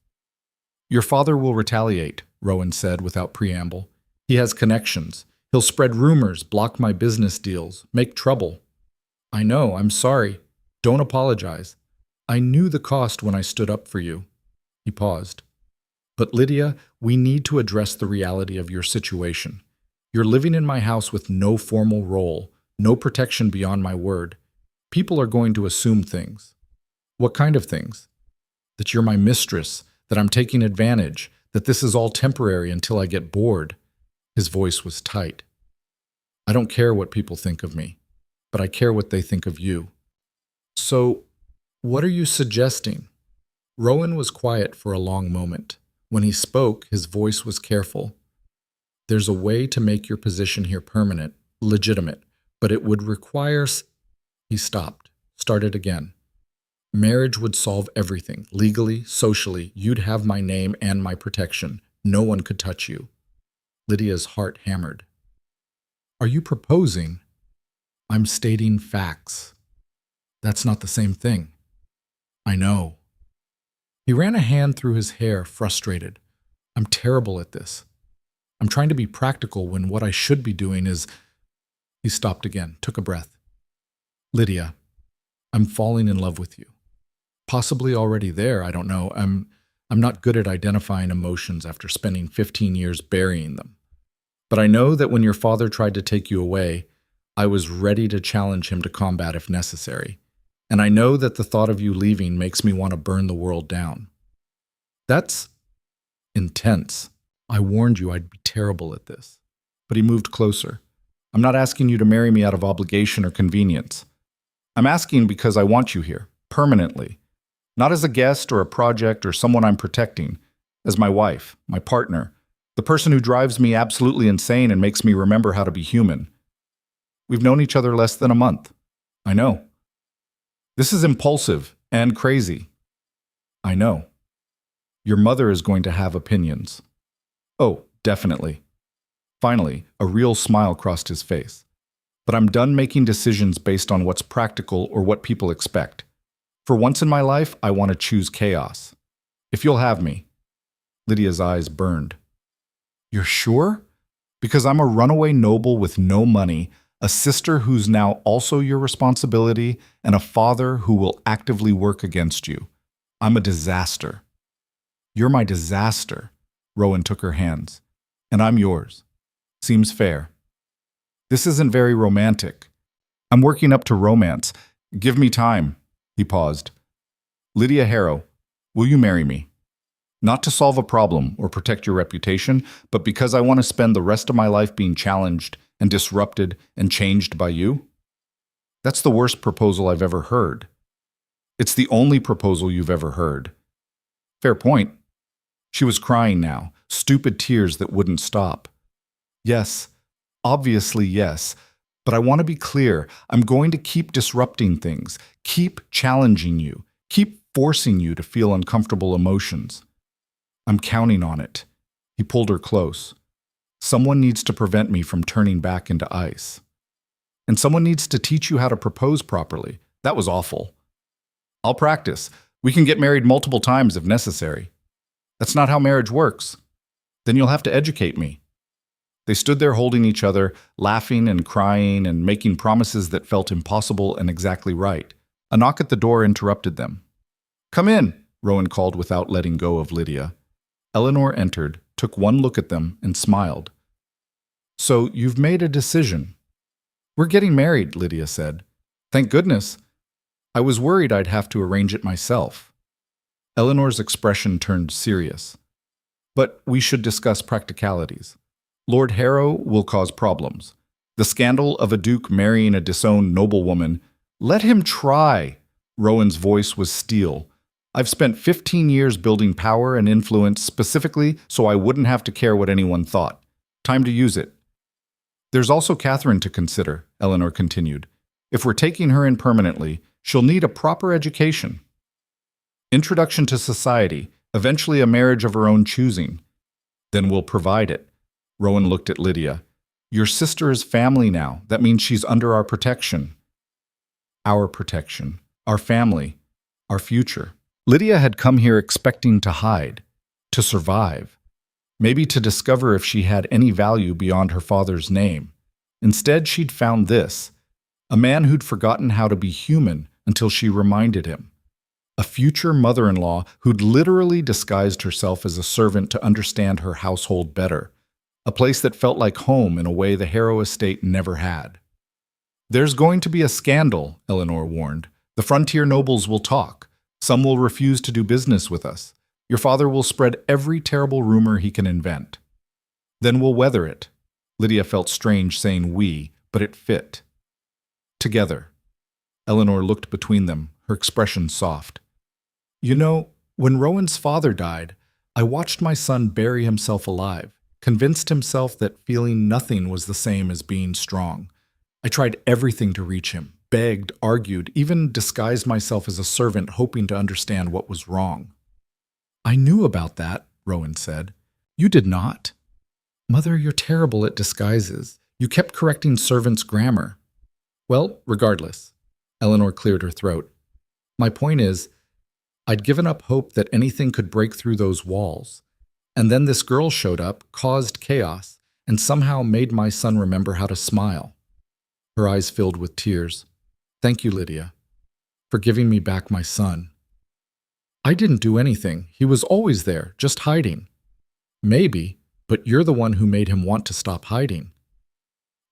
Your father will retaliate, Rowan said without preamble. He has connections. He'll spread rumors, block my business deals, make trouble. I know, I'm sorry. Don't apologize. I knew the cost when I stood up for you. He paused. But Lydia, we need to address the reality of your situation. You're living in my house with no formal role, no protection beyond my word. People are going to assume things. What kind of things? That you're my mistress, that I'm taking advantage, that this is all temporary until I get bored. His voice was tight. I don't care what people think of me, but I care what they think of you. So, what are you suggesting? Rowan was quiet for a long moment. When he spoke, his voice was careful. There's a way to make your position here permanent, legitimate, But it would require... He stopped, started again. Marriage would solve everything. Legally, socially, you'd have my name and my protection. No one could touch you. Lydia's heart hammered. Are you proposing? I'm stating facts. That's not the same thing. I know. He ran a hand through his hair, frustrated. I'm terrible at this. I'm trying to be practical when what I should be doing is... He stopped again, took a breath. Lydia, I'm falling in love with you. Possibly already there, I don't know. I'm not good at identifying emotions after spending 15 years burying them. But I know that when your father tried to take you away, I was ready to challenge him to combat if necessary. And I know that the thought of you leaving makes me want to burn the world down. That's intense. I warned you I'd be terrible at this. But he moved closer. I'm not asking you to marry me out of obligation or convenience. I'm asking because I want you here, permanently. Not as a guest or a project or someone I'm protecting, as my wife, my partner, the person who drives me absolutely insane and makes me remember how to be human. We've known each other less than a month. I know. This is impulsive and crazy. I know. Your mother is going to have opinions. Oh, definitely. Finally, a real smile crossed his face. But I'm done making decisions based on what's practical or what people expect. For once in my life, I want to choose chaos. If you'll have me. Lydia's eyes burned. You're sure? Because I'm a runaway noble with no money, a sister who's now also your responsibility, and a father who will actively work against you. I'm a disaster. You're my disaster. Rowan took her hands. And I'm yours. Seems fair. This isn't very romantic. I'm working up to romance. Give me time. He paused. Lydia Harrow, will you marry me? Not to solve a problem or protect your reputation, but because I want to spend the rest of my life being challenged and disrupted and changed by you? That's the worst proposal I've ever heard. It's the only proposal you've ever heard. Fair point. She was crying now, stupid tears that wouldn't stop. Yes, obviously yes. But I want to be clear, I'm going to keep disrupting things, keep challenging you, keep forcing you to feel uncomfortable emotions. I'm counting on it. He pulled her close. Someone needs to prevent me from turning back into ice. And someone needs to teach you how to propose properly. That was awful. I'll practice. We can get married multiple times if necessary. That's not how marriage works. Then you'll have to educate me. They stood there holding each other, laughing and crying and making promises that felt impossible and exactly right. A knock at the door interrupted them. Come in, Rowan called without letting go of Lydia. Eleanor entered, took one look at them, and smiled. So you've made a decision. We're getting married, Lydia said. Thank goodness. I was worried I'd have to arrange it myself. Eleanor's expression turned serious. But we should discuss practicalities. Lord Harrow will cause problems. The scandal of a duke marrying a disowned noblewoman. Let him try. Rowan's voice was steel. I've spent 15 years building power and influence specifically so I wouldn't have to care what anyone thought. Time to use it. There's also Catherine to consider, Eleanor continued. If we're taking her in permanently, she'll need a proper education. Introduction to society, eventually a marriage of her own choosing. Then we'll provide it. Rowan looked at Lydia. Your sister is family now. That means she's under our protection. Our protection. Our family. Our future. Lydia had come here expecting to hide, to survive, maybe to discover if she had any value beyond her father's name. Instead, she'd found this, a man who'd forgotten how to be human until she reminded him. A future mother-in-law who'd literally disguised herself as a servant to understand her household better. A place that felt like home in a way the Harrow estate never had. There's going to be a scandal, Eleanor warned. The frontier nobles will talk. Some will refuse to do business with us. Your father will spread every terrible rumor he can invent. Then we'll weather it. Lydia felt strange saying we, but it fit. Together. Eleanor looked between them, her expression soft. You know, when Rowan's father died, I watched my son bury himself alive, convinced himself that feeling nothing was the same as being strong. I tried everything to reach him, begged, argued, even disguised myself as a servant hoping to understand what was wrong. I knew about that, Rowan said. You did not. Mother, you're terrible at disguises. You kept correcting servants' grammar. Well, regardless. Eleanor cleared her throat. My point is, I'd given up hope that anything could break through those walls. And then this girl showed up, caused chaos, and somehow made my son remember how to smile. Her eyes filled with tears. Thank you, Lydia, for giving me back my son. I didn't do anything. He was always there, just hiding. Maybe, but you're the one who made him want to stop hiding.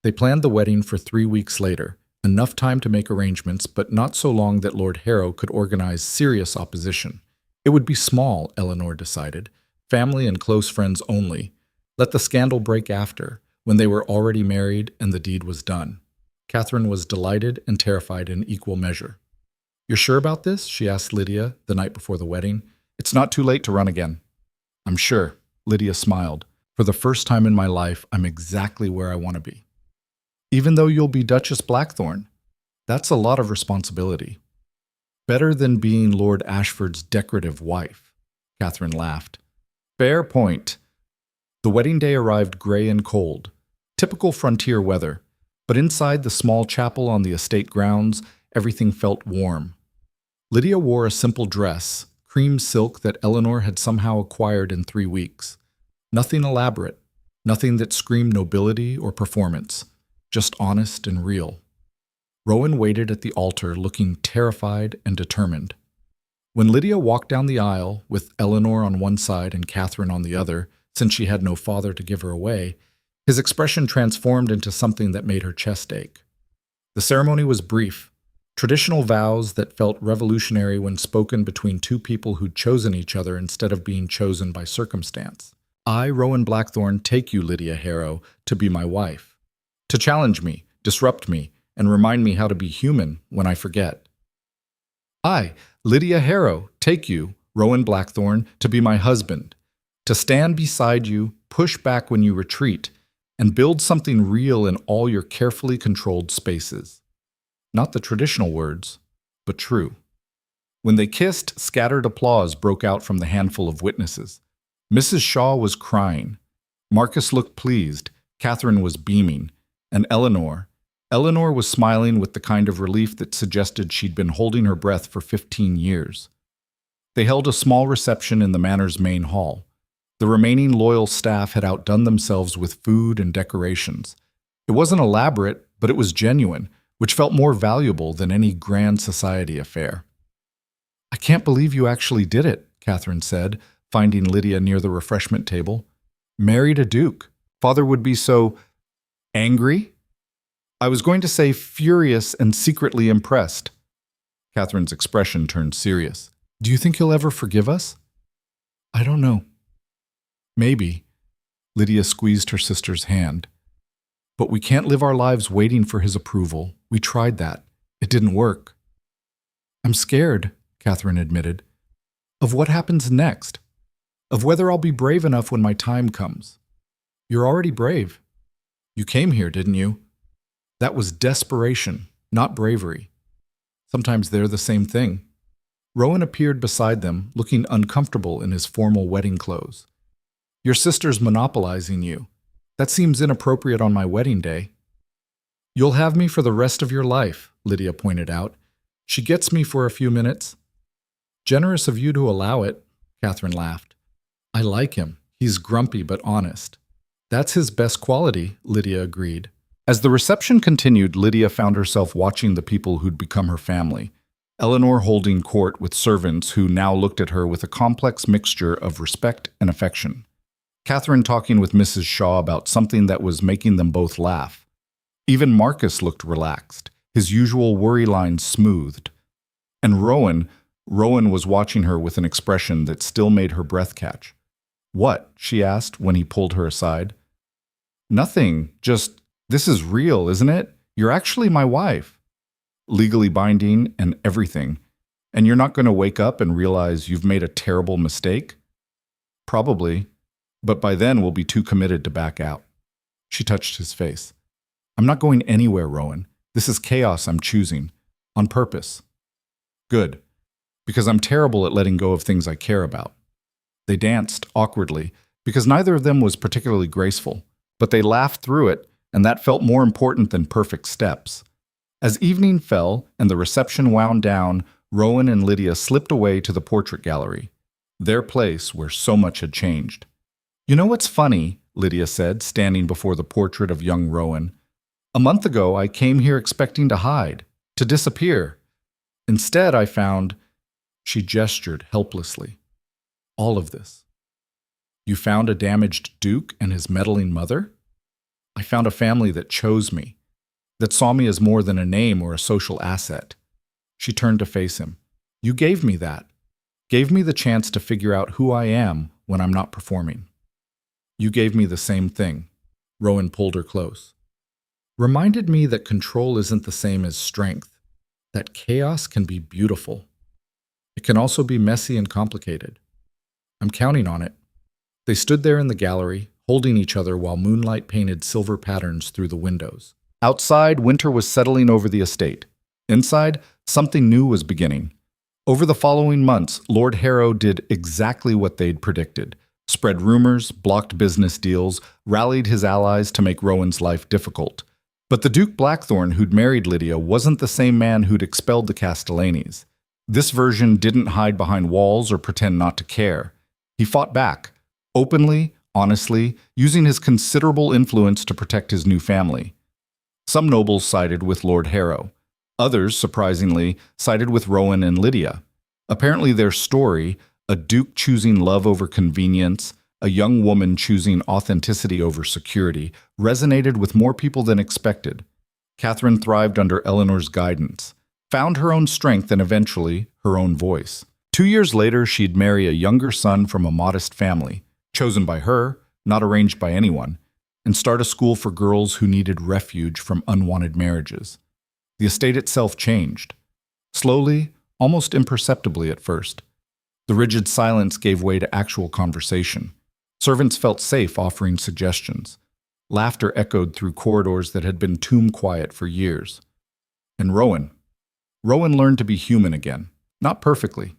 They planned the wedding for 3 weeks later, enough time to make arrangements, but not so long that Lord Harrow could organize serious opposition. It would be small, Eleanor decided, family and close friends only. Let the scandal break after, when they were already married and the deed was done. Catherine was delighted and terrified in equal measure. You're sure about this? She asked Lydia the night before the wedding. It's not too late to run again. I'm sure. Lydia smiled. For the first time in my life, I'm exactly where I want to be. Even though you'll be Duchess Blackthorn, that's a lot of responsibility. Better than being Lord Ashford's decorative wife. Catherine laughed. Fair point. The wedding day arrived gray and cold. Typical frontier weather. But inside the small chapel on the estate grounds, everything felt warm. Lydia wore a simple dress, cream silk that Eleanor had somehow acquired in 3 weeks. Nothing elaborate, nothing that screamed nobility or performance, just honest and real. Rowan waited at the altar, looking terrified and determined. When Lydia walked down the aisle, with Eleanor on one side and Catherine on the other, since she had no father to give her away, his expression transformed into something that made her chest ache. The ceremony was brief, traditional vows that felt revolutionary when spoken between two people who'd chosen each other instead of being chosen by circumstance. I, Rowan Blackthorn, take you, Lydia Harrow, to be my wife. To challenge me, disrupt me, and remind me how to be human when I forget. I, Lydia Harrow, take you, Rowan Blackthorn, to be my husband. To stand beside you, push back when you retreat, and build something real in all your carefully controlled spaces. Not the traditional words, but true. When they kissed, scattered applause broke out from the handful of witnesses. Mrs. Shaw was crying. Marcus looked pleased. Catherine was beaming. And Eleanor was smiling with the kind of relief that suggested she'd been holding her breath for 15 years. They held a small reception in the manor's main hall. The remaining loyal staff had outdone themselves with food and decorations. It wasn't elaborate, but it was genuine, which felt more valuable than any grand society affair. I can't believe you actually did it, Catherine said, finding Lydia near the refreshment table. Married a duke. Father would be so angry? I was going to say furious and secretly impressed. Catherine's expression turned serious. Do you think he'll ever forgive us? I don't know. Maybe. Lydia squeezed her sister's hand. But we can't live our lives waiting for his approval. We tried that. It didn't work. I'm scared, Catherine admitted, of what happens next, of whether I'll be brave enough when my time comes. You're already brave. You came here, didn't you? That was desperation, not bravery. Sometimes they're the same thing. Rowan appeared beside them, looking uncomfortable in his formal wedding clothes. Your sister's monopolizing you. That seems inappropriate on my wedding day. You'll have me for the rest of your life, Lydia pointed out. She gets me for a few minutes. Generous of you to allow it, Catherine laughed. I like him. He's grumpy but honest. That's his best quality, Lydia agreed. As the reception continued, Lydia found herself watching the people who'd become her family. Eleanor holding court with servants who now looked at her with a complex mixture of respect and affection. Catherine talking with Mrs. Shaw about something that was making them both laugh. Even Marcus looked relaxed, his usual worry lines smoothed. And Rowan was watching her with an expression that still made her breath catch. What? She asked when he pulled her aside. Nothing, just, this is real, isn't it? You're actually my wife. Legally binding and everything. And you're not going to wake up and realize you've made a terrible mistake? Probably. But by then we'll be too committed to back out. She touched his face. I'm not going anywhere, Rowan. This is chaos I'm choosing. On purpose. Good. Because I'm terrible at letting go of things I care about. They danced awkwardly, because neither of them was particularly graceful, but they laughed through it, and that felt more important than perfect steps. As evening fell and the reception wound down, Rowan and Lydia slipped away to the portrait gallery, their place where so much had changed. You know what's funny? Lydia said, standing before the portrait of young Rowan. A month ago, I came here expecting to hide, to disappear. Instead, I found, she gestured helplessly, all of this. You found a damaged Duke and his meddling mother? I found a family that chose me, that saw me as more than a name or a social asset. She turned to face him. You gave me that. Gave me the chance to figure out who I am when I'm not performing. You gave me the same thing. Rowan pulled her close. Reminded me that control isn't the same as strength, that chaos can be beautiful. It can also be messy and complicated. I'm counting on it. They stood there in the gallery, holding each other while moonlight painted silver patterns through the windows. Outside, winter was settling over the estate. Inside, something new was beginning. Over the following months, Lord Harrow did exactly what they'd predicted. Spread rumors, blocked business deals, rallied his allies to make Rowan's life difficult. But the Duke Blackthorne who'd married Lydia wasn't the same man who'd expelled the Castellanis. This version didn't hide behind walls or pretend not to care. He fought back, openly, honestly, using his considerable influence to protect his new family. Some nobles sided with Lord Harrow. Others, surprisingly, sided with Rowan and Lydia. Apparently their story, a duke choosing love over convenience, a young woman choosing authenticity over security, resonated with more people than expected. Catherine thrived under Eleanor's guidance, found her own strength and eventually her own voice. 2 years later, she'd marry a younger son from a modest family, chosen by her, not arranged by anyone, and start a school for girls who needed refuge from unwanted marriages. The estate itself changed. Slowly, almost imperceptibly at first. The rigid silence gave way to actual conversation. Servants felt safe offering suggestions. Laughter echoed through corridors that had been tomb quiet for years. And Rowan learned to be human again. Not perfectly.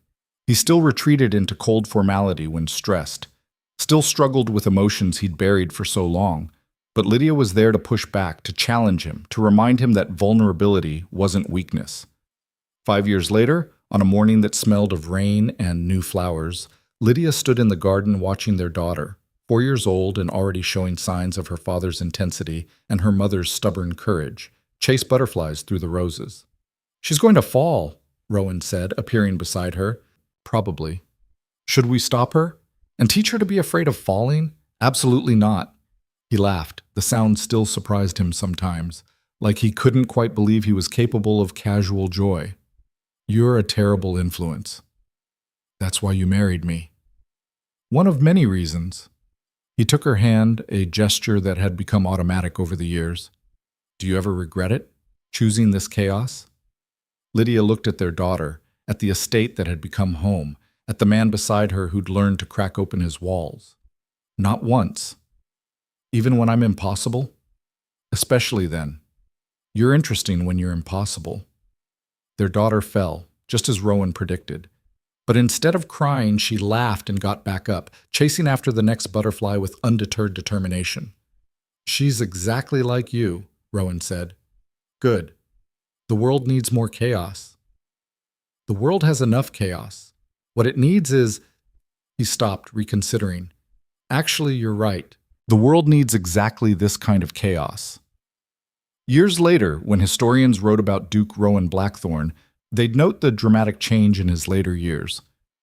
He still retreated into cold formality when stressed. Still struggled with emotions he'd buried for so long. But Lydia was there to push back, to challenge him, to remind him that vulnerability wasn't weakness. 5 years later, on a morning that smelled of rain and new flowers, Lydia stood in the garden watching their daughter, 4 years old and already showing signs of her father's intensity and her mother's stubborn courage, chase butterflies through the roses. She's going to fall, Rowan said, appearing beside her. Probably. Should we stop her? And teach her to be afraid of falling? Absolutely not. He laughed. The sound still surprised him sometimes, like he couldn't quite believe he was capable of casual joy. You're a terrible influence. That's why you married me. One of many reasons. He took her hand, a gesture that had become automatic over the years. Do you ever regret it, choosing this chaos? Lydia looked at their daughter, at the estate that had become home, at the man beside her who'd learned to crack open his walls. Not once. Even when I'm impossible? Especially then. You're interesting when you're impossible. Their daughter fell, just as Rowan predicted. But instead of crying, she laughed and got back up, chasing after the next butterfly with undeterred determination. She's exactly like you, Rowan said. Good. The world needs more chaos. The world has enough chaos. What it needs is... He stopped, reconsidering. Actually, you're right. The world needs exactly this kind of chaos. Years later, when historians wrote about Duke Rowan Blackthorne, they'd note the dramatic change in his later years,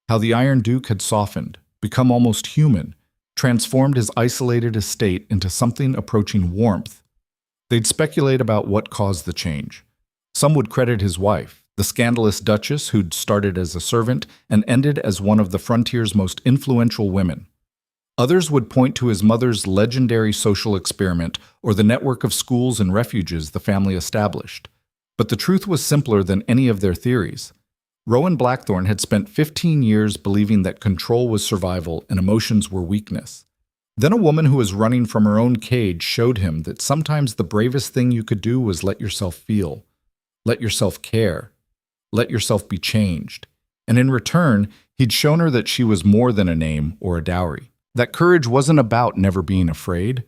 how the Iron Duke had softened, become almost human, transformed his isolated estate into something approaching warmth. They'd speculate about what caused the change. Some would credit his wife, the scandalous Duchess who'd started as a servant and ended as one of the frontier's most influential women. Others would point to his mother's legendary social experiment or the network of schools and refuges the family established. But the truth was simpler than any of their theories. Rowan Blackthorne had spent 15 years believing that control was survival and emotions were weakness. Then a woman who was running from her own cage showed him that sometimes the bravest thing you could do was let yourself feel, let yourself care, let yourself be changed. And in return, he'd shown her that she was more than a name or a dowry. That courage wasn't about never being afraid.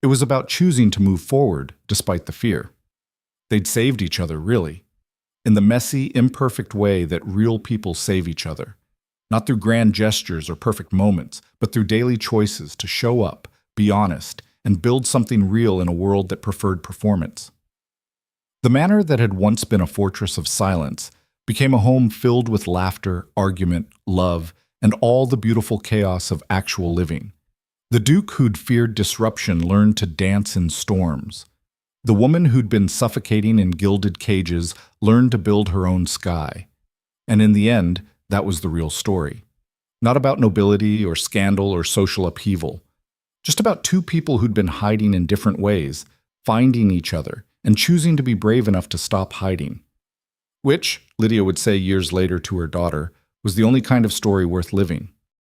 It was about choosing to move forward despite the fear. They'd saved each other, really, in the messy, imperfect way that real people save each other. Not through grand gestures or perfect moments, but through daily choices to show up, be honest, and build something real in a world that preferred performance. The manor that had once been a fortress of silence became a home filled with laughter, argument, love, and all the beautiful chaos of actual living. The Duke who'd feared disruption learned to dance in storms. The woman who'd been suffocating in gilded cages learned to build her own sky. And in the end, that was the real story. Not about nobility or scandal or social upheaval. Just about two people who'd been hiding in different ways, finding each other, and choosing to be brave enough to stop hiding. Which, Lydia would say years later to her daughter, was the only kind of story worth living.